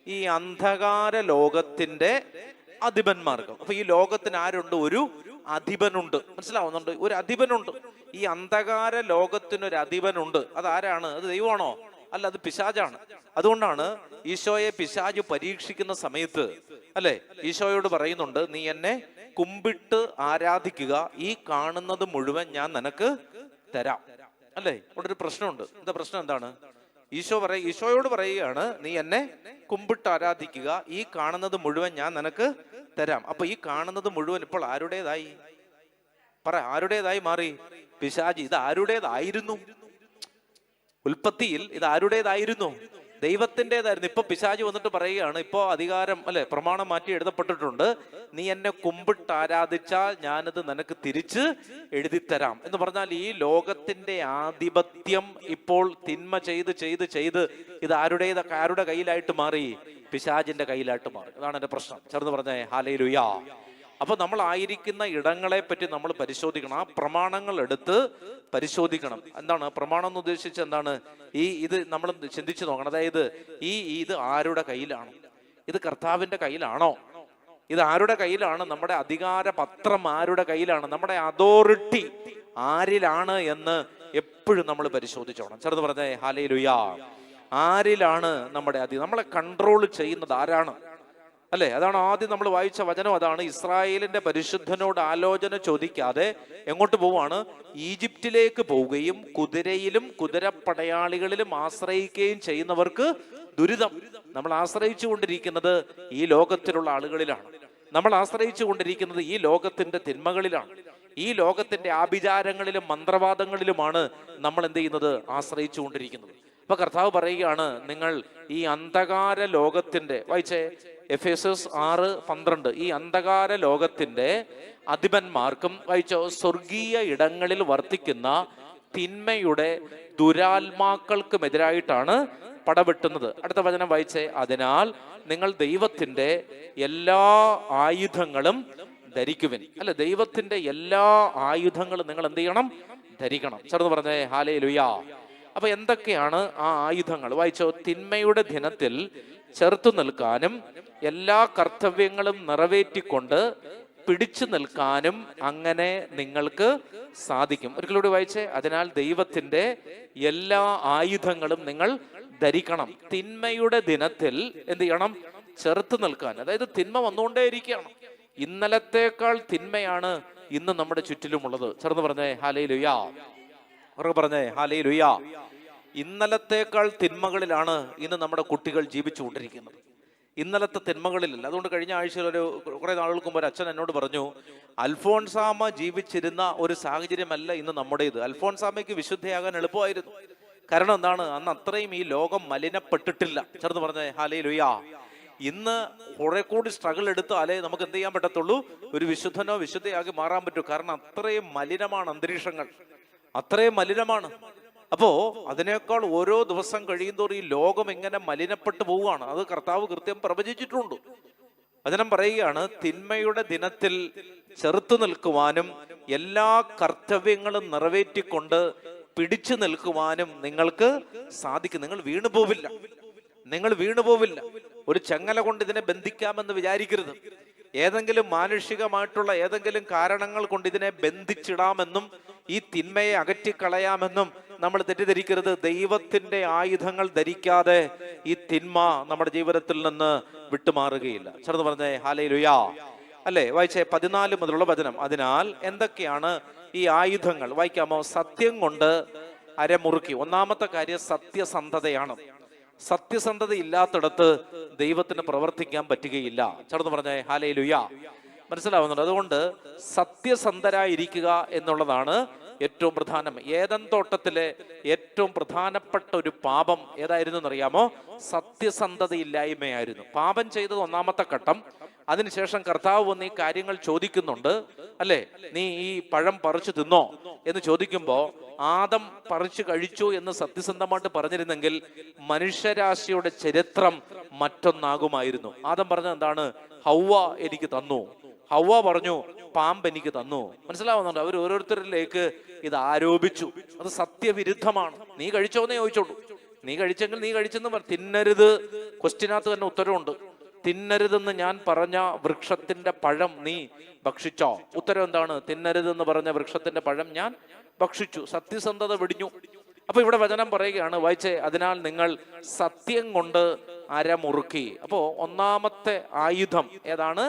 ഈ അന്ധകാര ലോകത്തിന്റെ അധിപന്മാർക്കും. അപ്പൊ ഈ ലോകത്തിന് ആരുണ്ട്? ഒരു അധിപനുണ്ട്. മനസ്സിലാവുന്നുണ്ട്? ഒരു അധിപനുണ്ട്. ഈ അന്ധകാര ലോകത്തിനൊരു അധിപനുണ്ട്. അതാരാണ്? അത് ദൈവമാണോ? അല്ല, അത് പിശാചാണ്. അതുകൊണ്ടാണ് ഈശോയെ പിശാച് പരീക്ഷിക്കുന്ന സമയത്ത് അല്ലെ ഈശോയോട് പറയുന്നുണ്ട്, നീ എന്നെ കുമ്പിട്ട് ആരാധിക്കുക, ഈ കാണുന്നത് മുഴുവൻ ഞാൻ നിനക്ക് തരാം. അല്ലേ? ഇവിടെ ഒരു പ്രശ്നമുണ്ട്. എന്താ പ്രശ്നം? എന്താണ്? ഈശോയോട് പറയുകയാണ്, നീ എന്നെ കുമ്പിട്ട് ആരാധിക്കുക, ഈ കാണുന്നത് മുഴുവൻ ഞാൻ നിനക്ക് തരാം. അപ്പൊ ഈ കാണുന്നത് മുഴുവൻ ഇപ്പോൾ ആരുടേതായി? ആരുടേതായി മാറി? പിശാചി. ഇത് ആരുടേതായിരുന്നു? ഉൽപ്പത്തിയിൽ ഇത് ആരുടേതായിരുന്നു? ദൈവത്തിൻ്റെതായിരുന്നു. ഇപ്പൊ പിശാചി വന്നിട്ട് പറയുകയാണ്, ഇപ്പോ അധികാരം അല്ലെ, പ്രമാണം മാറ്റി എഴുതപ്പെട്ടിട്ടുണ്ട്, നീ എന്നെ കുമ്പിട്ട് ആരാധിച്ചാൽ ഞാനത് നിനക്ക് തിരിച്ച് എഴുതിത്തരാം എന്ന് പറഞ്ഞാൽ ഈ ലോകത്തിന്റെ ആധിപത്യം ഇപ്പോൾ തിന്മ ചെയ്ത് ഇത് ആരുടെ കയ്യിലായിട്ട് മാറി? പിശാചിന്റെ കയ്യിലായിട്ട് മാറി. അതാണ് എന്റെ പ്രശ്നം. ചേർന്ന് പറഞ്ഞേ ഹല്ലേലൂയ. അപ്പൊ നമ്മൾ ആയിരിക്കുന്ന ഇടങ്ങളെ പറ്റി നമ്മൾ പരിശോധിക്കണം. ആ പ്രമാണങ്ങൾ എടുത്ത് പരിശോധിക്കണം. എന്താണ് പ്രമാണം എന്ന് ഉദ്ദേശിച്ച്? എന്താണ് ഇത് നമ്മൾ ചിന്തിച്ചു നോക്കണം. അതായത് ഇത് ആരുടെ കയ്യിലാണ്? ഇത് കർത്താവിന്റെ കയ്യിലാണോ? ഇത് ആരുടെ കയ്യിലാണ്? നമ്മുടെ അധികാര പത്രം ആരുടെ കയ്യിലാണ്? നമ്മുടെ അതോറിറ്റി ആരിലാണ് എന്ന് എപ്പോഴും നമ്മൾ പരിശോധിച്ചോണം. ചേർന്ന് പറഞ്ഞേ ഹല്ലേലൂയ. ആരിലാണ് നമ്മുടെ നമ്മളെ കൺട്രോൾ ചെയ്യുന്നത് ആരാണ്? അല്ലെ? അതാണ് ആദ്യം നമ്മൾ വായിച്ച വചനം. അതാണ് ഇസ്രായേലിന്റെ പരിശുദ്ധനോട് ആലോചന ചോദിക്കാതെ എങ്ങോട്ട് പോവാണ്? ഈജിപ്തിലേക്ക് പോവുകയും കുതിരയിലും കുതിരപ്പടയാളികളിലും ആശ്രയിക്കുകയും ചെയ്യുന്നവർക്ക് ദുരിതം. നമ്മൾ ആശ്രയിച്ചു കൊണ്ടിരിക്കുന്നത് ഈ ലോകത്തിലുള്ള ആളുകളിലാണ്. നമ്മൾ ആശ്രയിച്ചു കൊണ്ടിരിക്കുന്നത് ഈ ലോകത്തിന്റെ തിന്മകളിലാണ്. ഈ ലോകത്തിന്റെ ആഭിചാരങ്ങളിലും മന്ത്രവാദങ്ങളിലുമാണ് നമ്മൾ എന്ത് ചെയ്യുന്നത്? ആശ്രയിച്ചു കൊണ്ടിരിക്കുന്നത്. അപ്പൊ കർത്താവ് പറയുകയാണ്, നിങ്ങൾ ഈ അന്ധകാര ലോകത്തിന്റെ, വായിച്ചേ എഫേസ്യസ് 6:12, ഈ അന്ധകാര ലോകത്തിന്റെ അധിപന്മാർക്കും, വായിച്ചോ, സ്വർഗീയ ഇടങ്ങളിൽ വർത്തിക്കുന്ന തിന്മയുടെ ദുരാത്മാക്കൾക്കുമെതിരായിട്ടാണ് പടവെട്ടുന്നത്. അടുത്ത വചനം വായിച്ചേ. അതിനാൽ നിങ്ങൾ ദൈവത്തിന്റെ എല്ലാ ആയുധങ്ങളും ധരിക്കുവിൻ. അല്ല, ദൈവത്തിന്റെ എല്ലാ ആയുധങ്ങളും നിങ്ങൾ എന്ത് ചെയ്യണം? ധരിക്കണം. ചേർന്ന് പറഞ്ഞേ ഹല്ലേലൂയ. അപ്പൊ എന്തൊക്കെയാണ് ആ ആയുധങ്ങൾ? വായിച്ചോ. തിന്മയുടെ ദിനത്തിൽ ചെറുത്തു നിൽക്കാനും എല്ലാ കർത്തവ്യങ്ങളും നിറവേറ്റിക്കൊണ്ട് പിടിച്ചു നിൽക്കാനും അങ്ങനെ നിങ്ങൾക്ക് സാധിക്കും. ഒരിക്കലൂടെ വായിച്ചേ. അതിനാൽ ദൈവത്തിന്റെ എല്ലാ ആയുധങ്ങളും നിങ്ങൾ ധരിക്കണം. തിന്മയുടെ ദിനത്തിൽ എന്ത് ചെയ്യണം? ചെറുത്തു നിൽക്കാൻ. അതായത് തിന്മ വന്നുകൊണ്ടേയിരിക്കുകയാണ്. ഇന്നലത്തേക്കാൾ തിന്മയാണ് ഇന്ന് നമ്മുടെ ചുറ്റിലുമുള്ളത്. ചേർന്ന് പറഞ്ഞേ ഹല്ലേലൂയ. പറഞ്ഞേ ഹല്ലേലൂയ. ഇന്നലത്തേക്കാൾ തിന്മകളിലാണ് ഇന്ന് നമ്മുടെ കുട്ടികൾ ജീവിച്ചുകൊണ്ടിരിക്കുന്നത്. ഇന്നലത്തെ തിന്മകളിലല്ല. അതുകൊണ്ട് കഴിഞ്ഞ ആഴ്ചയിൽ കുറെ നാളുകൾക്ക് മുമ്പ് ഒരു അച്ഛൻ എന്നോട് പറഞ്ഞു, അൽഫോൺസാമ ജീവിച്ചിരുന്ന ഒരു സാഹചര്യമല്ല ഇന്ന് നമ്മുടേത്. അൽഫോൺസാമയ്ക്ക് വിശുദ്ധയാകാൻ എളുപ്പമായിരുന്നു. കാരണം എന്താണ്? അന്ന് അത്രയും ഈ ലോകം മലിനപ്പെട്ടിട്ടില്ല. ചേർന്ന് പറഞ്ഞേ ഹല്ലേലൂയ. ഇന്ന് കുറെ കൂടി സ്ട്രഗിൾ എടുത്താലേ നമുക്ക് എന്ത് ചെയ്യാൻ പറ്റത്തുള്ളൂ? ഒരു വിശുദ്ധനോ വിശുദ്ധയാക്കി മാറാൻ പറ്റൂ. കാരണം അത്രയും മലിനമാണ് അന്തരീക്ഷങ്ങൾ, അത്രയും മലിനമാണ്. അപ്പോ അതിനേക്കാൾ ഓരോ ദിവസം കഴിയുന്തോറും ഈ ലോകം എങ്ങനെ മലിനപ്പെട്ടു പോവുകയാണ്. അത് കർത്താവ് കൃത്യം പ്രവചിച്ചിട്ടുണ്ട്. വചനം പറയുകയാണ്, തിന്മയുടെ ദിനത്തിൽ ചെറുത്തു നിൽക്കുവാനും എല്ലാ കർത്തവ്യങ്ങളും നിറവേറ്റിക്കൊണ്ട് പിടിച്ചു നിൽക്കുവാനും നിങ്ങൾക്ക് സാധിക്കും. നിങ്ങൾ വീണുപോവില്ല. നിങ്ങൾ വീണുപോവില്ല. ഒരു ചങ്ങല കൊണ്ട് ഇതിനെ ബന്ധിക്കാമെന്ന് വിചാരിക്കരുത്. ഏതെങ്കിലും മാനുഷികമായിട്ടുള്ള ഏതെങ്കിലും കാരണങ്ങൾ കൊണ്ട് ഇതിനെ ബന്ധിച്ചിടാമെന്നും ഈ തിന്മയെ അകറ്റിക്കളയാമെന്നും നമ്മൾ തെറ്റിദ്ധരിക്കരുത്. ദൈവത്തിന്റെ ആയുധങ്ങൾ ധരിക്കാതെ ഈ തിന്മ നമ്മുടെ ജീവിതത്തിൽ നിന്ന് വിട്ടുമാറുകയില്ല. ചേർന്ന് പറഞ്ഞേ ഹല്ലേലൂയ. അല്ലേ? വായിച്ചേ 14 മുതലുള്ള വചനം. അതിനാൽ എന്തൊക്കെയാണ് ഈ ആയുധങ്ങൾ? വായിക്കാമോ? സത്യം കൊണ്ട് അരമുറുക്കി. ഒന്നാമത്തെ കാര്യം സത്യസന്ധതയാണ്. സത്യസന്ധത ഇല്ലാത്തിടത്ത് ദൈവത്തിന് പ്രവർത്തിക്കാൻ പറ്റുകയില്ല. ചേർന്ന് പറഞ്ഞേ ഹല്ലേലൂയ. മനസ്സിലാവുന്നുണ്ട്? അതുകൊണ്ട് സത്യസന്ധരായിരിക്കുക എന്നുള്ളതാണ് ഏറ്റവും പ്രധാനം. ഏദൻ തോട്ടത്തിലെ ഏറ്റവും പ്രധാനപ്പെട്ട ഒരു പാപം ഏതായിരുന്നു എന്നറിയാമോ? സത്യസന്ധതയില്ലായ്മയായിരുന്നു. പാപം ചെയ്തത് ഒന്നാമത്തെ ഘട്ടം. അതിനുശേഷം കർത്താവ് വന്ന് ഈ കാര്യങ്ങൾ ചോദിക്കുന്നുണ്ട്, അല്ലേ, നീ ഈ പഴം പറിച്ചു തിന്നോ എന്ന് ചോദിക്കുമ്പോ ആദം പറിച്ചു കഴിച്ചു എന്ന് സത്യസന്ധമായിട്ട് പറഞ്ഞിരുന്നെങ്കിൽ മനുഷ്യരാശിയുടെ ചരിത്രം മറ്റൊന്നാകുമായിരുന്നു. ആദം പറഞ്ഞത് എന്താണ്? ഹൗവ എനിക്ക് തന്നു. ഹൗവ പറഞ്ഞു പാമ്പ് എനിക്ക് തന്നു. മനസ്സിലാവുന്നുണ്ട്? അവർ ഓരോരുത്തരിലേക്ക് ഇത് ആരോപിച്ചു. അത് സത്യവിരുദ്ധമാണ്. നീ കഴിച്ചോന്നേ ചോദിച്ചോളൂ. നീ കഴിച്ചെങ്കിൽ നീ കഴിച്ചെന്ന് തിന്നരുത്. ക്വസ്റ്റ്യനകത്ത് തന്നെ ഉത്തരവുണ്ട്. തിന്നരുതെന്ന് ഞാൻ പറഞ്ഞ വൃക്ഷത്തിന്റെ പഴം നീ ഭക്ഷിച്ചോ? ഉത്തരം എന്താണ്? തിന്നരുതെന്ന് പറഞ്ഞ വൃക്ഷത്തിന്റെ പഴം ഞാൻ ഭക്ഷിച്ചു. സത്യസന്ധത വെടിഞ്ഞു. അപ്പൊ ഇവിടെ വചനം പറയുകയാണ്, വായിച്ചേ, അതിനാൽ നിങ്ങൾ സത്യം കൊണ്ട് അരമുറുക്കി. അപ്പോ ഒന്നാമത്തെ ആയുധം ഏതാണ്?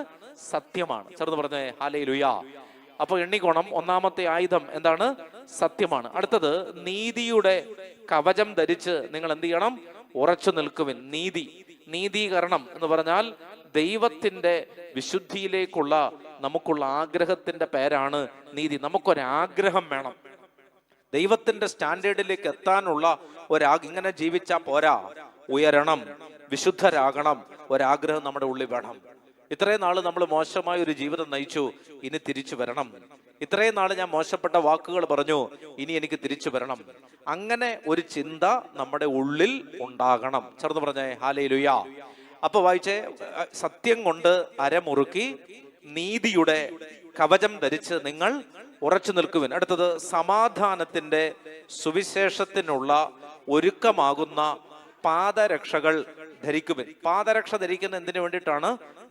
സത്യമാണ്. ചേർന്ന് പറഞ്ഞേ ഹല്ലേലൂയ. അപ്പൊ എണ്ണിക്കോണം, ഒന്നാമത്തെ ആയുധം എന്താണ്? സത്യമാണ്. അടുത്തത്, നീതിയുടെ കവചം ധരിച്ച് നിങ്ങൾ എന്ത് ചെയ്യണം? ഉറച്ചു നിൽക്കുവിൻ. നീതീകരണം എന്ന് പറഞ്ഞാൽ ദൈവത്തിന്റെ വിശുദ്ധിയിലേക്കുള്ള നമുക്കുള്ള ആഗ്രഹത്തിന്റെ പേരാണ് നീതി. നമുക്കൊരാഗ്രഹം വേണം, ദൈവത്തിന്റെ സ്റ്റാൻഡേർഡിലേക്ക് എത്താനുള്ള ഇങ്ങനെ ജീവിച്ചാൽ പോരാ, ഉയരണം, വിശുദ്ധരാകണം, ഒരാഗ്രഹം നമ്മുടെ ഉള്ളിൽ വേണം. ഇത്രയും നാള് നമ്മൾ മോശമായ ഒരു ജീവിതം നയിച്ചു, ഇനി തിരിച്ചു വരണം. ഇത്രയും നാള് ഞാൻ മോശപ്പെട്ട വാക്കുകൾ പറഞ്ഞു, ഇനി എനിക്ക് തിരിച്ചു വരണം. അങ്ങനെ ഒരു ചിന്ത നമ്മുടെ ഉള്ളിൽ ഉണ്ടാകണം. ചേർന്ന് പറഞ്ഞേ ഹല്ലേലൂയ. അപ്പൊ വായിച്ചേ, സത്യം കൊണ്ട് അരമുറുക്കി നീതിയുടെ കവചം ധരിച്ച് നിങ്ങൾ ഉറച്ചു നിൽക്കുവിൻ. അടുത്തത്, സമാധാനത്തിന്റെ സുവിശേഷത്തിനുള്ള ഒരുക്കമാകുന്ന പാദരക്ഷകൾ ധരിക്കുവിൻ. പാദരക്ഷ ധരിക്കുന്ന എന്തിനു വേണ്ടിയിട്ടാണ്?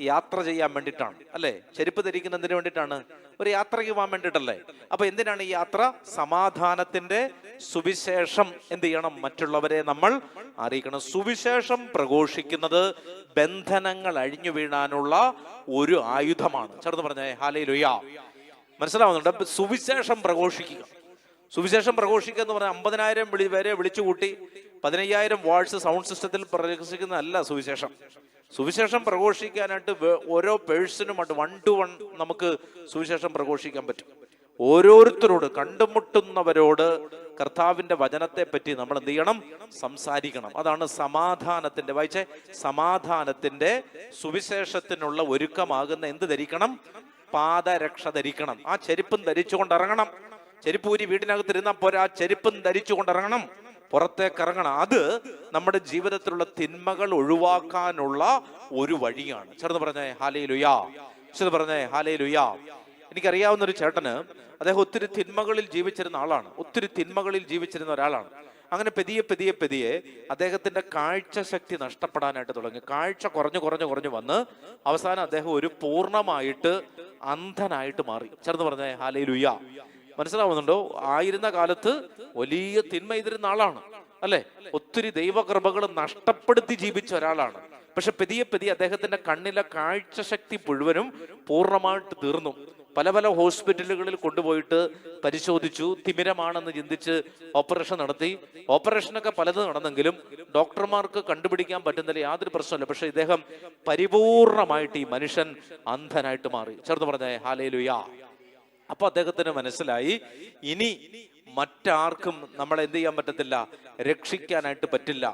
യാത്ര ചെയ്യാൻ വേണ്ടിയിട്ടാണ്, അല്ലെ? ചെരുപ്പ് ധരിക്കുന്ന എന്തിനു വേണ്ടിയിട്ടാണ്? ഒരു യാത്രയ്ക്ക് പോകാൻ വേണ്ടിയിട്ടല്ലേ? അപ്പൊ എന്തിനാണ് ഈ യാത്ര? സമാധാനത്തിന്റെ സുവിശേഷം എന്ത് ചെയ്യണം? മറ്റുള്ളവരെ നമ്മൾ അറിയിക്കണം. സുവിശേഷം പ്രഘോഷിക്കുന്നത് ബന്ധനങ്ങൾ അഴിഞ്ഞു വീഴാനുള്ള ഒരു ആയുധമാണ്. ചേർന്ന് പറഞ്ഞേ ഹല്ലേലൂയ. മനസ്സിലാവുന്നുണ്ട്? സുവിശേഷം പ്രഘോഷിക്കുക. സുവിശേഷം പ്രഘോഷിക്കുക എന്ന് പറഞ്ഞാൽ 50,000 പേരെ വിളിച്ചുകൂട്ടി 15,000 വാട്സ് സൗണ്ട് സിസ്റ്റത്തിൽ പ്രഘോഷിക്കുന്നതല്ല സുവിശേഷം. സുവിശേഷം പ്രഘോഷിക്കാനായിട്ട് ഓരോ പേഴ്സണുമായിട്ട് 1 to 1 നമുക്ക് സുവിശേഷം പ്രഘോഷിക്കാൻ പറ്റും. ഓരോരുത്തരോട്, കണ്ടുമുട്ടുന്നവരോട് കർത്താവിന്റെ വചനത്തെ പറ്റി നമ്മൾ എന്ത് ചെയ്യണം? സംസാരിക്കണം. അതാണ് സമാധാനത്തിന്റെ, വായിച്ചേ, സമാധാനത്തിന്റെ സുവിശേഷത്തിനുള്ള ഒരുക്കമാകുന്ന എന്ത് ധരിക്കണം? പാദരക്ഷ ധരിക്കണം. ആ ചെരുപ്പും ധരിച്ചുകൊണ്ട് ഇറങ്ങണം. ചെരുപ്പ് ഊരി വീടിനകത്തിരുന്നാൽ പോരാ, ചെരുപ്പും ധരിച്ചുകൊണ്ട് ഇറങ്ങണം, പുറത്തേക്ക് ഇറങ്ങണം. അത് നമ്മുടെ ജീവിതത്തിലുള്ള തിന്മകൾ ഒഴിവാക്കാനുള്ള ഒരു വഴിയാണ്. ചേർന്ന് പറഞ്ഞേ ഹല്ലേലൂയ. ചേർന്ന് പറഞ്ഞേ ഹല്ലേലൂയ. എനിക്കറിയാവുന്ന ഒരു ചേട്ടന്, അദ്ദേഹം ഒത്തിരി തിന്മകളിൽ ജീവിച്ചിരുന്ന ആളാണ്, ഒത്തിരി തിന്മകളിൽ ജീവിച്ചിരുന്ന ഒരാളാണ്. അങ്ങനെ പതിയെ അദ്ദേഹത്തിന്റെ കാഴ്ച ശക്തി നഷ്ടപ്പെടാനായിട്ട് തുടങ്ങി. കാഴ്ച കുറഞ്ഞു വന്ന് അവസാനം അദ്ദേഹം ഒരു പൂർണ്ണമായിട്ട് അന്ധനായിട്ട് മാറി. ചേർന്ന് പറഞ്ഞേ ഹല്ലേലൂയ. മനസ്സിലാവുന്നുണ്ടോ? ആയിരുന്ന കാലത്ത് വലിയ തിന്മ ചെയ്തിരുന്ന ആളാണ്, അല്ലെ? ഒത്തിരി ദൈവകൃപകൾ നഷ്ടപ്പെടുത്തി ജീവിച്ച ഒരാളാണ്. പക്ഷെ പതിയെ അദ്ദേഹത്തിന്റെ കണ്ണിലെ കാഴ്ച ശക്തി മുഴുവനും പൂർണ്ണമായിട്ട് തീർന്നു. പല ഹോസ്പിറ്റലുകളിൽ കൊണ്ടുപോയിട്ട് പരിശോധിച്ചു. തിമിരമാണെന്ന് ചിന്തിച്ച് ഓപ്പറേഷൻ നടത്തി. ഓപ്പറേഷനൊക്കെ പലത് നടന്നെങ്കിലും ഡോക്ടർമാർക്ക് കണ്ടുപിടിക്കാൻ പറ്റുന്നില്ല, യാതൊരു പ്രശ്നമില്ല. പക്ഷെ ഇദ്ദേഹം പരിപൂർണമായിട്ട് ഈ മനുഷ്യൻ അന്ധനായിട്ട് മാറി. ചേർന്ന് പറഞ്ഞേ ഹല്ലേലൂയ. അപ്പൊ അദ്ദേഹത്തിന് മനസ്സിലായി, ഇനി മറ്റാർക്കും നമ്മളെ എന്ത് ചെയ്യാൻ പറ്റത്തില്ല, രക്ഷിക്കാനായിട്ട് പറ്റില്ല.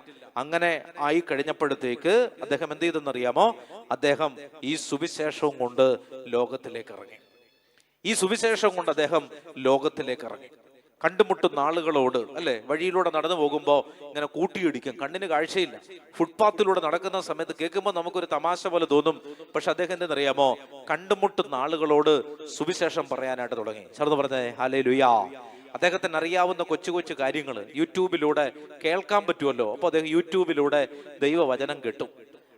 അങ്ങനെ ആയി കഴിഞ്ഞപ്പോഴത്തേക്ക് അദ്ദേഹം എന്ത് ചെയ്തെന്നറിയാമോ? അദ്ദേഹം ഈ സുവിശേഷവും കൊണ്ട് ലോകത്തിലേക്ക് ഇറങ്ങി. ഈ സുവിശേഷം കൊണ്ട് അദ്ദേഹം ലോകത്തിലേക്ക് ഇറങ്ങി. കണ്ടുമുട്ടുന്ന ആളുകളോട്, അല്ലെ, വഴിയിലൂടെ നടന്നു പോകുമ്പോ ഇങ്ങനെ കൂട്ടിയിടിക്കും, കണ്ണിന് കാഴ്ചയില്ല. ഫുട്പാത്തിലൂടെ നടക്കുന്ന സമയത്ത് കേൾക്കുമ്പോൾ നമുക്കൊരു തമാശ പോലെ തോന്നും. പക്ഷെ അദ്ദേഹം എന്തെന്നറിയാമോ? കണ്ടുമുട്ടുന്ന ആളുകളോട് സുവിശേഷം പറയാനായിട്ട് തുടങ്ങി. ചേർന്ന് പറഞ്ഞേ ഹല്ലേലൂയ. അദ്ദേഹത്തിന് അറിയാവുന്ന കൊച്ചു കാര്യങ്ങൾ യൂട്യൂബിലൂടെ കേൾക്കാൻ പറ്റുമല്ലോ. അപ്പൊ അദ്ദേഹം യൂട്യൂബിലൂടെ ദൈവവചനം കേട്ടു.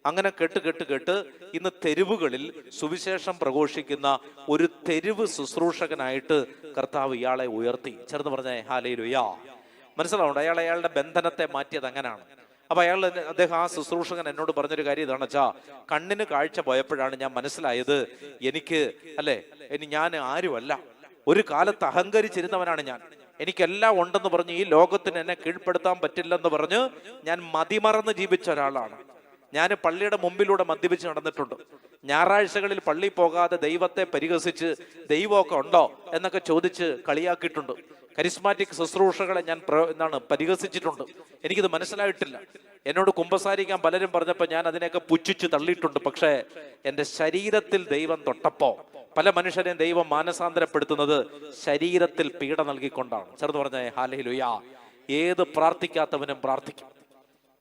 അങ്ങനെ കേട്ട് ഇന്ന് തെരുവുകളിൽ സുവിശേഷം പ്രഘോഷിക്കുന്ന ഒരു തെരുവ് ശുശ്രൂഷകനായിട്ട് കർത്താവ് ഇയാളെ ഉയർത്തി. ചേർന്ന് പറഞ്ഞേ ഹല്ലേലൂയ. മനസ്സിലാവുണ്ട്? അയാളുടെ ബന്ധനത്തെ മാറ്റിയത് അങ്ങനെയാണ്. അപ്പൊ അദ്ദേഹം, ആ ശുശ്രൂഷകൻ എന്നോട് പറഞ്ഞൊരു കാര്യം ഇതാണ്, വെച്ചാ കണ്ണിന് കാഴ്ച പോയപ്പോഴാണ് ഞാൻ മനസ്സിലായത്, ഞാൻ ആരുമല്ല. ഒരു കാലത്ത് അഹങ്കരിച്ചിരുന്നവനാണ് ഞാൻ. എനിക്കെല്ലാം ഉണ്ടെന്ന് പറഞ്ഞ് ഈ ലോകത്തിന് എന്നെ കീഴ്പ്പെടുത്താൻ പറ്റില്ലെന്ന് പറഞ്ഞ് ഞാൻ മതിമറന്ന് ജീവിച്ച ഒരാളാണ്. ഞാൻ പള്ളിയുടെ മുമ്പിലൂടെ മദ്യപിച്ച് നടന്നിട്ടുണ്ട്. ഞായറാഴ്ചകളിൽ പള്ളി പോകാതെ ദൈവത്തെ പരിഹസിച്ച് ദൈവമൊക്കെ ഉണ്ടോ എന്നൊക്കെ ചോദിച്ച് കളിയാക്കിയിട്ടുണ്ട്. കരിസ്മാറ്റിക് ശുശ്രൂഷകളെ ഞാൻ പരിഹസിച്ചിട്ടുണ്ട്. എനിക്കിത് മനസ്സിലായിട്ടില്ല. എന്നോട് കുമ്പസാരിക്കാൻ പലരും പറഞ്ഞപ്പോൾ ഞാൻ അതിനെയൊക്കെ പുച്ഛിച്ച് തള്ളിയിട്ടുണ്ട്. പക്ഷേ എൻ്റെ ശരീരത്തിൽ ദൈവം തൊട്ടപ്പോൾ പല മനുഷ്യരെയും ദൈവം മാനസാന്തരപ്പെടുത്തുന്നത് ശരീരത്തിൽ പീഡ നൽകിക്കൊണ്ടാണ്. ചേർന്ന് പറഞ്ഞേ ഹല്ലേലൂയ. ഏത് പ്രാർത്ഥിക്കാത്തവനും പ്രാർത്ഥിക്കും.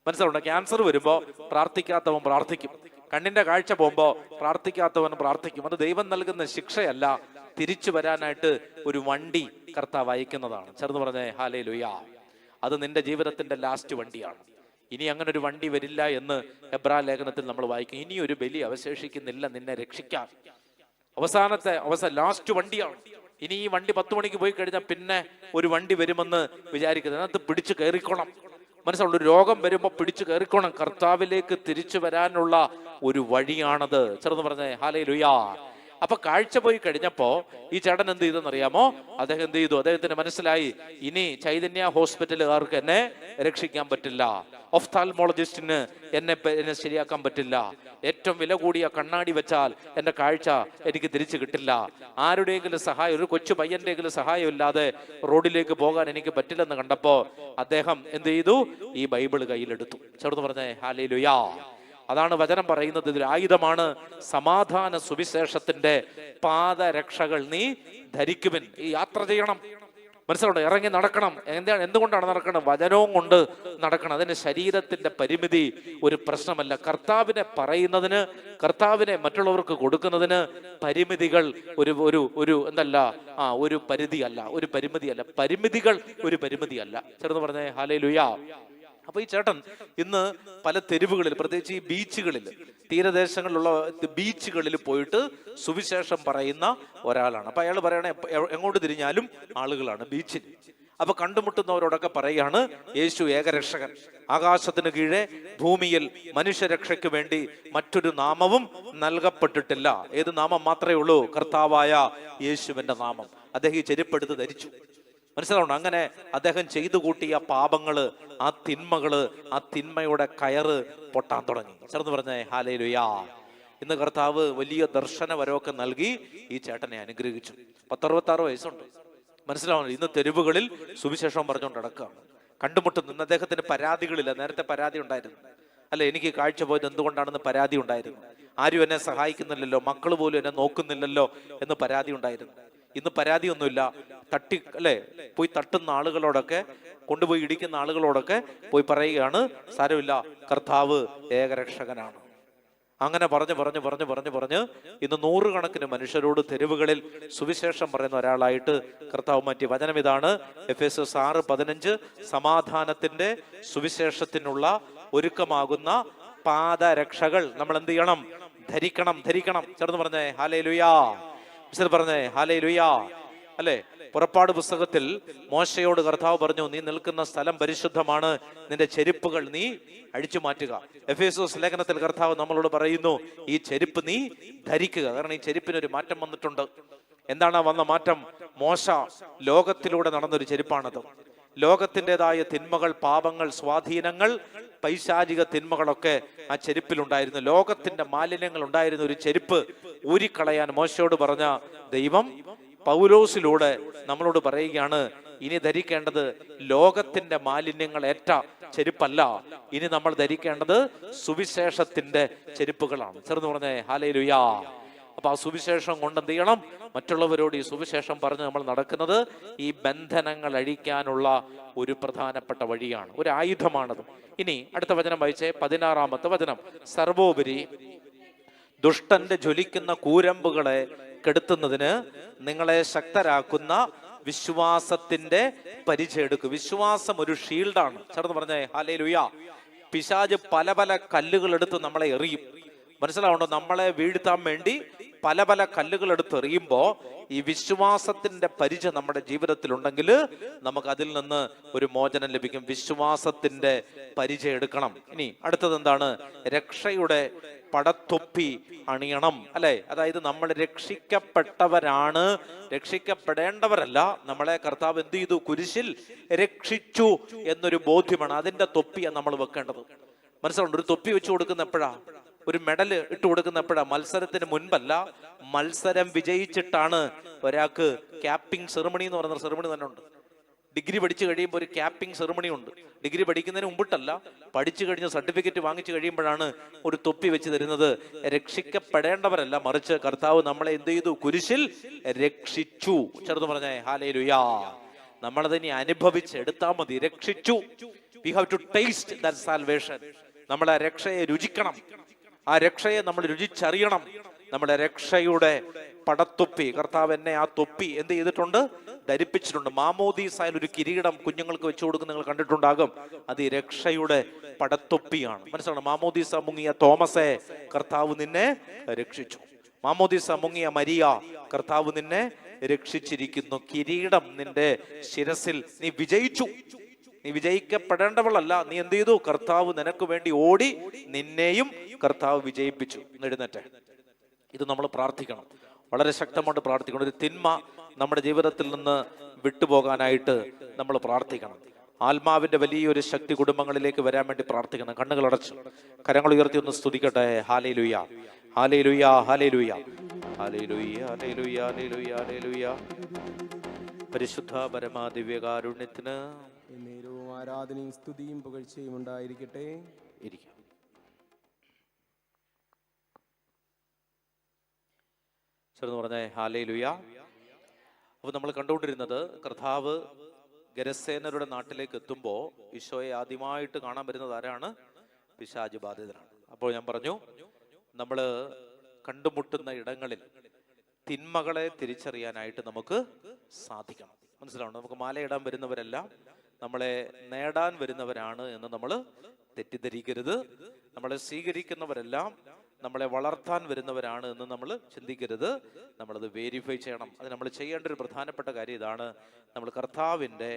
മനസ്സിലുണ്ടോ? ക്യാൻസർ വരുമ്പോൾ പ്രാർത്ഥിക്കാത്തവൻ പ്രാർത്ഥിക്കും. കണ്ണിന്റെ കാഴ്ച പോകുമ്പോൾ പ്രാർത്ഥിക്കാത്തവൻ പ്രാർത്ഥിക്കും. അത് ദൈവം നൽകുന്ന ശിക്ഷയല്ല, തിരിച്ചു വരാനായിട്ട് ഒരു വണ്ടി കർത്താവ് അയക്കുന്നതാണ്. ചേർന്ന് പറഞ്ഞേ ഹല്ലേലൂയ. അത് നിന്റെ ജീവിതത്തിന്റെ ലാസ്റ്റ് വണ്ടിയാണ്. ഇനി അങ്ങനെ ഒരു വണ്ടി വരില്ല എന്ന് എബ്രായ ലേഖനത്തിൽ നമ്മൾ വായിക്കും. ഇനി ഒരു ബലി അവശേഷിക്കുന്നില്ല നിന്നെ രക്ഷിക്കാൻ. ലാസ്റ്റ് വണ്ടിയാണ്. ഇനി ഈ വണ്ടി 10 മണിക്ക് പോയി കഴിഞ്ഞാൽ പിന്നെ ഒരു വണ്ടി വരുമെന്ന് വിചാരിക്കുന്നത്. അതിനകത്ത് പിടിച്ചു കയറിക്കോണം. മനസ്സിലുള്ള ഒരു രോഗം വരുമ്പോൾ പിടിച്ചു കയറിക്കോണം. കർത്താവിലേക്ക് തിരിച്ചു വരാനുള്ള ഒരു വഴിയാണത്. ചെറുന്ന് പറഞ്ഞേ ഹല്ലേലൂയ. അപ്പൊ കാഴ്ച പോയി കഴിഞ്ഞപ്പോ ഈ ചേട്ടൻ എന്ത് ചെയ്തെന്നറിയാമോ? അദ്ദേഹം എന്ത് ചെയ്തു? അദ്ദേഹത്തിന് മനസ്സിലായി, ഇനി ചൈതന്യ ഹോസ്പിറ്റലുകാർക്ക് എന്നെ രക്ഷിക്കാൻ പറ്റില്ല, ഒഫ്താൽമോളജിസ്റ്റിന് എന്നെ ശരിയാക്കാൻ പറ്റില്ല, ഏറ്റവും വില കൂടിയ കണ്ണാടി വെച്ചാൽ എന്റെ കാഴ്ച എനിക്ക് തിരിച്ചു കിട്ടില്ല, ആരുടെയെങ്കിലും സഹായം, ഒരു കൊച്ചു പയ്യന്റെയെങ്കിലും സഹായം ഇല്ലാതെ റോഡിലേക്ക് പോകാൻ എനിക്ക് പറ്റില്ലെന്ന് കണ്ടപ്പോ അദ്ദേഹം എന്ത് ചെയ്തു? ഈ ബൈബിൾ കയ്യിലെടുത്തു. ചേർന്ന് പറഞ്ഞേ ഹല്ലേലൂയ. അതാണ് വചനം പറയുന്നത്. ഇതൊരു ആയുധമാണ്. സമാധാന സുവിശേഷത്തിന്റെ പാദരക്ഷകൾ നീ ധരിക്കുവിൻ. ഈ യാത്ര ചെയ്യണം. മനസ്സിലുണ്ടോ? ഇറങ്ങി നടക്കണം. എന്തുകൊണ്ടാണ് നടക്കണം? വചനവും കൊണ്ട് നടക്കണം. അതിന് ശരീരത്തിന്റെ പരിമിതി ഒരു പ്രശ്നമല്ല. കർത്താവിനെ പറയുന്നതിന്, കർത്താവിനെ മറ്റുള്ളവർക്ക് കൊടുക്കുന്നതിന് പരിമിതികൾ ഒരു പരിധിയല്ല, ഒരു പരിമിതിയല്ല. പരിമിതികൾ ഒരു പരിമിതിയല്ല. ചേർന്ന് പറഞ്ഞേ ഹല്ലേലൂയ. അപ്പൊ ഈ ചേട്ടൻ ഇന്ന് പല തെരുവുകളിൽ, പ്രത്യേകിച്ച് ഈ ബീച്ചുകളിൽ, തീരദേശങ്ങളിലുള്ള ബീച്ചുകളിൽ പോയിട്ട് സുവിശേഷം പറയുന്ന ഒരാളാണ്. അപ്പൊ അയാൾ പറയണേ, എങ്ങോട്ട് തിരിഞ്ഞാലും ആളുകളാണ് ബീച്ചിൽ. അപ്പൊ കണ്ടുമുട്ടുന്നവരോടൊക്കെ പറയാണ്, യേശു ഏകരക്ഷകൻ, ആകാശത്തിന് കീഴെ ഭൂമിയിൽ മനുഷ്യരക്ഷയ്ക്ക് വേണ്ടി മറ്റൊരു നാമവും നൽകപ്പെട്ടിട്ടില്ല. ഏത് നാമം മാത്രമേ ഉള്ളൂ? കർത്താവായ യേശുവിന്റെ നാമം. അദ്ദേഹം ഈ ചെരുപ്പെടുത്ത് ധരിച്ചു. മനസ്സിലാവണം? അങ്ങനെ അദ്ദേഹം ചെയ്തു കൂട്ടിയ പാപങ്ങള്, ആ തിന്മകള്, ആ തിന്മയുടെ കയറ് പൊട്ടാൻ തുടങ്ങി. ചേർന്ന് പറഞ്ഞേ ഹല്ലേലൂയ. ഇന്ന് കർത്താവ് വലിയ ദർശനവരമൊക്കെ നൽകി ഈ ചേട്ടനെ അനുഗ്രഹിച്ചു. 66 വയസ്സുണ്ട്. മനസ്സിലാവണം? ഇന്ന് തെരുവുകളിൽ സുവിശേഷം പറഞ്ഞുകൊണ്ട് നടക്കുകയാണ്. കണ്ടുമുട്ടുന്നു. ഇന്ന് അദ്ദേഹത്തിന് പരാതികളില്ല. നേരത്തെ പരാതി ഉണ്ടായിരുന്നു. അല്ല, എനിക്ക് കാഴ്ച പോയത് എന്തുകൊണ്ടാണെന്ന് പരാതി ഉണ്ടായിരുന്നു. ആരും എന്നെ സഹായിക്കുന്നില്ലല്ലോ, മക്കൾ പോലും എന്നെ നോക്കുന്നില്ലല്ലോ എന്ന് പരാതി ഉണ്ടായിരുന്നു. ഇന്ന് പരാതിയൊന്നുമില്ല. പോയി തട്ടുന്ന ആളുകളോടൊക്കെ, കൊണ്ടുപോയി ഇടിക്കുന്ന ആളുകളോടൊക്കെ പോയി പറയുകയാണ്, സാരമില്ല, കർത്താവ് ഏകരക്ഷകനാണ്. അങ്ങനെ പറഞ്ഞ് ഇന്ന് 100 കണക്കിന് മനുഷ്യരോട് തെരുവുകളിൽ സുവിശേഷം പറയുന്ന ഒരാളായിട്ട് കർത്താവ് മാറ്റി. വചനം ഇതാണ്, എഫേസ്യർ 6:15, സമാധാനത്തിന്റെ സുവിശേഷത്തിനുള്ള ഒരുക്കമാകുന്ന പാദരക്ഷകൾ നമ്മൾ എന്ത് ചെയ്യണം? ധരിക്കണം. ചേർന്ന് പറഞ്ഞേ ഹല്ലേലൂയ. പറഞ്ഞേ ഹല്ലേലൂയ. അല്ലേ? പുറപ്പാട് പുസ്തകത്തിൽ മോശയോട് കർത്താവ് പറഞ്ഞു, നീ നിൽക്കുന്ന സ്ഥലം പരിശുദ്ധമാണ്, നിന്റെ ചെരുപ്പുകൾ നീ അഴിച്ചു മാറ്റുക. എഫേസോസ് ലേഖനത്തിൽ കർത്താവ് നമ്മളോട് പറയുന്നു, ഈ ചെരുപ്പ് നീ ധരിക്കുക. കാരണം ഈ ചെരുപ്പിനൊരു മാറ്റം വന്നിട്ടുണ്ട്. എന്താണ് വന്ന മാറ്റം? മോശ ലോകത്തിലൂടെ നടന്നൊരു ചെരുപ്പാണത്. ലോകത്തിൻ്റെതായ തിന്മകൾ, പാപങ്ങൾ, സ്വാധീനങ്ങൾ, പൈശാചിക തിന്മകളൊക്കെ ആ ചെരുപ്പിലുണ്ടായിരുന്നു. ലോകത്തിന്റെ മാലിന്യങ്ങൾ ഉണ്ടായിരുന്ന ഒരു ചെരുപ്പ് ഊരിക്കളയാൻ മോശയോട് പറഞ്ഞ ദൈവം പൗലോസിലൂടെ നമ്മളോട് പറയുകയാണ്, ഇനി ധരിക്കേണ്ടത് ലോകത്തിന്റെ മാലിന്യങ്ങൾ ഏറ്റ ചെരുപ്പല്ല, ഇനി നമ്മൾ ധരിക്കേണ്ടത് സുവിശേഷത്തിന്റെ ചെരുപ്പുകളാണ്. ചേർന്ന് പറഞ്ഞേ ഹല്ലേലൂയ. അപ്പൊ ആ സുവിശേഷം കൊണ്ട് എന്ത് ചെയ്യണം? മറ്റുള്ളവരോട് ഈ സുവിശേഷം പറഞ്ഞ് നമ്മൾ നടക്കുന്നത് ഈ ബന്ധനങ്ങൾ അഴിക്കാനുള്ള ഒരു പ്രധാനപ്പെട്ട വഴിയാണ്, ഒരു ആയുധമാണത്. ഇനി അടുത്ത വചനം വായിച്ചേ, 16-ാമത്തെ വചനം. സർവോപരി ദുഷ്ടന്റെ ജ്വലിക്കുന്ന കൂരമ്പുകളെ കെടുത്തുന്നതിന് നിങ്ങളെ ശക്തരാക്കുന്ന വിശ്വാസത്തിന്റെ പരിചയം എടുക്കും. വിശ്വാസം ഒരു ഷീൽഡാണ്. ചേർന്ന് പറഞ്ഞേ ഹല്ലേലൂയ. പിശാച് പല പല കല്ലുകൾ എടുത്ത് നമ്മളെ എറിയും. മനസ്സിലാവുണ്ടോ? നമ്മളെ വീഴ്ത്താൻ വേണ്ടി പല പല കല്ലുകൾ എടുത്ത് എറിയുമ്പോൾ ഈ വിശ്വാസത്തിന്റെ പരിചയം നമ്മുടെ ജീവിതത്തിൽ ഉണ്ടെങ്കിൽ നമുക്ക് അതിൽ നിന്ന് ഒരു മോചനം ലഭിക്കും. വിശ്വാസത്തിന്റെ പരിചയം എടുക്കണം. ഇനി അടുത്തത് എന്താണ്? രക്ഷയുടെ പടത്തൊപ്പി അണിയണം. അല്ലെ? അതായത് നമ്മൾ രക്ഷിക്കപ്പെട്ടവരാണ്, രക്ഷിക്കപ്പെടേണ്ടവരല്ല. നമ്മളെ കർത്താവ് എന്ത് ചെയ്തു? കുരിശിൽ രക്ഷിച്ചു എന്നൊരു ബോധ്യമാണ്. അതിന്റെ തൊപ്പിയാണ് നമ്മൾ വെക്കേണ്ടത്. മനസ്സിലുണ്ട്? ഒരു തൊപ്പി വെച്ച് കൊടുക്കുന്ന എപ്പോഴാ? ഒരു മെഡൽ ഇട്ട് കൊടുക്കുന്ന എപ്പോഴാ? മത്സരത്തിന് മുൻപല്ല, മത്സരം വിജയിച്ചിട്ടാണ് ഒരാൾക്ക് ക്യാപ്പിംഗ് സെറിമണി എന്ന് പറയുന്ന സെറിമണി തന്നെ ഉണ്ട്. ഡിഗ്രി പഠിച്ചു കഴിയുമ്പോൾ ഒരു ക്യാപ്പിംഗ് സെറിമണി ഉണ്ട്. ഡിഗ്രി പഠിക്കുന്നതിന് മുമ്പിട്ടല്ല, പഠിച്ചു കഴിഞ്ഞ് സർട്ടിഫിക്കറ്റ് വാങ്ങിച്ചു കഴിയുമ്പോഴാണ് ഒരു തൊപ്പി വെച്ച് തരുന്നത്. രക്ഷിക്കപ്പെടേണ്ടവരല്ല, മറിച്ച് കർത്താവ് നമ്മളെ എന്ത് ചെയ്തു? കുരിശിൽ രക്ഷിച്ചു. ചേർന്ന് പറഞ്ഞേ ഹല്ലേലൂയാ. നമ്മളതിനെ അനുഭവിച്ചെടുത്താൽ മതി. രക്ഷിച്ചു. We have to taste that salvation. നമ്മളെ രക്ഷയെ രുചിക്കണം. ആ രക്ഷയെ നമ്മൾ രുചിച്ചറിയണം. നമ്മുടെ രക്ഷയുടെ പടത്തൊപ്പി കർത്താവ് എന്നെ ആ തൊപ്പി എന്ത് ചെയ്തിട്ടുണ്ട്? ധരിപ്പിച്ചിട്ടുണ്ട്. മാമോദീസായാൽ ഒരു കിരീടം കുഞ്ഞുങ്ങൾക്ക് വെച്ചു കൊടുക്കുന്ന നിങ്ങൾ കണ്ടിട്ടുണ്ടാകും. അത് ഈ രക്ഷയുടെ പടത്തൊപ്പിയാണ്. മനസ്സിലാണ്? മാമോദീസ മുങ്ങിയ തോമസെ കർത്താവ് നിന്നെ രക്ഷിച്ചു. മാമോദീസ മുങ്ങിയ മരിയ കർത്താവ് നിന്നെ രക്ഷിച്ചിരിക്കുന്നു. കിരീടം നിന്റെ ശിരസിൽ. നീ വിജയിച്ചു. നീ വിജയിക്കപ്പെടേണ്ടവളല്ല. നീ എന്ത് ചെയ്തു? കർത്താവ് നിനക്ക് വേണ്ടി ഓടി നിന്നെയും കർത്താവ് വിജയിപ്പിച്ചു. എഴുന്നേറ്റ്. ഇത് നമ്മൾ പ്രാർത്ഥിക്കണം, വളരെ ശക്തമായിട്ട് പ്രാർത്ഥിക്കണം. ഒരു തിന്മ നമ്മുടെ ജീവിതത്തിൽ നിന്ന് വിട്ടുപോകാനായിട്ട് നമ്മൾ പ്രാർത്ഥിക്കണം. ആത്മാവിന്റെ വലിയൊരു ശക്തി കുടുംബങ്ങളിലേക്ക് വരാൻ വേണ്ടി പ്രാർത്ഥിക്കണം. കണ്ണുകൾ അടച്ച് കരങ്ങൾ ഉയർത്തി ഒന്ന് സ്തുതിക്കട്ടെ. Hallelujah, hallelujah, hallelujah, hallelujah, hallelujah, hallelujah, hallelujah. പരിശുദ്ധ പരമാ ദിവ്യകാരുണ്യത്തിന് നേരവും ആരാധനയും സ്തുതിയും പുകഴ്ചയും ഉണ്ടായിരിക്കട്ടെ. ഇരിക്കാം. ചേർന്ന് പറഞ്ഞേ ഹല്ലേലൂയ. അപ്പൊ നമ്മൾ കണ്ടുകൊണ്ടിരുന്നത് കർത്താവ് ഗരസേനരുടെ നാട്ടിലേക്ക് എത്തുമ്പോൾ ഈശോയെ ആദ്യമായിട്ട് കാണാൻ വരുന്നത് ആരാണ്? പിശാച് ബാധിതരാണ്. അപ്പോൾ ഞാൻ പറഞ്ഞു, നമ്മൾ കണ്ടുമുട്ടുന്ന ഇടങ്ങളിൽ തിന്മകളെ തിരിച്ചറിയാനായിട്ട് നമുക്ക് സാധിക്കണം. മനസ്സിലാവണം. നമുക്ക് മാലയിടാൻ വരുന്നവരെല്ലാം നമ്മളെ നേടാൻ വരുന്നവരാണ് എന്ന് നമ്മൾ തെറ്റിദ്ധരിക്കരുത്. നമ്മളെ സ്വീകരിക്കുന്നവരെല്ലാം നമ്മളെ വളർത്താൻ വരുന്നവരാണ് എന്ന് നമ്മൾ ചിന്തിക്കരുത്. നമ്മളത് വെരിഫൈ ചെയ്യണം. അത് നമ്മൾ ചെയ്യേണ്ട ഒരു പ്രധാനപ്പെട്ട കാര്യം ഇതാണ്. നമ്മൾ കർത്താവിൻ്റെ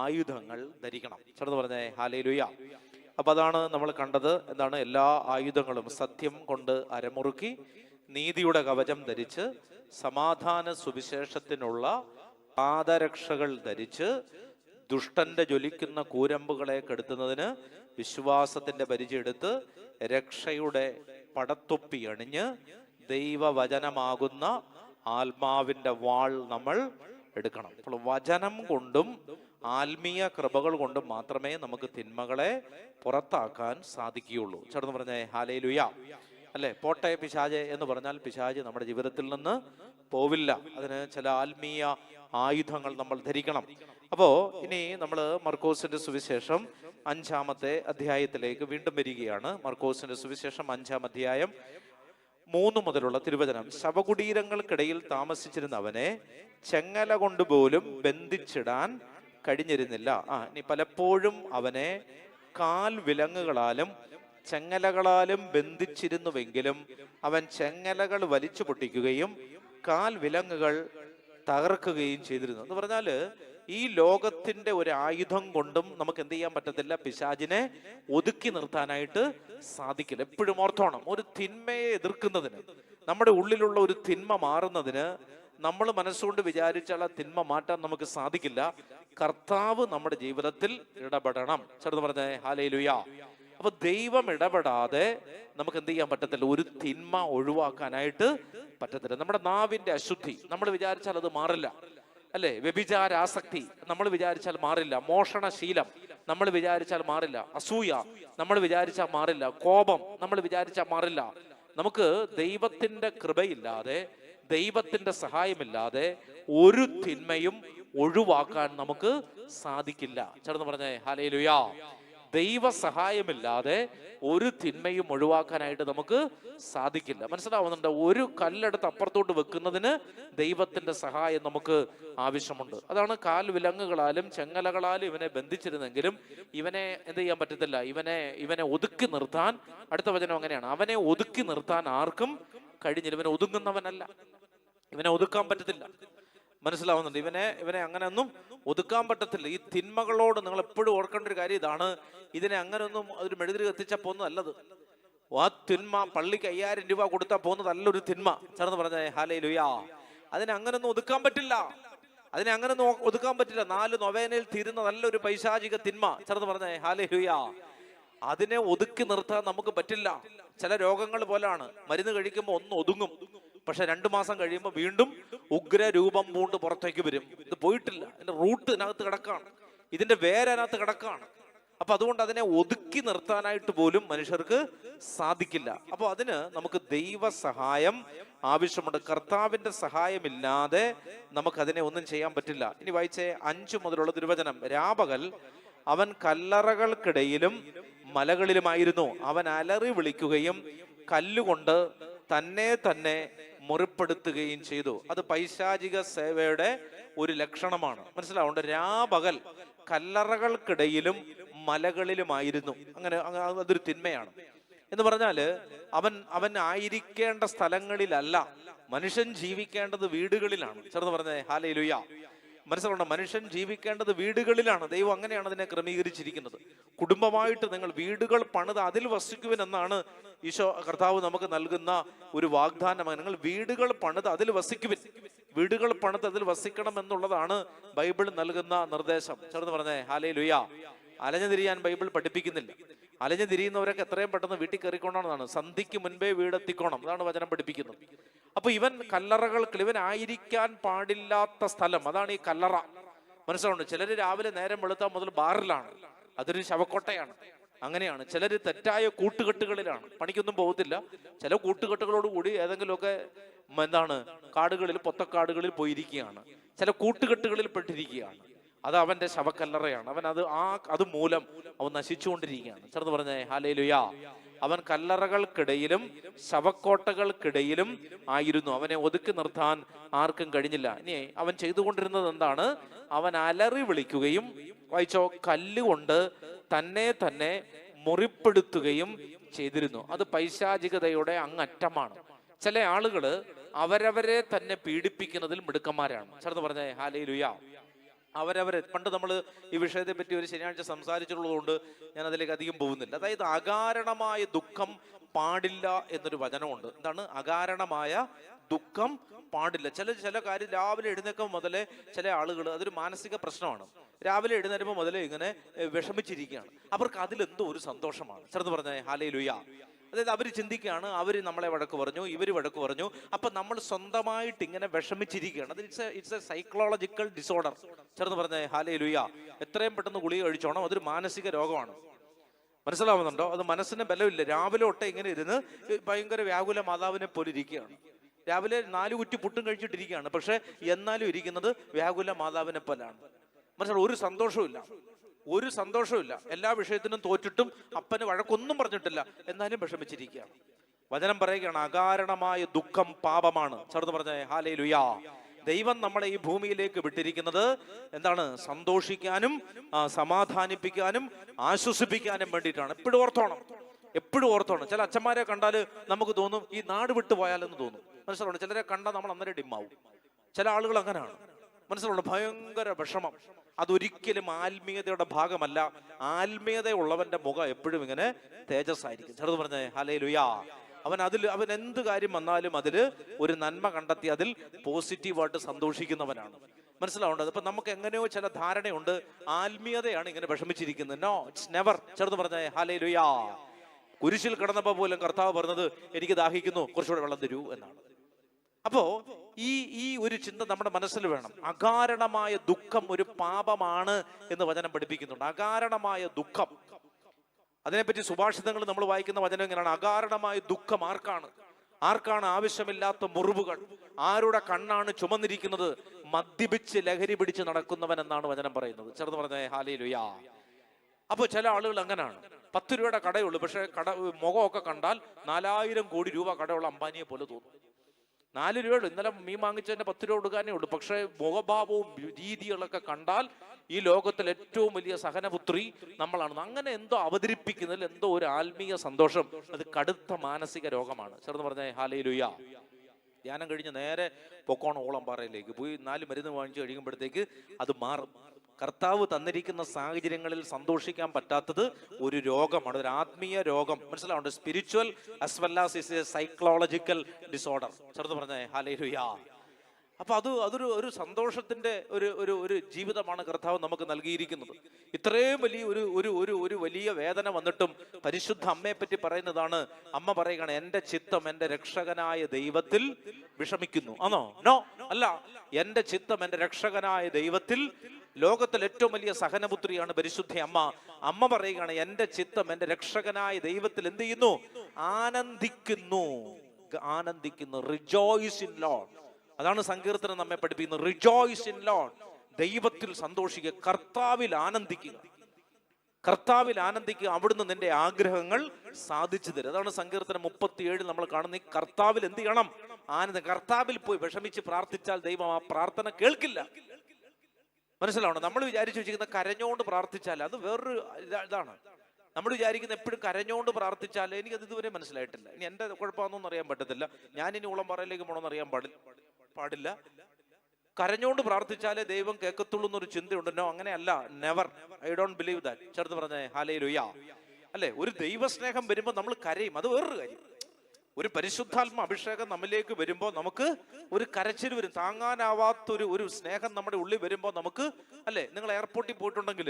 ആയുധങ്ങൾ ധരിക്കണം. ചേർന്ന് പറഞ്ഞേ ഹല്ലേലൂയ. അപ്പൊ അതാണ് നമ്മൾ കണ്ടത്. എന്താണ്? എല്ലാ ആയുധങ്ങളും സത്യം കൊണ്ട് അരമുറുക്കി, നീതിയുടെ കവചം ധരിച്ച്, സമാധാന സുവിശേഷത്തിനുള്ള പാദരക്ഷകൾ ധരിച്ച്, ദുഷ്ടന്റെ ജ്വലിക്കുന്ന കൂരമ്പുകളെ കെടുത്തുന്നതിന് വിശ്വാസത്തിന്റെ പരിചയെടുത്ത്, രക്ഷയുടെ പടത്തൊപ്പി അണിഞ്ഞ്, ദൈവവചനമാകുന്ന ആത്മാവിന്റെ വാൾ നമ്മൾ എടുക്കണം. അപ്പോൾ വചനം കൊണ്ടും ആത്മീയ കൃപകൾ കൊണ്ടും മാത്രമേ നമുക്ക് തിന്മകളെ പുറത്താക്കാൻ സാധിക്കുകയുള്ളൂ. ചേർന്ന് പറഞ്ഞേ ഹല്ലേലൂയ. അല്ലെ, പോട്ടെ പിശാച് എന്ന് പറഞ്ഞാൽ പിശാച് നമ്മുടെ ജീവിതത്തിൽ നിന്ന് പോവില്ല. അതിന് ചില ആത്മീയ ആയുധങ്ങൾ നമ്മൾ ധരിക്കണം. അപ്പോ ഇനി നമ്മൾ മർക്കോസിന്റെ സുവിശേഷം 5-ാമത്തെ അധ്യായത്തിലേക്ക് വീണ്ടും വരികയാണ്. മർക്കോസിന്റെ സുവിശേഷം 5-ാം അധ്യായം 3 മുതലുള്ള തിരുവചനം. ശവകുടീരങ്ങൾക്കിടയിൽ താമസിച്ചിരുന്ന അവനെ ചെങ്ങല കൊണ്ടുപോലും ബന്ധിച്ചിടാൻ കഴിഞ്ഞിരുന്നില്ല. ഇനി പലപ്പോഴും അവനെ കാൽ വിലങ്ങുകളാലും ചെങ്ങലകളാലും ബന്ധിച്ചിരുന്നുവെങ്കിലും അവൻ ചെങ്ങലകൾ വലിച്ചു പൊട്ടിക്കുകയും കാൽ വിലങ്ങുകൾ തകർക്കുകയും ചെയ്തിരുന്നു. എന്ന് പറഞ്ഞാല് ഈ ലോകത്തിന്റെ ഒരു ആയുധം കൊണ്ടും നമുക്ക് എന്ത് ചെയ്യാൻ പറ്റത്തില്ല? പിശാചിനെ ഒതുക്കി നിർത്താനായിട്ട് സാധിക്കില്ല. എപ്പോഴും ഓർത്തോണം, ഒരു തിന്മയെ എതിർക്കുന്നതിന്, നമ്മുടെ ഉള്ളിലുള്ള ഒരു തിന്മ മാറുന്നതിന് നമ്മൾ മനസ്സുകൊണ്ട് വിചാരിച്ചാൽ ആ തിന്മ മാറ്റാൻ നമുക്ക് സാധിക്കില്ല. കർത്താവ് നമ്മുടെ ജീവിതത്തിൽ ഇടപെടണം. ചേർന്ന് പറഞ്ഞേ ഹല്ലേലൂയ. അപ്പൊ ദൈവം ഇടപെടാതെ നമുക്ക് എന്ത് ചെയ്യാൻ പറ്റത്തില്ല? ഒരു തിന്മ ഒഴിവാക്കാനായിട്ട് പറ്റത്തില്ല. നമ്മുടെ നാവിന്റെ അശുദ്ധി നമ്മൾ വിചാരിച്ചാൽ അത് മാറില്ല, അല്ലെ? വ്യഭിചാരാസക്തി നമ്മൾ വിചാരിച്ചാൽ മാറില്ല. മോഷണശീലം നമ്മൾ വിചാരിച്ചാൽ മാറില്ല. അസൂയ നമ്മൾ വിചാരിച്ചാൽ മാറില്ല. കോപം നമ്മൾ വിചാരിച്ചാൽ മാറില്ല. നമുക്ക് ദൈവത്തിന്റെ കൃപയില്ലാതെ, ദൈവത്തിന്റെ സഹായമില്ലാതെ ഒരു തിന്മയും ഒഴിവാക്കാൻ നമുക്ക് സാധിക്കില്ല. ചേർന്ന് പറഞ്ഞേ ഹല്ലേലൂയ. ദൈവ സഹായമില്ലാതെ ഒരു തിന്മയും ഒഴിവാക്കാനായിട്ട് നമുക്ക് സാധിക്കില്ല. മനസ്സിലാവുന്നുണ്ട്? ഒരു കല്ലെടുത്ത് അപ്പുറത്തോട്ട് വെക്കുന്നതിന് ദൈവത്തിന്റെ സഹായം നമുക്ക് ആവശ്യമുണ്ട്. അതാണ് കാൽ വിലങ്ങുകളാലും ചെങ്ങലകളാലും ഇവനെ ബന്ധിച്ചിരുന്നെങ്കിലും ഇവനെ എന്ത് ചെയ്യാൻ പറ്റത്തില്ല. ഇവനെ ഒതുക്കി നിർത്താൻ, അടുത്ത വചനം അങ്ങനെയാണ്, അവനെ ഒതുക്കി നിർത്താൻ ആർക്കും കഴിഞ്ഞില്ല. ഇവനെ ഒതുങ്ങുന്നവനല്ല, ഇവനെ ഒതുക്കാൻ പറ്റത്തില്ല. മനസ്സിലാവുന്നുണ്ട്? ഇവനെ അങ്ങനെയൊന്നും ഒതുക്കാൻ പറ്റത്തില്ല. ഈ തിന്മകളോട് നിങ്ങൾ എപ്പോഴും ഓർക്കേണ്ട ഒരു കാര്യം ഇതാണ്. ഇതിനെ അങ്ങനെയൊന്നും ഒരു മെഴുതിരി കത്തിച്ചാൽ പോകുന്നത് നല്ലത്. ആ തിന്മ പള്ളിക്ക് 5000 രൂപ കൊടുത്താൽ പോകുന്നതല്ല ഒരു തിന്മ. ചേർന്ന് പറഞ്ഞേ ഹല്ലേലൂയ. അതിനെ അങ്ങനെയൊന്നും ഒതുക്കാൻ പറ്റില്ല. അതിനെ അങ്ങനെയൊന്നും ഒതുക്കാൻ പറ്റില്ല. 4 നൊവേനയിൽ തീരുന്ന നല്ലൊരു പൈശാചിക തിന്മ. ചേർന്ന് പറഞ്ഞേ ഹല്ലേലൂയ. അതിനെ ഒതുക്കി നിർത്താൻ നമുക്ക് പറ്റില്ല. ചില രോഗങ്ങൾ പോലാണ്, മരുന്ന് കഴിക്കുമ്പോൾ ഒന്ന് ഒതുങ്ങും, പക്ഷെ 2 മാസം കഴിയുമ്പോൾ വീണ്ടും ഉഗ്രരൂപം പൂണ്ട് പുറത്തേക്ക് വരും. ഇത് പോയിട്ടില്ല, ഇതിന്റെ റൂട്ട് ഇതിനകത്ത് കിടക്കാണ്, ഇതിന്റെ വേരതിനകത്ത് കിടക്കാണ്. അപ്പൊ അതുകൊണ്ട് അതിനെ ഒതുക്കി നിർത്താനായിട്ട് പോലും മനുഷ്യർക്ക് സാധിക്കില്ല. അപ്പൊ അതിന് നമുക്ക് ദൈവ സഹായം ആവശ്യമുണ്ട്. കർത്താവിന്റെ സഹായമില്ലാതെ നമുക്കതിനെ ഒന്നും ചെയ്യാൻ പറ്റില്ല. ഇനി വായിച്ചേ 5 മുതലുള്ള തിരുവചനം. രാപകൽ അവൻ കല്ലറകൾക്കിടയിലും മലകളിലുമായിരുന്നു. അവൻ അലറി വിളിക്കുകയും കല്ലുകൊണ്ട് തന്നെ തന്നെ മുറിപ്പെടുത്തുകയും ചെയ്തു. അത് പൈശാചിക സേവയുടെ ഒരു ലക്ഷണമാണ്. മനസ്സിലാവുണ്ട്. രാപകൽ കല്ലറകൾക്കിടയിലും മലകളിലുമായിരുന്നു. അങ്ങനെ അതൊരു തിന്മയാണ്. എന്ന് പറഞ്ഞാല് അവൻ ആയിരിക്കേണ്ട സ്ഥലങ്ങളിലല്ല, മനുഷ്യൻ ജീവിക്കേണ്ടത് വീടുകളിലാണ്. ചേർന്ന് പറഞ്ഞേ ഹല്ലേലൂയ. മനസ്സിലുണ്ടോ? മനുഷ്യൻ ജീവിക്കേണ്ടത് വീടുകളിലാണ്. ദൈവം അങ്ങനെയാണ് അതിനെ ക്രമീകരിച്ചിരിക്കുന്നത്. കുടുംബമായിട്ട് നിങ്ങൾ വീടുകൾ പണിത് അതിൽ വസിക്കുവിൻ എന്നാണ് ഈശോ കർത്താവ് നമുക്ക് നൽകുന്ന ഒരു വാഗ്ദാനമാണ്. നിങ്ങൾ വീടുകൾ പണിത് അതിൽ വസിക്കുവിൻ. വീടുകൾ പണിത് അതിൽ വസിക്കണം എന്നുള്ളതാണ് ബൈബിൾ നൽകുന്ന നിർദ്ദേശം. ചേർന്ന് പറഞ്ഞേ ഹല്ലേലൂയ. അലഞ്ഞു തിരിയാൻ ബൈബിൾ പഠിപ്പിക്കുന്നില്ല. അലഞ്ഞു തിരിയുന്നവരൊക്കെ എത്രയും പെട്ടെന്ന് വീട്ടിൽ കയറിക്കൊണ്ടാണ്. സന്ധിക്ക് മുൻപേ വീടെത്തിക്കോണം, അതാണ് വചനം പഠിപ്പിക്കുന്നത്. അപ്പൊ ഇവൻ കല്ലറകൾക്ക്, ഇവൻ ആയിരിക്കാൻ പാടില്ലാത്ത സ്ഥലം, അതാണ് ഈ കല്ലറ. മനസ്സിലുണ്ട്. ചിലര് രാവിലെ നേരം വെളുത്താൽ മുതൽ ബാറിലാണ്, അതൊരു ശവക്കോട്ടയാണ്. അങ്ങനെയാണ്. ചിലര് തെറ്റായ കൂട്ടുകെട്ടുകളിലാണ്, പണിക്കൊന്നും പോകത്തില്ല. ചില കൂട്ടുകെട്ടുകളോട് കൂടി ഏതെങ്കിലുമൊക്കെ കാടുകളിൽ, പൊത്തക്കാടുകളിൽ പോയിരിക്കുകയാണ്. ചില കൂട്ടുകെട്ടുകളിൽ പെട്ടിരിക്കുകയാണ്. അത് അവന്റെ ശവക്കല്ലറയാണ്. അവൻ അത് മൂലം അവൻ നശിച്ചുകൊണ്ടിരിക്കുകയാണ്. ചേർന്ന് പറഞ്ഞേ ഹല്ലേലൂയ. അവൻ കല്ലറകൾക്കിടയിലും ശവക്കോട്ടകൾക്കിടയിലും ആയിരുന്നു. അവനെ ഒതുക്കി നിർത്താൻ ആർക്കും കഴിഞ്ഞില്ല. ഇനി അവൻ ചെയ്തുകൊണ്ടിരുന്നത് എന്താണ്? അവൻ അലറി വിളിക്കുകയും, വായിച്ചോ, കല്ലുകൊണ്ട് തന്നെ തന്നെ മുറിപ്പെടുത്തുകയും ചെയ്തിരുന്നു. അത് പൈശാചികതയുടെ അങ്ങറ്റമാണ്. ചില ആളുകള് അവരവരെ തന്നെ പീഡിപ്പിക്കുന്നതിൽ മിടുക്കന്മാരാണ്. ചേർന്ന് പറഞ്ഞേ ഹല്ലേലൂയ. അവരവരെ പണ്ട് നമ്മൾ ഈ വിഷയത്തെ പറ്റി ഒരു ശനിയാഴ്ച സംസാരിച്ചിട്ടുള്ളതുകൊണ്ട് ഞാൻ അതിലേക്ക് അധികം പോകുന്നില്ല. അതായത് അകാരണമായ ദുഃഖം പാടില്ല എന്നൊരു വചനമുണ്ട്. എന്താണ് അകാരണമായ ദുഃഖം പാടില്ല? ചില കാര്യം രാവിലെ എഴുന്നേൽക്കുമ്പോൾ മുതലേ ചില ആളുകൾ, അതൊരു മാനസിക പ്രശ്നമാണ്. രാവിലെ എഴുന്നേൽക്കുമ്പോൾ മുതലേ ഇങ്ങനെ വിഷമിച്ചിരിക്കുകയാണ്. അവർക്ക് അതിലെന്തോ ഒരു സന്തോഷമാണ്. ചേർന്ന് പറഞ്ഞേ ഹല്ലേലൂയ. അതായത് അവർ ചിന്തിക്കുകയാണ്, അവർ നമ്മളെ വഴക്ക് പറഞ്ഞു, ഇവർ വഴക്ക് പറഞ്ഞു, അപ്പൊ നമ്മൾ സ്വന്തമായിട്ട് ഇങ്ങനെ വിഷമിച്ചിരിക്കുകയാണ്. അത് ഇറ്റ്സ് എ സൈക്കോളജിക്കൽ ഡിസോർഡർ. ചേർന്ന് പറഞ്ഞേ ഹല്ലേലൂയ. എത്രയും പെട്ടെന്ന് ഗുളിക കഴിച്ചോണം. അതൊരു മാനസിക രോഗമാണ്. മനസ്സിലാവുന്നുണ്ടോ? അത് മനസ്സിന് ബലമില്ല. രാവിലെ തൊട്ടേ ഇങ്ങനെ ഇരുന്ന് ഭയങ്കര വ്യാകുല മാതാവിനെ പോലെ ഇരിക്കുകയാണ്. രാവിലെ 4 കുറ്റി പുട്ടും കഴിച്ചിട്ടിരിക്കുകയാണ്, പക്ഷെ എന്നാലും ഇരിക്കുന്നത് വ്യാകുല മാതാവിനെ പോലാണ്. മനസ്സിലാവും? ഒരു സന്തോഷവും ഇല്ല. എല്ലാ വിഷയത്തിനും തോറ്റിട്ടും അപ്പന് വഴക്കൊന്നും പറഞ്ഞിട്ടില്ല, എന്നാലും വിഷമിച്ചിരിക്കുകയാണ്. വചനം പറയുകയാണ് അകാരണമായ ദുഃഖം പാപമാണ്. ചേർന്ന് പറഞ്ഞേ ഹല്ലേലൂയ. ദൈവം നമ്മളെ ഈ ഭൂമിയിലേക്ക് വിട്ടിരിക്കുന്നത് എന്താണ്? സന്തോഷിക്കാനും സമാധാനിപ്പിക്കാനും ആശ്വസിപ്പിക്കാനും വേണ്ടിയിട്ടാണ്. എപ്പോഴും ഓർത്തോണം. ചില അച്ഛന്മാരെ കണ്ടാൽ നമുക്ക് തോന്നും ഈ നാട് വിട്ടു പോയാലെന്ന് തോന്നും. മനസ്സിലുണ്ട്. ചിലരെ കണ്ടാൽ നമ്മൾ അന്നേരം ഡിമ്മാവും. ചില ആളുകൾ അങ്ങനെയാണ്. മനസ്സിലുണ്ട്. ഭയങ്കര വിഷമം. അതൊരിക്കലും ആത്മീയതയുടെ ഭാഗമല്ല. ആത്മീയത ഉള്ളവന്റെ മുഖം എപ്പോഴും ഇങ്ങനെ തേജസ്സായിരിക്കും. ചെറുത് പറഞ്ഞേ ഹല്ലേലൂയ. അവൻ എന്ത് കാര്യം വന്നാലും അതിൽ ഒരു നന്മ കണ്ടെത്തി അതിൽ പോസിറ്റീവായിട്ട് സന്തോഷിക്കുന്നവനാണ്. മനസ്സിലാവേണ്ടത്. അപ്പൊ നമുക്ക് എങ്ങനെയോ ചില ധാരണയുണ്ട്, ആത്മീയതയാണ് ഇങ്ങനെ വിഷമിച്ചിരിക്കുന്നത്. No, it's never. ചെറുത് പറഞ്ഞേ ഹല്ലേലൂയ. കുരിശിൽ കിടന്നപ്പോ പോലും കർത്താവ് പറഞ്ഞത് എനിക്ക് ദാഹിക്കുന്നു, കുറച്ചുകൂടെ വെള്ളം തരൂ എന്നാണ്. അപ്പോ ഈ ഒരു ചിന്ത നമ്മുടെ മനസ്സിൽ വേണം. അകാരണമായ ദുഃഖം ഒരു പാപമാണ് എന്ന് വചനം പഠിപ്പിക്കുന്നുണ്ട്. അകാരണമായ ദുഃഖം, അതിനെപ്പറ്റി സുഭാഷിതങ്ങൾ നമ്മൾ വായിക്കുന്ന വചനം എങ്ങനെയാണ്? അകാരണമായ ദുഃഖം ആർക്കാണ് ആവശ്യമില്ലാത്ത മുറിവുകൾ? ആരുടെ കണ്ണാണ് ചുമന്നിരിക്കുന്നത്? മദ്യപിച്ച് ലഹരി പിടിച്ച് നടക്കുന്നവൻ എന്നാണ് വചനം പറയുന്നത്. ചേർന്ന് പറഞ്ഞേ ഹല്ലേലൂയ. അപ്പൊ ചില ആളുകൾ അങ്ങനെയാണ്. 10 രൂപയുടെ കടയുള്ളൂ, പക്ഷെ മുഖമൊക്കെ കണ്ടാൽ 4000 കോടി രൂപ കടയുള്ള അംബാനിയെ പോലെ തോന്നും. 4 രൂപയുള്ളൂ. ഇന്നലെ മീൻ വാങ്ങിച്ചതിന്റെ 10 രൂപ കൊടുക്കാനേ ഉള്ളൂ, പക്ഷെ മുഖഭാവവും രീതികളൊക്കെ കണ്ടാൽ ഈ ലോകത്തിൽ ഏറ്റവും വലിയ സഹനപുത്രി നമ്മളാണ്. അങ്ങനെ എന്തോ അവതരിപ്പിക്കുന്നതിൽ എന്തോ ഒരു ആത്മീയ സന്തോഷം, അത് കടുത്ത മാനസിക രോഗമാണ്. ചേർന്ന് പറഞ്ഞേ ഹല്ലേലൂയ. ധ്യാനം കഴിഞ്ഞ് നേരെ പൊക്കോണം ഓളംപാറയിലേക്ക് പോയി 4 മരുന്ന് വാങ്ങിച്ച് കഴിയുമ്പോഴത്തേക്ക് അത് മാറും. കർത്താവ് തന്നിരിക്കുന്ന സാഹചര്യങ്ങളിൽ സന്തോഷിക്കാൻ പറ്റാത്തത് ഒരു രോഗമാണ്, ഒരു ആത്മീയ രോഗം. മനസ്സിലാവുണ്ട്. Spiritual as well as is a psychological disorder. ചേർന്ന് പറഞ്ഞേ ഹല്ലേലൂയ. അപ്പൊ അതൊരു ഒരു സന്തോഷത്തിന്റെ ഒരു ഒരു ഒരു ജീവിതമാണ് കർത്താവ് നമുക്ക് നൽകിയിരിക്കുന്നത്. ഇത്രയും വലിയ ഒരു ഒരു ഒരു ഒരു വലിയ വേദന വന്നിട്ടും പരിശുദ്ധ അമ്മയെ പറ്റി പറയുന്നതാണ്. അമ്മ പറയുകയാണ്, എന്റെ ചിത്തം എന്റെ രക്ഷകനായ ദൈവത്തിൽ വിഷമിക്കുന്നു. ആണോ? നോ, അല്ല. എന്റെ ചിത്തം എന്റെ രക്ഷകനായ ദൈവത്തിൽ. ലോകത്തിൽ ഏറ്റവും വലിയ സഹനപുത്രിയാണ് പരിശുദ്ധ അമ്മ. അമ്മ പറയുകയാണ്, എന്റെ ചിത്തം എന്റെ രക്ഷകനായ ദൈവത്തിൽ എന്ത് ചെയ്യുന്നു? ആനന്ദിക്കുന്നു. ആനന്ദിക്കുന്നു. Rejoice in Lord. അതാണ് സങ്കീർത്തനം നമ്മെ പഠിപ്പിക്കുന്നത്. Rejoice in Lord. ദൈവത്തിൽ സന്തോഷിക്കുക, കർത്താവിൽ ആനന്ദിക്കുക. കർത്താവിൽ ആനന്ദിക്കുക, അവിടുന്ന് നിന്റെ ആഗ്രഹങ്ങൾ സാധിച്ചു തരും. അതാണ് സങ്കീർത്തനം 37 നമ്മൾ കാണുന്ന. ഈ കർത്താവിൽ എന്ത് ചെയ്യണം? ആനന്ദം. കർത്താവിൽ പോയി വിഷമിച്ച് പ്രാർത്ഥിച്ചാൽ ദൈവം ആ പ്രാർത്ഥന കേൾക്കില്ല. മനസ്സിലാവണം? നമ്മൾ വിചാരിച്ചു വെച്ചിരിക്കുന്ന കരഞ്ഞോണ്ട് പ്രാർത്ഥിച്ചാൽ അത് വേറൊരു ഇതാണ്. നമ്മൾ വിചാരിക്കുന്ന എപ്പോഴും കരഞ്ഞോണ്ട് പ്രാർത്ഥിച്ചാൽ, എനിക്കത് ഇതുവരെ മനസ്സിലായിട്ടില്ല. ഇനി എന്റെ കുഴപ്പമാണെന്നൊന്നും അറിയാൻ പറ്റത്തില്ല. ഞാൻ ഇനി ഉളംപാറയിലേക്ക് പോകണമെന്ന് അറിയാൻ പാടില്ല. കരഞ്ഞോണ്ട് പ്രാർത്ഥിച്ചാലേ ദൈവം കേൾക്കത്തുള്ളൂ എന്നൊരു ചിന്തയുണ്ടോ? അങ്ങനെയല്ല. Never. I don't believe that. ചേർത്ത് പറഞ്ഞേ ഹല്ലേലൂയ. അല്ലെ, ഒരു ദൈവസ്നേഹം വരുമ്പോൾ നമ്മൾ കരയും, അത് വേറൊരു കാര്യം. ഒരു പരിശുദ്ധാത്മ അഭിഷേകം നമ്മിലേക്ക് വരുമ്പോൾ നമുക്ക് ഒരു കരച്ചിൽ വരും. താങ്ങാനാവാത്തൊരു ഒരു സ്നേഹം നമ്മുടെ ഉള്ളിൽ വരുമ്പോൾ നമുക്ക്, അല്ലെ, നിങ്ങൾ എയർപോർട്ടിൽ പോയിട്ടുണ്ടെങ്കിൽ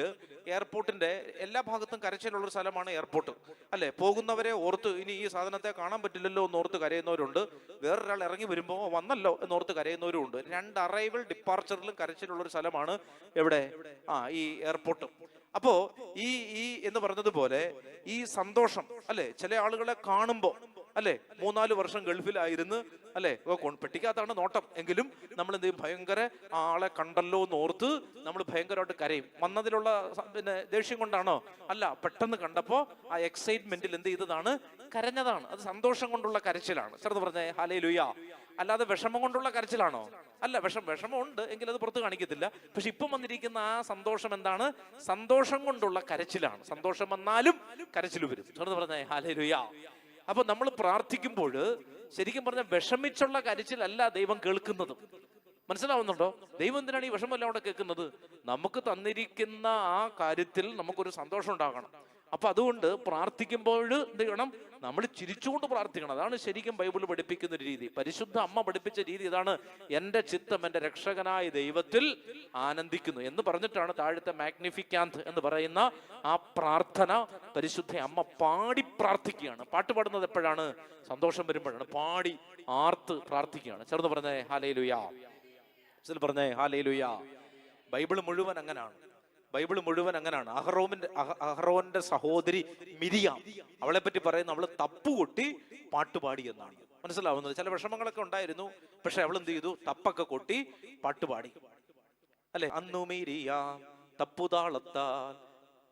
എയർപോർട്ടിന്റെ എല്ലാ ഭാഗത്തും കരച്ചിലുള്ളൊരു സ്ഥലമാണ് എയർപോർട്ട്. അല്ലെ, പോകുന്നവരെ ഓർത്ത് ഇനി ഈ സാധനത്തെ കാണാൻ പറ്റില്ലല്ലോ എന്നോർത്ത് കരയുന്നവരുണ്ട്. വേറൊരാൾ ഇറങ്ങി വരുമ്പോൾ വന്നല്ലോ എന്നോർത്ത് കരയുന്നവരും ഉണ്ട്. 2 അറൈവൽ ഡിപ്പാർച്ചറിലും കരച്ചിലുള്ളൊരു സ്ഥലമാണ് എവിടെ? ഈ എയർപോർട്ട്. അപ്പോ ഈ എന്ന് പറഞ്ഞതുപോലെ ഈ സന്തോഷം, അല്ലെ, ചില ആളുകളെ കാണുമ്പോ, അല്ലെ, 3-4 വർഷം ഗൾഫിലായിരുന്നു, അല്ലെ, പെട്ടിക്കകത്താണ് നോട്ടം എങ്കിലും നമ്മൾ എന്ത് ചെയ്യും? ഭയങ്കര ആളെ കണ്ടല്ലോ എന്ന് ഓർത്ത് നമ്മൾ ഭയങ്കരമായിട്ട് കരയും. വന്നതിലുള്ള പിന്നെ ദേഷ്യം കൊണ്ടാണോ? അല്ല, പെട്ടെന്ന് കണ്ടപ്പോ ആ എക്സൈറ്റ്മെന്റിൽ എന്ത് ചെയ്തതാണ്? കരഞ്ഞതാണ്. അത് സന്തോഷം കൊണ്ടുള്ള കരച്ചിലാണ്. ചേർന്ന് പറഞ്ഞേ ഹല്ലേലൂയ. അല്ലാതെ വിഷമം കൊണ്ടുള്ള കരച്ചിലാണോ? അല്ല. വിഷമമുണ്ട് എങ്കിൽ അത് പുറത്ത് കാണിക്കത്തില്ല. പക്ഷെ ഇപ്പം വന്നിരിക്കുന്ന ആ സന്തോഷം എന്താണ്? സന്തോഷം കൊണ്ടുള്ള കരച്ചിലാണ്. സന്തോഷം വന്നാലും കരച്ചിൽ വരും. ചേർന്ന് പറഞ്ഞേ ഹല്ലേലൂയ. അപ്പൊ നമ്മൾ പ്രാർത്ഥിക്കുമ്പോൾ ശരിക്കും പറഞ്ഞാൽ വിഷമിച്ചുള്ള കരച്ചിലല്ല ദൈവം കേൾക്കുന്നത്. മനസ്സിലാവുന്നുണ്ടോ? ദൈവം എന്തിനാണ് ഈ വിഷമമെല്ലാം അവിടെ കേൾക്കുന്നത്? നമുക്ക് തന്നിരിക്കുന്ന ആ കാര്യത്തിൽ നമുക്കൊരു സന്തോഷം ഉണ്ടാകണം. അപ്പൊ അതുകൊണ്ട് പ്രാർത്ഥിക്കുമ്പോൾ എന്ത് ചെയ്യണം? നമ്മൾ ചിരിച്ചുകൊണ്ട് പ്രാർത്ഥിക്കണം. അതാണ് ശരിക്കും ബൈബിൾ പഠിപ്പിക്കുന്ന ഒരു രീതി. പരിശുദ്ധ അമ്മ പഠിപ്പിച്ച രീതി ഇതാണ്. എന്റെ ചിത്തം എന്റെ രക്ഷകനായ ദൈവത്തിൽ ആനന്ദിക്കുന്നു എന്ന് പറഞ്ഞിട്ടാണ് താഴത്തെ മാഗ്നിഫിക്കാന്ത് എന്ന് പറയുന്ന ആ പ്രാർത്ഥന പരിശുദ്ധ അമ്മ പാടി പ്രാർത്ഥിക്കുകയാണ്. പാട്ട് പാടുന്നത് എപ്പോഴാണ്? സന്തോഷം വരുമ്പോഴാണ്. പാടി ആർത്ത് പ്രാർത്ഥിക്കുകയാണ്. ചേർന്ന് പറഞ്ഞേ ഹല്ലേലൂയ. പറഞ്ഞേ ഹല്ലേലൂയ. ബൈബിൾ മുഴുവൻ അങ്ങനാണ്. ബൈബിൾ മുഴുവൻ അങ്ങനാണ്. അഹറോന്റെ സഹോദരി മിരിയാം, അവളെ പറ്റി പറയുന്ന, അവള് തപ്പുകൊട്ടി പാട്ടുപാടി എന്നാണ്. മനസ്സിലാവുന്നത്? ചില വിഷമങ്ങളൊക്കെ ഉണ്ടായിരുന്നു, പക്ഷെ അവൾ എന്ത് ചെയ്തു? തപ്പൊക്കെ കൊട്ടി പാട്ടുപാടി. അല്ലെ, അന്നു മിരിയാം തപ്പുതാളത്താൽ.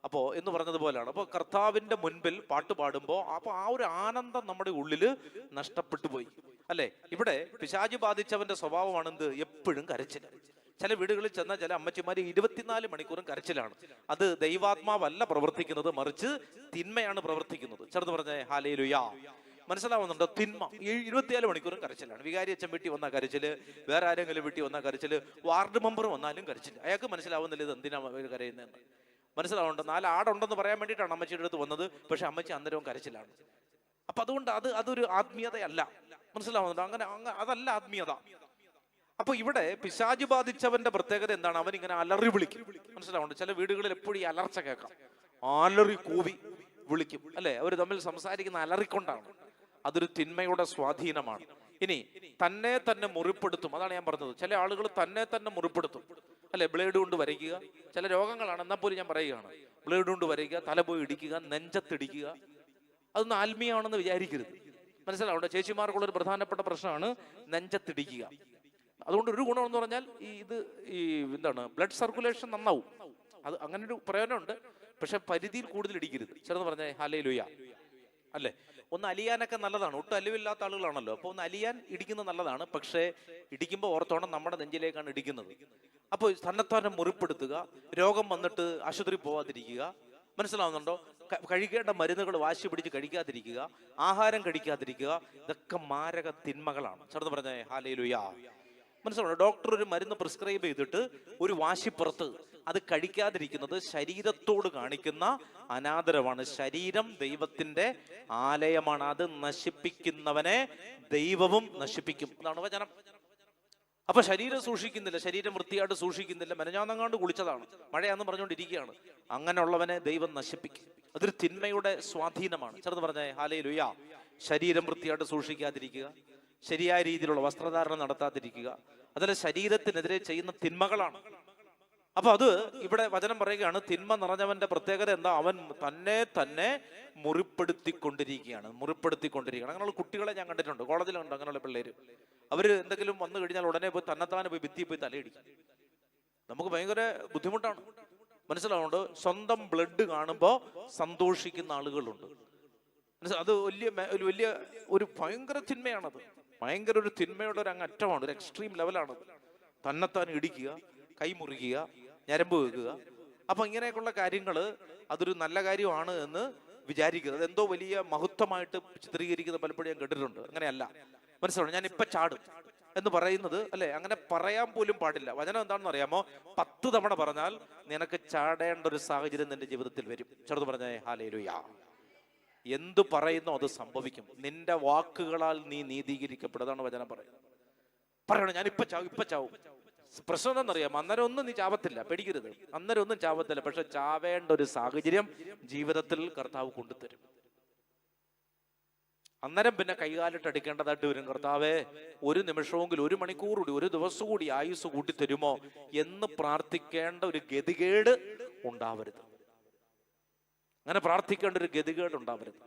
അപ്പോ എന്ന് പറഞ്ഞതുപോലെയാണ്. അപ്പൊ കർത്താവിന്റെ മുൻപിൽ പാട്ട് പാടുമ്പോ അപ്പൊ ആ ഒരു ആനന്ദം നമ്മുടെ ഉള്ളില് നഷ്ടപ്പെട്ടു പോയി. അല്ലെ, ഇവിടെ പിശാച് ബാധിച്ചവന്റെ സ്വഭാവമാണ് എന്ത്? എപ്പോഴും കരച്ചിൽ. ചില വീടുകളിൽ ചെന്നാൽ ചില അമ്മച്ചിമാര് 24 മണിക്കൂറും കരച്ചിലാണ്. അത് ദൈവാത്മാവല്ല പ്രവർത്തിക്കുന്നത്, മറിച്ച് തിന്മയാണ് പ്രവർത്തിക്കുന്നത്. ചേർന്ന് പറഞ്ഞേ ഹല്ലേലൂയ. മനസ്സിലാവുന്നുണ്ടോ? തിന്മ 24 മണിക്കൂറും കരച്ചിലാണ്. വികാരി അച്ഛൻ വീട്ടിൽ വന്ന കരച്ചില്, വേറെ ആരെങ്കിലും വീട്ടിൽ വന്ന കരച്ചില്, വാർഡ് മെമ്പർ വന്നാലും കരച്ചില്. അയാൾക്ക് മനസ്സിലാവുന്നില്ല ഇത് എന്തിനാ കരയുന്നതെന്ന്. മനസ്സിലാവുന്നുണ്ടോ? 4 ആടുണ്ടെന്ന് പറയാൻ വേണ്ടിയിട്ടാണ് അമ്മച്ചിയുടെ അടുത്ത് വന്നത്, പക്ഷെ അമ്മച്ചി അന്നേരവും കരച്ചിലാണ്. അപ്പൊ അതുകൊണ്ട് അതൊരു ആത്മീയതയല്ല. മനസ്സിലാവുന്നുണ്ടോ? അങ്ങനെ അതല്ല ആത്മീയത. അപ്പൊ ഇവിടെ പിശാച് ബാധിച്ചവന്റെ പ്രത്യേകത എന്താണ്? അവൻ ഇങ്ങനെ അലറി വിളിക്കും. മനസ്സിലാവുന്നുണ്ട്? ചില വീടുകളിൽ എപ്പോഴും ഈ അലർച്ച കേൾക്കാം. അലറി കൂവി വിളിക്കും. അല്ലെ, അവർ തമ്മിൽ സംസാരിക്കുന്ന അലറിക്കൊണ്ടാണ്. അതൊരു തിന്മയുടെ സ്വാധീനമാണ്. ഇനി തന്നെ മുറിപ്പെടുത്തും. അതാണ് ഞാൻ പറഞ്ഞത്. ചില ആളുകൾ തന്നെ മുറിപ്പെടുത്തും. അല്ലെ, ബ്ലേഡ് കൊണ്ട് വരയ്ക്കുക. ചില രോഗങ്ങളാണ്, എന്നാൽ പോലും ഞാൻ പറയുകയാണ്. ബ്ലേഡ് കൊണ്ട് വരയ്ക്കുക, തല പോയി ഇടിക്കുക, നെഞ്ചത്തിടിക്കുക. അതൊന്നും ആത്മീയമാണെന്ന് വിചാരിക്കരുത്. മനസ്സിലാവുണ്ടോ? ചേച്ചിമാർക്കുള്ളൊരു പ്രധാനപ്പെട്ട പ്രശ്നമാണ് നെഞ്ചത്തിടിക്കുക. അതുകൊണ്ട് ഒരു ഗുണമെന്ന് പറഞ്ഞാൽ എന്താണ്, ബ്ലഡ് സർക്കുലേഷൻ നന്നാവും. അത് അങ്ങനെ ഒരു പ്രയോജനമുണ്ട്. പക്ഷെ പരിധിയിൽ കൂടുതൽ ഇടിക്കരുത്. ചേർന്ന് പറഞ്ഞേ ഹല്ലേലൂയ. അല്ലെ, ഒന്ന് അലിയാനൊക്കെ നല്ലതാണ്. ഒട്ടും അലിവില്ലാത്ത ആളുകളാണല്ലോ. അപ്പൊ ഒന്ന് അലിയാൻ ഇടിക്കുന്നത് നല്ലതാണ്. പക്ഷേ ഇടിക്കുമ്പോൾ ഓർത്തോണം നമ്മുടെ നെഞ്ചിലേക്കാണ് ഇടിക്കുന്നത്. അപ്പോൾ തന്നെത്താനെ മുറിപ്പെടുത്തുക, രോഗം വന്നിട്ട് ആശുപത്രി പോവാതിരിക്കുക. മനസ്സിലാവുന്നുണ്ടോ? കഴിക്കേണ്ട മരുന്നുകൾ വാശി പിടിച്ച് കഴിക്കാതിരിക്കുക, ആഹാരം കഴിക്കാതിരിക്കുക. ഇതൊക്കെ മാരക തിന്മകളാണ്. ചേർന്ന് പറഞ്ഞേ ഹല്ലേലൂയ. മനസ്സിലാവുന്നു? ഡോക്ടർ ഒരു മരുന്ന് പ്രിസ്ക്രൈബ് ചെയ്തിട്ട് ഒരു വാശിപ്പുറത്ത് അത് കഴിക്കാതിരിക്കുന്നത് ശരീരത്തോട് കാണിക്കുന്ന അനാദരവാണ്. ശരീരം ദൈവത്തിന്റെ ആലയമാണ്. അത് നശിപ്പിക്കുന്നവനെ ദൈവവും നശിപ്പിക്കും. അതാണ് വചനം. അപ്പൊ ശരീരം സൂക്ഷിക്കുന്നില്ല, ശരീരം വൃത്തിയായിട്ട് സൂക്ഷിക്കുന്നില്ല, മെനഞ്ഞാന്നങ്ങാണ്ട് കുളിച്ചതാണ്, മഴയാന്ന് പറഞ്ഞുകൊണ്ടിരിക്കുകയാണ്. അങ്ങനെയുള്ളവനെ ദൈവം നശിപ്പിക്കും. അതൊരു തിന്മയുടെ സ്വാധീനമാണ്. ചെറുത് പറഞ്ഞേ ഹല്ലേലൂയ. ശരീരം വൃത്തിയായിട്ട് സൂക്ഷിക്കാതിരിക്കുക, ശരിയായ രീതിയിലുള്ള വസ്ത്രധാരണം നടത്താതിരിക്കുക, അതെല്ലാം ശരീരത്തിനെതിരെ ചെയ്യുന്ന തിന്മകളാണ്. അപ്പൊ അത് ഇവിടെ വചനം പറയുകയാണ്, തിന്മ നിറഞ്ഞവന്റെ പ്രത്യേകത എന്താ? അവൻ തന്നെ മുറിപ്പെടുത്തിക്കൊണ്ടിരിക്കുകയാണ്. അങ്ങനെയുള്ള കുട്ടികളെ ഞാൻ കണ്ടിട്ടുണ്ട്, കോളേജിലുണ്ട് അങ്ങനെയുള്ള പിള്ളേര്. അവര് എന്തെങ്കിലും വന്നു കഴിഞ്ഞാൽ ഉടനെ പോയി തന്നെത്താനെ പോയി ഭിത്തി പോയി തലയിടിക്കും. നമുക്ക് ഭയങ്കര ബുദ്ധിമുട്ടാണ്, മനസ്സിലാവുന്നുണ്ട്. സ്വന്തം ബ്ലഡ് കാണുമ്പോൾ സന്തോഷിക്കുന്ന ആളുകളുണ്ട്. അത് വലിയ ഒരു ഭയങ്കര തിന്മയാണത്. ഭയങ്കര ഒരു തിന്മയുടെ ഒരു അങ്ങറ്റമാണ്, ഒരു എക്സ്ട്രീം ലെവലാണത്. തന്നെത്താൻ ഇടിക്കുക, കൈമുറിക്കുക, ഞരമ്പ് വെക്കുക. അപ്പൊ ഇങ്ങനെയൊക്കെയുള്ള കാര്യങ്ങള് അതൊരു നല്ല കാര്യമാണ് എന്ന് വിചാരിക്കുന്നത്. അതെന്തോ വലിയ മഹത്വമായിട്ട് ചിത്രീകരിക്കുന്നത് പലപ്പോഴും ഞാൻ കേട്ടിട്ടുണ്ട്. അങ്ങനെയല്ല, മനസ്സിലാവും. ഞാൻ ഇപ്പൊ ചാടും എന്ന് പറയുന്നത് അല്ലെ, അങ്ങനെ പറയാൻ പോലും പാടില്ല. വചനം എന്താണെന്ന് അറിയാമോ? 10 തവണ പറഞ്ഞാൽ നിനക്ക് ചാടേണ്ട ഒരു സാഹചര്യം നിന്റെ ജീവിതത്തിൽ വരും. ചെറുത് പറഞ്ഞേ ഹല്ലേലൂയ. എന്തു പറയുന്നോ അത് സംഭവിക്കും. നിന്റെ വാക്കുകളാൽ നീ നീതീകരിക്കപ്പെടുന്നതാണ് വചനം പറയണം. ഞാൻ ഇപ്പൊ ചാവും. പ്രശ്നം എന്താണെന്നറിയാമോ? അന്നേരം ഒന്നും നീ ചാവത്തില്ല, പേടിക്കരുത്. അന്നേരം ഒന്നും ചാവത്തില്ല. പക്ഷെ ചാവേണ്ട ഒരു സാഹചര്യം ജീവിതത്തിൽ കർത്താവ് കൊണ്ടുതരും. അന്നേരം പിന്നെ കൈകാലിട്ട് അടിക്കേണ്ടതായിട്ട് വരും. കർത്താവേ, ഒരു നിമിഷമെങ്കിലും, 1 മണിക്കൂർ കൂടി, ഒരു ദിവസം കൂടി ആയുസ് കൂട്ടി തരുമോ എന്ന് പ്രാർത്ഥിക്കേണ്ട ഒരു ഗതികേട് ഉണ്ടാവരുത്. അങ്ങനെ പ്രാർത്ഥിക്കേണ്ട ഒരു ഗതികേട് ഉണ്ടാവരുത്.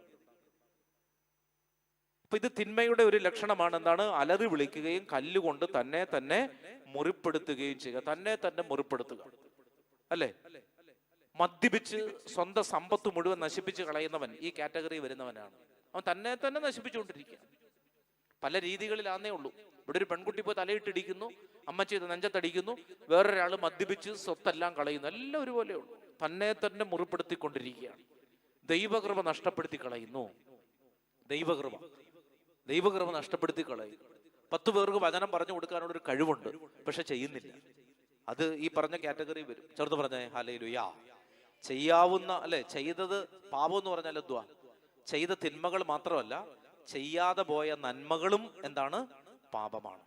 അപ്പൊ ഇത് തിന്മയുടെ ഒരു ലക്ഷണമാണ്. എന്താണ്? അലറി വിളിക്കുകയും കല്ലുകൊണ്ട് തന്നെ മുറിപ്പെടുത്തുകയും ചെയ്യുക. തന്നെ മുറിപ്പെടുത്തുക അല്ലേ? മദ്യപിച്ച് സ്വന്തം സമ്പത്ത് മുഴുവൻ നശിപ്പിച്ച് കളയുന്നവൻ ഈ കാറ്റഗറി വരുന്നവനാണ്. അവൻ തന്നെ നശിപ്പിച്ചുകൊണ്ടിരിക്കുക. പല രീതികളിലാന്നേ ഉള്ളൂ. ഇവിടെ ഒരു പെൺകുട്ടി പോയി തലയിട്ടിടിക്കുന്നു, അമ്മച്ചി നെഞ്ചത്തടിക്കുന്നു, വേറൊരാള് മദ്യപിച്ച് സ്വത്തെല്ലാം കളയുന്നു. എല്ലാം ഒരുപോലെ ഉള്ളൂ. തന്നെ മുറിപ്പെടുത്തിക്കൊണ്ടിരിക്കുകയാണ്. ദൈവകൃപ നഷ്ടപ്പെടുത്തി കളയുന്നു. ദൈവകൃപ നഷ്ടപ്പെടുത്തി കളയുന്നു. 10 പേർക്ക് വചനം പറഞ്ഞു കൊടുക്കാനുള്ള ഒരു കഴിവുണ്ട്, പക്ഷെ ചെയ്യുന്നില്ല. അത് ഈ പറഞ്ഞ കാറ്റഗറി വരും. ചെറുത് പറഞ്ഞേ ഹല്ലേലൂയ. ചെയ്യാവുന്ന അല്ലെ, ചെയ്തത് പാപം എന്ന് പറഞ്ഞാൽ എന്തുവാ? ചെയ്ത തിന്മകൾ മാത്രമല്ല, ചെയ്യാതെ പോയ നന്മകളും എന്താണ്? പാപമാണ്.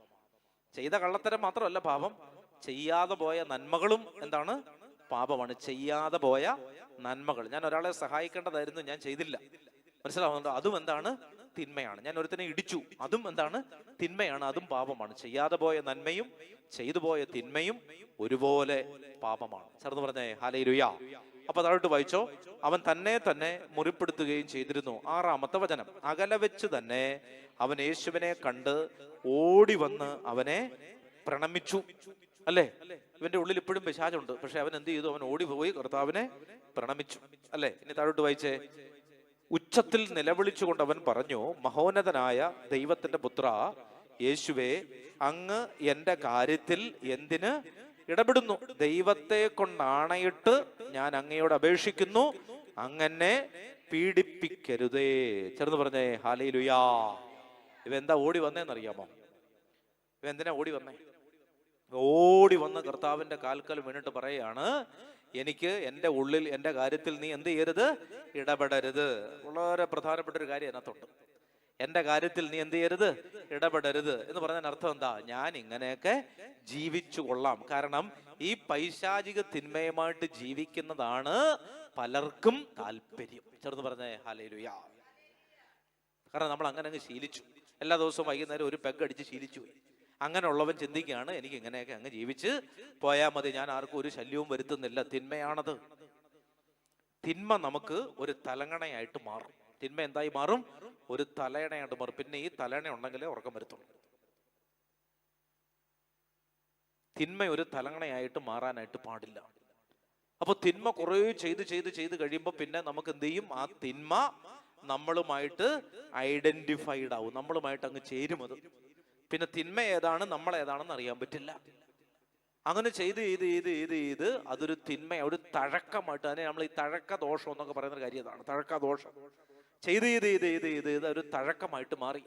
ചെയ്ത കള്ളത്തരം മാത്രമല്ല പാപം, ചെയ്യാതെ പോയ നന്മകളും എന്താണ്? പാപമാണ്. ചെയ്യാതെ പോയ നന്മകൾ. ഞാൻ ഒരാളെ സഹായിക്കേണ്ടതായിരുന്നു, ഞാൻ ചെയ്തില്ല, മനസ്സിലാവുന്നുണ്ടോ? അതും എന്താണ്? തിന്മയാണ്. ഞാൻ ഒരുത്തനെ ഇടിച്ചു, അതും എന്താണ്? തിന്മയാണ്, അതും പാപമാണ്. ചെയ്യാതെ പോയ നന്മയും ചെയ്തു പോയ തിന്മയും ഒരുപോലെ പാപമാണ്. ചേർന്ന് പറഞ്ഞേ ഹല്ലേലൂയ. അപ്പൊ താഴോട്ട് വായിച്ചോ. അവൻ തന്നെ മുറിപ്പെടുത്തുകയും ചെയ്തിരുന്നു. 6-ാമത്തെ വചനം. അകലെ വെച്ച് തന്നെ അവൻ യേശുവിനെ കണ്ട് ഓടി വന്ന് അവനെ പ്രണമിച്ചു. അല്ലേ? ഇവന്റെ ഉള്ളിൽ ഇപ്പോഴും പിശാചുണ്ട്, പക്ഷെ അവൻ എന്ത് ചെയ്തു? അവൻ ഓടിപ്പോയി കർത്താവിനെ പ്രണമിച്ചു. അല്ലേ? ഇനി താഴോട്ട് വായിച്ചേ. ഉച്ചത്തിൽ നിലവിളിച്ചുകൊണ്ട് അവൻ പറഞ്ഞു, മഹോന്നതനായ ദൈവത്തിന്റെ പുത്ര യേശുവേ, അങ്ങ് എന്റെ കാര്യത്തിൽ എന്തിന് ഇടപെടുന്നു? ദൈവത്തെ കൊണ്ടാണയിട്ട് ഞാൻ അങ്ങയോട് അപേക്ഷിക്കുന്നു, അങ്ങനെ പീഡിപ്പിക്കരുതേ. ചേർന്ന് പറഞ്ഞേ ഹല്ലേലൂയ. ഇവ എന്താ ഓടി വന്നേന്നറിയാമോ? ഇവ എന്തിനാ ഓടി വന്നേ? ഓടി വന്ന് കർത്താവിന്റെ കാൽക്കൽ വീണിട്ട് പറയാണ്, എനിക്ക് എൻ്റെ ഉള്ളിൽ എൻ്റെ കാര്യത്തിൽ നീ എന്ത് ചെയ്യരുത്? ഇടപെടരുത്. വളരെ പ്രധാനപ്പെട്ട ഒരു കാര്യം അതിനകത്തുണ്ട്. എൻ്റെ കാര്യത്തിൽ നീ എന്ത് ചെയ്യരുത്? ഇടപെടരുത് എന്ന് പറഞ്ഞാൽ അർത്ഥം എന്താ? ഞാൻ ഇങ്ങനെയൊക്കെ ജീവിച്ചു കൊള്ളാം. കാരണം ഈ പൈശാചിക തിന്മയുമായിട്ട് ജീവിക്കുന്നതാണ് പലർക്കും താല്പര്യം. ചേർന്ന് പറഞ്ഞേ ഹല്ലേലൂയ. കാരണം നമ്മൾ അങ്ങനെ അങ്ങ് ശീലിച്ചു. എല്ലാ ദിവസവും വൈകുന്നേരം ഒരു പെഗ് അടിച്ച് ശീലിച്ചു. അങ്ങനെയുള്ളവൻ ചിന്തിക്കുകയാണ്, എനിക്ക് ഇങ്ങനെയൊക്കെ അങ്ങ് ജീവിച്ച് പോയാൽ മതി, ഞാൻ ആർക്കും ഒരു ശല്യവും വരുത്തുന്നില്ല. തിന്മയാണത്. തിന്മ നമുക്ക് ഒരു തലങ്ങണയായിട്ട് മാറും. തിന്മ എന്തായി മാറും? ഒരു തലയണയായിട്ട് മാറും. പിന്നെ ഈ തലയണ ഉണ്ടെങ്കിലേ ഉറക്കം വരുത്തുള്ളൂ. തിന്മ ഒരു തലങ്ങണയായിട്ട് മാറാനായിട്ട് പാടില്ല. അപ്പൊ തിന്മ കുറേ ചെയ്ത് കഴിയുമ്പോൾ പിന്നെ നമുക്ക് എന്ത് ചെയ്യും? ആ തിന്മ നമ്മളുമായിട്ട് ഐഡന്റിഫൈഡ് ആവും, നമ്മളുമായിട്ട് അങ്ങ് ചേരും. അത് പിന്നെ തിന്മ ഏതാണ് നമ്മളേതാണെന്ന് അറിയാൻ പറ്റില്ല. അങ്ങനെ ചെയ്ത് അതൊരു തിന്മ, ഒരു തഴക്കമായിട്ട്, അതിനെ നമ്മൾ ഈ തഴക്ക ദോഷം എന്നൊക്കെ പറയുന്ന കാര്യം അതാണ്. തഴക്ക ദോഷം ചെയ്ത് ഒരു തഴക്കമായിട്ട് മാറി.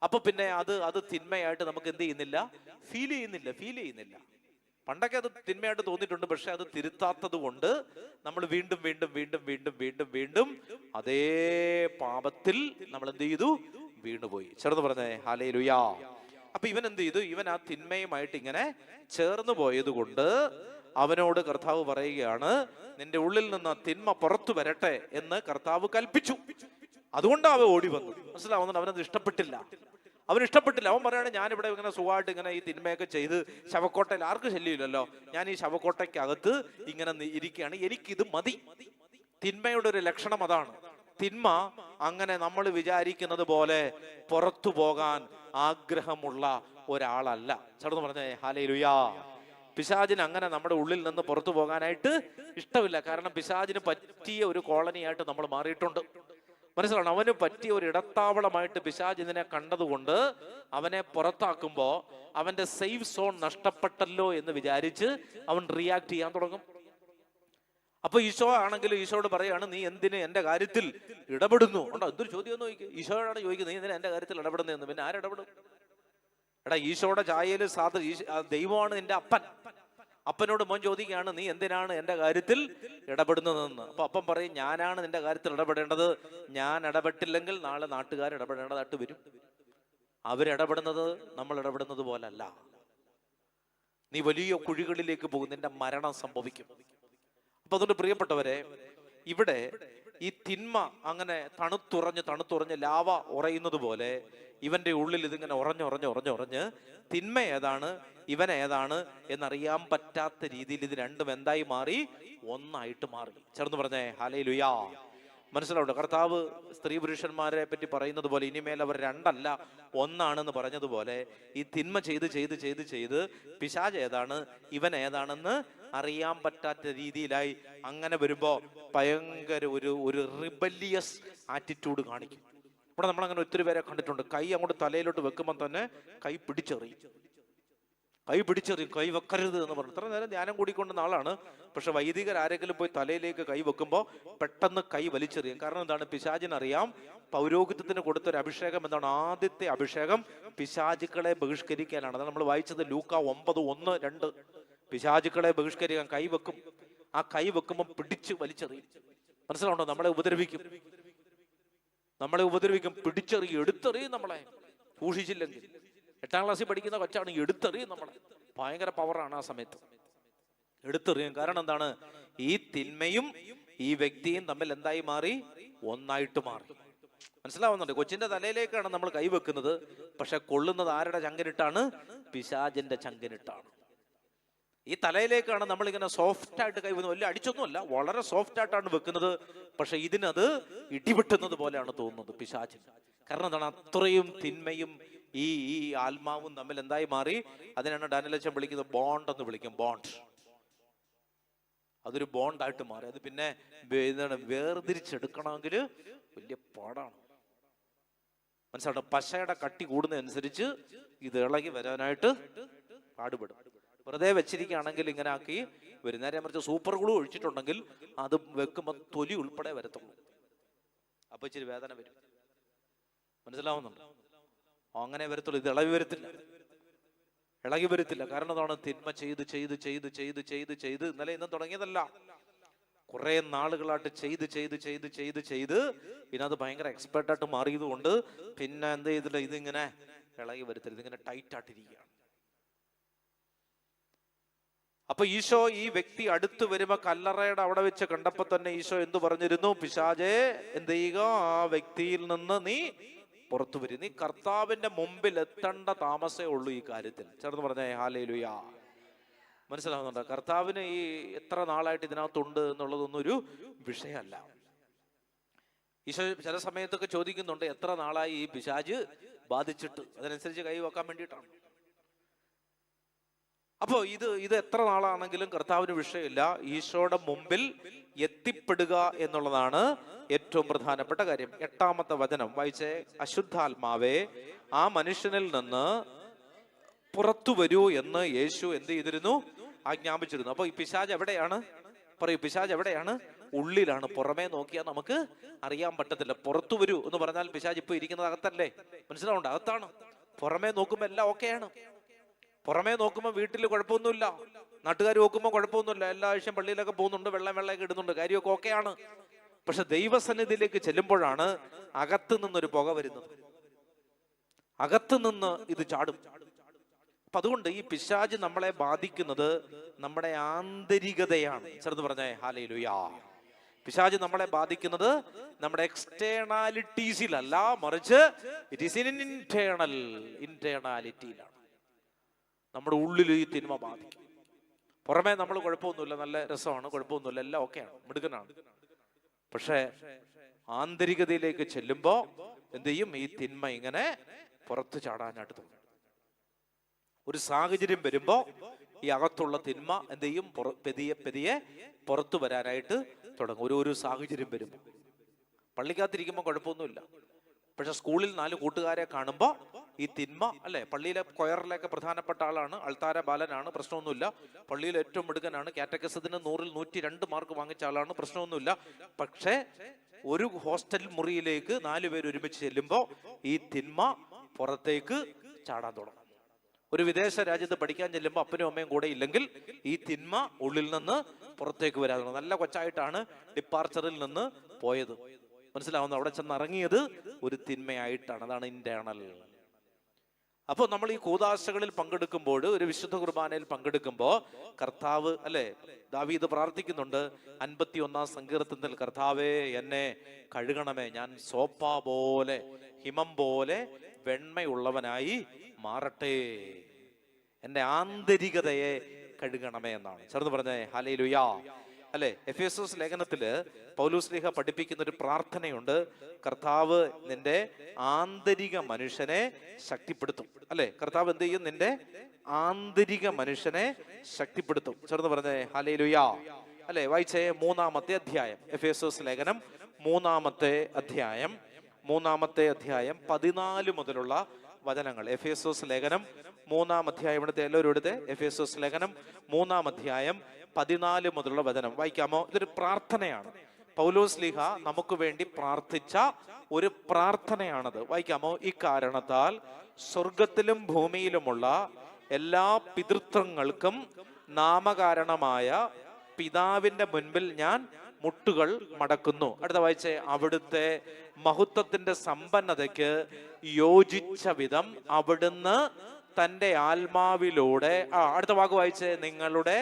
അപ്പൊ പിന്നെ അത് തിന്മയായിട്ട് നമുക്ക് എന്ത് ചെയ്യുന്നില്ല? ഫീൽ ചെയ്യുന്നില്ല. പണ്ടൊക്കെ അത് തിന്മയായിട്ട് തോന്നിയിട്ടുണ്ട്, പക്ഷെ അത് തിരുത്താത്തത് കൊണ്ട് നമ്മൾ വീണ്ടും അതേ പാപത്തിൽ നമ്മൾ എന്ത് ചെയ്തു? വീണുപോയി. ചേർന്ന് പറഞ്ഞേ ഹല്ലേലൂയ. അപ്പൊ ഇവൻ എന്ത് ചെയ്തു? ഇവൻ ആ തിന്മയുമായിട്ട് ഇങ്ങനെ ചേർന്ന് പോയത് കൊണ്ട് അവനോട് കർത്താവ് പറയുകയാണ്, നിന്റെ ഉള്ളിൽ നിന്ന് തിന്മ പുറത്തു വരട്ടെ എന്ന് കർത്താവ് കൽപ്പിച്ചു. അതുകൊണ്ട് അവൻ ഓടി വന്നു. മനസ്സിലാവുന്നുണ്ട്? അവനത് ഇഷ്ടപ്പെട്ടില്ല. അവൻ പറയാണ്, ഞാനിവിടെ ഇങ്ങനെ സുഖമായിട്ട് ഇങ്ങനെ ഈ തിന്മയൊക്കെ ചെയ്ത് ശവക്കോട്ടയിൽ ആർക്ക് ശല്യമില്ലല്ലോ, ഞാൻ ഈ ശവക്കോട്ടയ്ക്കകത്ത് ഇങ്ങനെ ഇരിക്കുകയാണ്, എനിക്കിത് മതി. തിന്മയുടെ ഒരു ലക്ഷണം അതാണ്. തിന്മ അങ്ങനെ നമ്മൾ വിചാരിക്കുന്നത് പോലെ പുറത്തു പോകാൻ ആഗ്രഹമുള്ള ഒരാളല്ല. ചേർന്ന് പറഞ്ഞേ ഹല്ലേലൂയാ. പിശാചിന് അങ്ങനെ നമ്മുടെ ഉള്ളിൽ നിന്ന് പുറത്തു പോകാനായിട്ട് ഇഷ്ടമില്ല. കാരണം പിശാചിന് പറ്റിയ ഒരു കോളനിയായിട്ട് നമ്മൾ മാറിയിട്ടുണ്ട്. മനസ്സിലാണ്? അവന് പറ്റിയ ഒരു ഇടത്താവളമായിട്ട് പിശാച് ഇതിനെ കണ്ടതുകൊണ്ട് അവനെ പുറത്താക്കുമ്പോ അവന്റെ സേഫ് സോൺ നഷ്ടപ്പെട്ടല്ലോ എന്ന് വിചാരിച്ച് അവൻ റിയാക്ട് ചെയ്യാൻ തുടങ്ങും. അപ്പൊ ഈശോ ആണെങ്കിലും ഈശോയോട് പറയാണ്, നീ എന്തിന് എന്റെ കാര്യത്തിൽ ഇടപെടുന്നു? ഉണ്ടോ? എന്തൊരു ചോദ്യം എന്ന് ചോദിക്കുക. ഈശോയോടാണ് ചോദിക്കുന്നത്, നീ എന്തിനാ എന്റെ കാര്യത്തിൽ ഇടപെടുന്നതെന്ന്. പിന്നെ ആരിടപെടും? എടാ, ഈശോയുടെ ചായയില് ദൈവമാണ് നിന്റെ അപ്പൻ. അപ്പനോട് മോൻ ചോദിക്കുകയാണ്, നീ എന്തിനാണ് എന്റെ കാര്യത്തിൽ ഇടപെടുന്നതെന്ന്. അപ്പൊ അപ്പം പറയും, ഞാനാണ് നിന്റെ കാര്യത്തിൽ ഇടപെടേണ്ടത്. ഞാൻ ഇടപെട്ടില്ലെങ്കിൽ നാളെ നാട്ടുകാർ ഇടപെടേണ്ടതായിട്ട് വരും. അവരിടപെടുന്നത് നമ്മൾ ഇടപെടുന്നത് പോലല്ല. നീ വലിയ കുഴികളിലേക്ക് പോകും, നിന്റെ മരണം സംഭവിക്കും. അപ്പൊ അതുകൊണ്ട് പ്രിയപ്പെട്ടവരെ, ഇവിടെ ഈ തിന്മ അങ്ങനെ തണുത്തുറഞ്ഞ് ലാവ ഉറയുന്നത് പോലെ ഇവന്റെ ഉള്ളിൽ ഇതിങ്ങനെ ഉറഞ്ഞ് തിന്മ ഏതാണ് ഇവൻ ഏതാണ് എന്നറിയാൻ പറ്റാത്ത രീതിയിൽ ഇത് രണ്ടും എന്തായി മാറി? ഒന്നായിട്ട് മാറി. ചേർന്ന് പറഞ്ഞേ ഹല്ലേലൂയാ. മനസ്സിലാവുണ്ടോ? കർത്താവ് സ്ത്രീ പുരുഷന്മാരെ പറ്റി പറയുന്നത് പോലെ ഇനിമേൽ അവർ രണ്ടല്ല ഒന്നാണെന്ന് പറഞ്ഞതുപോലെ ഈ തിന്മ ചെയ്ത് പിശാച് ഏതാണ് ഇവൻ ഏതാണെന്ന് അറിയാൻ പറ്റാത്ത രീതിയിലായി. അങ്ങനെ വരുമ്പോ ഭയങ്കര ഒരു റിബല്ലിയസ് ആറ്റിറ്റ്യൂഡ് കാണിക്കും. ഇവിടെ നമ്മളങ്ങനെ ഒത്തിരി പേരെ കണ്ടിട്ടുണ്ട്. കൈ അങ്ങോട്ട് തലയിലോട്ട് വെക്കുമ്പോൾ തന്നെ കൈ പിടിച്ചെറിയും, കൈ വെക്കരുത് എന്ന് പറഞ്ഞു. ഇത്ര നേരം ധ്യാനം കൂടിക്കൊണ്ടുന്ന ആളാണ്. പക്ഷെ വൈദികർ ആരെങ്കിലും പോയി തലയിലേക്ക് കൈ വെക്കുമ്പോൾ പെട്ടെന്ന് കൈ വലിച്ചെറിയും. കാരണം എന്താണ്? പിശാചിനറിയാം പൗരോഹിത്യത്തിന് കൊടുത്തൊരു അഭിഷേകം എന്താണ്? ആദ്യത്തെ അഭിഷേകം പിശാചുക്കളെ ബഹിഷ്കരിക്കാനാണ്. അതാണ് നമ്മൾ വായിച്ചത് ലൂക്ക 9:1-2. പിശാചുക്കളെ ബഹിഷ്കരിക്കാൻ കൈ വെക്കും. ആ കൈ വെക്കുമ്പോൾ പിടിച്ച് വലിച്ചെറിയും. മനസ്സിലാവുണ്ടോ? നമ്മളെ ഉപദ്രവിക്കും, പിടിച്ചെറിയും, എടുത്തെറിയും നമ്മളെ. സൂക്ഷിച്ചില്ലെങ്കിൽ 8ാം ക്ലാസ്സിൽ പഠിക്കുന്ന കൊച്ചാണ്, എടുത്തെറിയും നമ്മളെ. ഭയങ്കര പവറാണ് ആ സമയത്ത്, എടുത്തെറിയും. കാരണം എന്താണ്? ഈ തിന്മയും ഈ വ്യക്തിയും തമ്മിൽ എന്തായി മാറി? ഒന്നായിട്ട് മാറി. മനസ്സിലാവുന്നുണ്ട്? കൊച്ചിന്റെ തലയിലേക്കാണ് നമ്മൾ കൈവെക്കുന്നത്, പക്ഷെ കൊള്ളുന്നത് ആരുടെ ചങ്കിനിട്ടാണ്? പിശാചിന്റെ ചങ്കിനിട്ടാണ്. ഈ തലയിലേക്കാണ് നമ്മളിങ്ങനെ സോഫ്റ്റ് ആയിട്ട് കൈവെക്കുന്നത്. വലിയ അടിച്ചൊന്നുമല്ല, വളരെ സോഫ്റ്റ് ആയിട്ടാണ് വെക്കുന്നത്. പക്ഷെ ഇതിനത് ഇടിവെട്ടുന്നത് പോലെയാണ് തോന്നുന്നത് പിശാചിന്. കാരണം എന്താണ്? അത്രയും തിന്മയും ഈ ആത്മാവും തമ്മിൽ എന്തായി മാറി? അതിനാണ് ഡാനിയലച്ചൻ വിളിക്കുന്നത് ബോണ്ട് എന്ന് വിളിക്കും. ബോണ്ട്, അതൊരു ബോണ്ടായിട്ട് മാറി. അത് പിന്നെ എന്താണ്? വേർതിരിച്ചെടുക്കണമെങ്കിൽ വലിയ പാടാണ്. മനസ്സിലാവും? പശയുടെ കട്ടി കൂടുന്നതനുസരിച്ച് ഇത് ഇളകി വരാനായിട്ട് പാടുപെടും. വെറുതെ വെച്ചിരിക്കുകയാണെങ്കിൽ ഇങ്ങനെ ആക്കി വരും. നേരെ മറിച്ച് സൂപ്പർ ഗ്ലൂ ഒഴിച്ചിട്ടുണ്ടെങ്കിൽ അത് വെക്കുമ്പോൾ തൊലി ഉൾപ്പെടെ വരത്തുള്ളൂ. അപ്പൊ ഇച്ചിരി വേദന വരും. മനസ്സിലാവുന്നുണ്ടോ? അങ്ങനെ വരത്തുള്ളൂ. ഇത് ഇളകി വരത്തില്ല. കാരണം അതാണ്, തിന്മ ചെയ്ത് ഇന്നലെ ഇന്നും തുടങ്ങിയതല്ല. കുറെ നാളുകളായിട്ട് ചെയ്ത് പിന്നെ അത് ഭയങ്കര എക്സ്പെർട്ടായിട്ട് മാറിയത് കൊണ്ട് പിന്നെ എന്ത് ചെയ്തില്ല, ഇതിങ്ങനെ ഇളകി വരത്തില്ല, ഇതിങ്ങനെ ടൈറ്റ് ആയിട്ടിരിക്കുകയാണ്. അപ്പൊ ഈശോ ഈ വ്യക്തി അടുത്ത് വരുമ്പോ കല്ലറയുടെ അവിടെ വെച്ച് കണ്ടപ്പോ തന്നെ ഈശോ എന്തു പറഞ്ഞിരുന്നു? പിശാചേ, എന്ത് ചെയ്യുക? ആ വ്യക്തിയിൽ നിന്ന് നീ പുറത്തു വരും. നീ കർത്താവിന്റെ മുമ്പിൽ എത്തേണ്ട താമസേ ഉള്ളൂ ഈ കാര്യത്തിൽ. ചേർന്ന് പറഞ്ഞേ ഹല്ലേലൂയാ. മനസ്സിലാവുന്നുണ്ടോ? കർത്താവിന് ഈ എത്ര നാളായിട്ട് ഇതിനകത്തുണ്ട് എന്നുള്ളതൊന്നും ഒരു വിഷയമല്ല. ഈശോ ചില സമയത്തൊക്കെ ചോദിക്കുന്നുണ്ട്, എത്ര നാളായി ഈ പിശാച് ബാധിച്ചിട്ട്? അതിനനുസരിച്ച് കൈ വെക്കാൻ വേണ്ടിയിട്ടാണ്. അപ്പോ ഇത് എത്ര നാളാണെങ്കിലും കർത്താവിന് വിഷയമില്ല. ഈശോയുടെ മുമ്പിൽ എത്തിപ്പെടുക എന്നുള്ളതാണ് ഏറ്റവും പ്രധാനപ്പെട്ട കാര്യം. 8ാമത്തെ വചനം വായിച്ചേ. അശുദ്ധാത്മാവേ, ആ മനുഷ്യനിൽ നിന്ന് പുറത്തു വരൂ എന്ന് യേശു എന്ത് ചെയ്തിരുന്നു? ആജ്ഞാപിച്ചിരുന്നു. അപ്പൊ ഈ പിശാച് എവിടെയാണ്? പറയൂ, പിശാച് എവിടെയാണ്? ഉള്ളിലാണ്. പുറമേ നോക്കിയാൽ നമുക്ക് അറിയാൻ പറ്റത്തില്ല. പുറത്തു വരൂ എന്ന് പറഞ്ഞാൽ പിശാച് ഇപ്പൊ ഇരിക്കുന്നത് അകത്തല്ലേ? മനസ്സിലാവുണ്ട്? അകത്താണ്. പുറമേ നോക്കുമ്പോ എല്ലാം ഓക്കെയാണ്. പുറമേ നോക്കുമ്പോൾ വീട്ടിൽ കുഴപ്പമൊന്നുമില്ല, നാട്ടുകാർ നോക്കുമ്പോൾ കുഴപ്പമൊന്നുമില്ല, എല്ലാ ആഴ്ചയും പള്ളിയിലൊക്കെ പോകുന്നുണ്ട്, വെള്ളമൊക്കെ ഇടുന്നുണ്ട്, കാര്യമൊക്കെ ഓക്കെയാണ്. പക്ഷെ ദൈവസന്നിധിയിലേക്ക് ചെല്ലുമ്പോഴാണ് അകത്ത് നിന്നൊരു പുക വരുന്നത്. അകത്ത് നിന്ന് ഇത് ചാടും. അപ്പൊ അതുകൊണ്ട് ഈ പിശാച് നമ്മളെ ബാധിക്കുന്നത് നമ്മുടെ ആന്തരികതയാണ്. ചെറുത് പറഞ്ഞേ ഹല്ലേലൂയ. പിശാച് നമ്മളെ ബാധിക്കുന്നത് നമ്മുടെ എക്സ്റ്റേണാലിറ്റീസിലല്ല, മറിച്ച് ഇറ്റ് ഈസ് ഇൻ ഇന്റേണാലിറ്റിയിലാണ്. നമ്മുടെ ഉള്ളിൽ ഈ തിന്മ ബാധിക്കും. പുറമേ നമ്മൾ കുഴപ്പമൊന്നുമില്ല, നല്ല രസമാണ്, കുഴപ്പമൊന്നുമില്ല, എല്ലാം ഓക്കെയാണ്, മിടുക്കനാണ്. പക്ഷേ ആന്തരികതയിലേക്ക് ചെല്ലുമ്പോ എന്ത് ചെയ്യും? ഈ തിന്മ ഇങ്ങനെ പുറത്തു ചാടാനായിട്ട് തോന്നും. ഒരു സാഹചര്യം വരുമ്പോ ഈ അകത്തുള്ള തിന്മ എന്ത് ചെയ്യും? പെതിയെ പുറത്തു വരാനായിട്ട് തുടങ്ങും. ഒരു സാഹചര്യം വരുമ്പോൾ. പള്ളിക്കകത്തിരിക്കുമ്പോൾ കുഴപ്പമൊന്നുമില്ല, പക്ഷെ സ്കൂളിൽ 4 കൂട്ടുകാരെ കാണുമ്പോൾ ഈ തിന്മ, അല്ലെ, പള്ളിയിലെ കൊയറിലൊക്കെ പ്രധാനപ്പെട്ട ആളാണ്, അൾത്താര ബാലനാണ്, പ്രശ്നമൊന്നുമില്ല. പള്ളിയിൽ ഏറ്റവും മിടുക്കനാണ്, കാറ്റഗസത്തിന് 100-ൽ 102 മാർക്ക് വാങ്ങിച്ച ആളാണ്, പ്രശ്നമൊന്നുമില്ല. പക്ഷേ ഒരു ഹോസ്റ്റൽ മുറിയിലേക്ക് 4 പേര് ഒരുമിച്ച് ചെല്ലുമ്പോൾ ഈ തിന്മ പുറത്തേക്ക് ചാടാൻ തുടങ്ങും. ഒരു വിദേശ രാജ്യത്ത് പഠിക്കാൻ ചെല്ലുമ്പോൾ അപ്പനും അമ്മയും കൂടെ ഇല്ലെങ്കിൽ ഈ തിന്മ ഉള്ളിൽ നിന്ന് പുറത്തേക്ക് വരാൻ തുടങ്ങും. നല്ല കൊച്ചായിട്ടാണ് ഡിപ്പാർച്ചറിൽ നിന്ന് പോയത്, മനസ്സിലാവുന്നു, അവിടെ ചെന്ന് ഇറങ്ങിയത് ഒരു തിന്മയായിട്ടാണ്. അതാണ് ഇന്റേണൽ. അപ്പോൾ നമ്മൾ ഈ കൂദാശകളിൽ പങ്കെടുക്കുമ്പോൾ, ഒരു വിശുദ്ധ കുർബാനയിൽ പങ്കെടുക്കുമ്പോൾ കർത്താവ്, അല്ലെ, ദാവീദ് പ്രാർത്ഥിക്കുന്നുണ്ട് 51-ാം സങ്കീർത്തനത്തിൽ, കർത്താവേ എന്നെ കഴുകണമേ, ഞാൻ സോപ്പ പോലെ, ഹിമം പോലെ വെണ്മയുള്ളവനായി മാറട്ടെ, എന്റെ ആന്തരികതയെ കഴുകണമേ എന്നാണ്. ചേർന്ന് പറഞ്ഞേ ഹല്ലേലൂയാ. അല്ലെ, എഫേസോസ് ലേഖനത്തില് പൗലോസ് പഠിപ്പിക്കുന്ന ഒരു പ്രാർത്ഥനയുണ്ട്. കർത്താവ് നിന്റെ ആന്തരിക മനുഷ്യനെ ശക്തിപ്പെടുത്തും. അല്ലെ, കർത്താവ് എന്ത് ചെയ്യും? നിന്റെ ആന്തരിക മനുഷ്യനെ ശക്തിപ്പെടുത്തും. ചേർന്ന് പറഞ്ഞേ ഹല്ലേലൂയാ. അല്ലെ, വായിച്ചേ 3-ാമത്തെ അധ്യായം, എഫേസോസ് ലേഖനം 3-ാമത്തെ അധ്യായം 14 മുതലുള്ള വചനങ്ങൾ. എഫേസോസ് ലേഖനം 3-ാം അധ്യായം, ഇവിടുത്തെ എല്ലാവരും എടുത്ത് എഫേസോസ് ലേഖനം 3-ാം അധ്യായം 14 മുതലുള്ള വചനം വായിക്കാമോ? ഇതൊരു പ്രാർത്ഥനയാണ്. പൗലോസ് ലീഹ നമുക്ക് വേണ്ടി പ്രാർത്ഥിച്ച ഒരു പ്രാർത്ഥനയാണത്. വായിക്കാമോ? ഇക്കാരണത്താൽ സ്വർഗത്തിലും ഭൂമിയിലുമുള്ള എല്ലാ പിതൃത്വങ്ങൾക്കും നാമകാരണമായ പിതാവിന്റെ മുൻപിൽ ഞാൻ മുട്ടുകൾ മടക്കുന്നു. അടുത്ത വായിച്ചേ, അവിടുത്തെ മഹത്വത്തിന്റെ സമ്പന്നതയ്ക്ക് യോജിച്ച വിധം അവിടുന്ന് തന്റെ ആത്മാവിലൂടെ, അടുത്ത വാക്ക് വായിച്ചേ, നിങ്ങളുടെ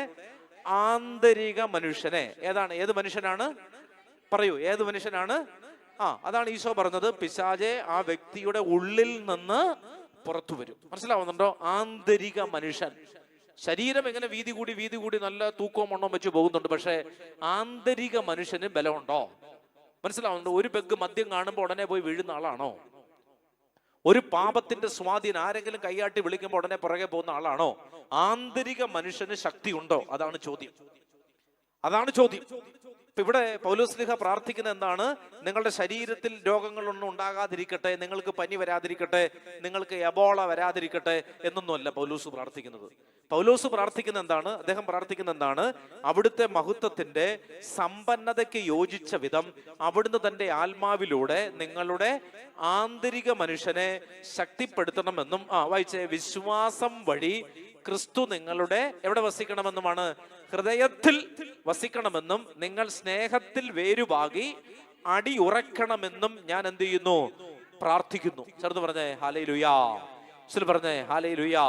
ആന്തരിക മനുഷ്യനെ, ഏത് മനുഷ്യനാണ്? പറയൂ, ഏത് മനുഷ്യനാണ്? അതാണ് ഈശോ പറഞ്ഞത്, പിശാചെ ആ വ്യക്തിയുടെ ഉള്ളിൽ നിന്ന് പുറത്തു വരും. മനസ്സിലാവുന്നുണ്ടോ? ആന്തരിക മനുഷ്യൻ. ശരീരം എങ്ങനെ വീതി കൂടി നല്ല തൂക്കവും മണ്ണവും വെച്ച് പോകുന്നുണ്ട്, പക്ഷെ ആന്തരിക മനുഷ്യന് ബലമുണ്ടോ? മനസ്സിലാവുന്നുണ്ടോ? ഒരു പെഗ് മദ്യം കാണുമ്പോൾ ഉടനെ പോയി വീഴുന്ന ആളാണോ? ഒരു പാപത്തിന്റെ സ്വാധീനം ആരെങ്കിലും കൈയാട്ടി വിളിക്കുമ്പോൾ ഉടനെ പുറകെ പോകുന്ന ആളാണോ? ആന്തരിക മനുഷ്യന് ശക്തി ഉണ്ടോ? അതാണ് ചോദ്യം. ഇപ്പൊ ഇവിടെ പൗലോസ് ലീഹ പ്രാർത്ഥിക്കുന്ന എന്താണ്? നിങ്ങളുടെ ശരീരത്തിൽ രോഗങ്ങളൊന്നും ഉണ്ടാകാതിരിക്കട്ടെ, നിങ്ങൾക്ക് പനി വരാതിരിക്കട്ടെ, നിങ്ങൾക്ക് എബോള വരാതിരിക്കട്ടെ എന്നൊന്നുമല്ല പൗലോസ് പ്രാർത്ഥിക്കുന്നത്. പൗലോസ് പ്രാർത്ഥിക്കുന്ന എന്താണ്? അദ്ദേഹം പ്രാർത്ഥിക്കുന്ന എന്താണ്? അവിടുത്തെ മഹത്വത്തിന്റെ സമ്പന്നതയ്ക്ക് യോജിച്ച വിധം അവിടുന്ന് തന്റെ ആത്മാവിലൂടെ നിങ്ങളുടെ ആന്തരിക മനുഷ്യനെ ശക്തിപ്പെടുത്തണമെന്നും, വായിച്ചേ, വിശ്വാസം വഴി ക്രിസ്തു നിങ്ങളുടെ എവിടെ വസിക്കണമെന്നുമാണ്? ഹൃദയത്തിൽ വസിക്കണമെന്നും നിങ്ങൾ സ്നേഹത്തിൽ വേരുപാകി അടിയുറക്കണമെന്നും ഞാൻ എന്ത് ചെയ്യുന്നു? പ്രാർത്ഥിക്കുന്നു. ചേർന്ന് പറഞ്ഞേ ഹല്ലേലൂയാ. പറഞ്ഞേ ഹല്ലേലൂയാ.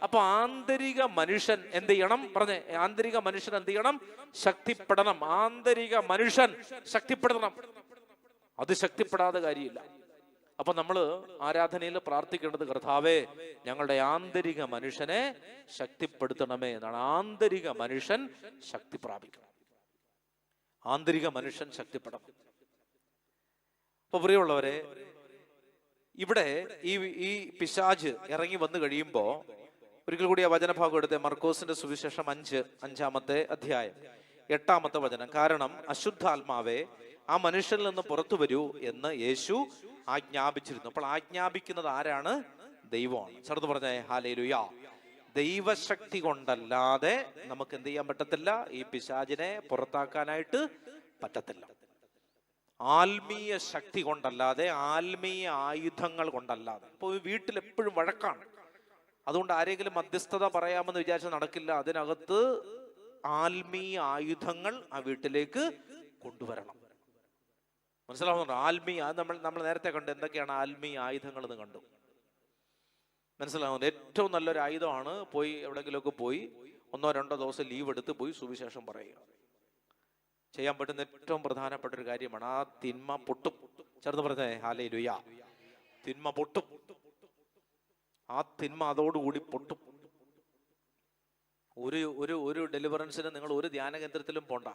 അപ്പൊ ആന്തരിക മനുഷ്യൻ എന്ത് ചെയ്യണം? പറഞ്ഞേ, ആന്തരിക മനുഷ്യൻ എന്ത് ചെയ്യണം? ശക്തിപ്പെടണം. ആന്തരിക മനുഷ്യൻ ശക്തിപ്പെടണം. അത് ശക്തിപ്പെടാതെ കാര്യമില്ല. അപ്പൊ നമ്മൾ ആരാധനയിൽ പ്രാർത്ഥിക്കേണ്ടത്, കർത്താവേ ഞങ്ങളുടെ ആന്തരിക മനുഷ്യനെ ശക്തിപ്പെടുത്തണമേ എന്നാണ്. ആന്തരിക മനുഷ്യൻ ശക്തി പ്രാപിക്കണം. ആന്തരിക മനുഷ്യൻ ശക്തിപ്പെടണം. അപ്പൊ പ്രിയമുള്ളവരെ, ഇവിടെ ഈ പിശാച് ഇറങ്ങി വന്നു കഴിയുമ്പോ ഒരിക്കൽ കൂടി ആ വചനഭാഗം എടുത്ത് മർക്കോസിന്റെ സുവിശേഷം 5-ാമത്തെ അധ്യായം 8-ാമത്തെ വചനം. കാരണം അശുദ്ധാത്മാവേ ആ മനുഷ്യനിൽ നിന്ന് പുറത്തു വരൂ എന്ന് യേശു ആജ്ഞാപിച്ചിരുന്നു. അപ്പോൾ ആജ്ഞാപിക്കുന്നത് ആരാണ്? ദൈവമാണ്. ചേർന്ന് പറഞ്ഞേ ഹല്ലേലൂയാ. ദൈവശക്തി കൊണ്ടല്ലാതെ നമുക്ക് എന്ത് ചെയ്യാൻ പറ്റത്തില്ല? ഈ പിശാചിനെ പുറത്താക്കാനായിട്ട് പറ്റത്തില്ല. ആത്മീയ ശക്തി കൊണ്ടല്ലാതെ, ആത്മീയ ആയുധങ്ങൾ കൊണ്ടല്ലാതെ. ഇപ്പൊ വീട്ടിൽ എപ്പോഴും വഴക്കാണ്, അതുകൊണ്ട് ആരെങ്കിലും മധ്യസ്ഥത പറയാമെന്ന് വിചാരിച്ചാൽ നടക്കില്ല. അതിനകത്ത് ആത്മീയ ആയുധങ്ങൾ ആ വീട്ടിലേക്ക് കൊണ്ടുവരണം. മനസ്സിലാവുന്നുണ്ടോ? ആത്മീയ, നമ്മൾ നേരത്തെ കണ്ടു എന്തൊക്കെയാണ് ആത്മീയ ആയുധങ്ങൾ എന്ന് കണ്ടു. മനസ്സിലാവുന്നത്? ഏറ്റവും നല്ലൊരു ആയുധമാണ് പോയി എവിടെയെങ്കിലുമൊക്കെ പോയി 1-2 ദിവസം ലീവ് എടുത്ത് പോയി സുവിശേഷം പറയുക. ചെയ്യാൻ പറ്റുന്ന ഏറ്റവും പ്രധാനപ്പെട്ട ഒരു കാര്യമാണ്. ആ തിന്മ പൊട്ടും. ചേർന്ന് പറഞ്ഞേ ഹല്ലേലൂയ. തിന്മ പൊട്ടും. ആ തിന്മ അതോടുകൂടി പൊട്ടും. ഒരു ഡെലിവറൻസിന് നിങ്ങൾ ഒരു ധ്യാന കേന്ദ്രത്തിലും പോണ്ട.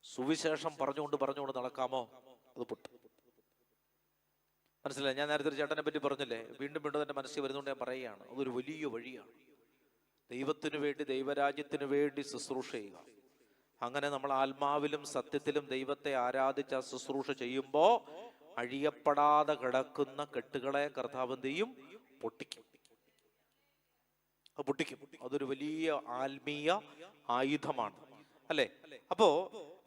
സുവിശേഷം പറഞ്ഞുകൊണ്ട് നടക്കാമോ, അത് പൊട്ടും. മനസ്സിലായി? ഞാൻ നേരത്തെ ഒരു ചേട്ടനെ പറ്റി പറഞ്ഞില്ലേ, വീണ്ടും വീണ്ടും എൻ്റെ മനസ്സിൽ വരുന്നതുകൊണ്ട് ഞാൻ പറയുകയാണ്. അതൊരു വലിയ വഴിയാണ്. ദൈവത്തിനു വേണ്ടി, ദൈവരാജ്യത്തിനു വേണ്ടി ശുശ്രൂഷ ചെയ്യുക. അങ്ങനെ നമ്മൾ ആത്മാവിലും സത്യത്തിലും ദൈവത്തെ ആരാധിച്ച ശുശ്രൂഷ ചെയ്യുമ്പോൾ അഴിയപ്പെടാതെ കിടക്കുന്ന കെട്ടുകളെ കർത്താവ് എന്ത് ചെയ്യും? പൊട്ടിക്കും. അതൊരു വലിയ ആത്മീയ ആയുധമാണ്, അല്ലേ? അപ്പോ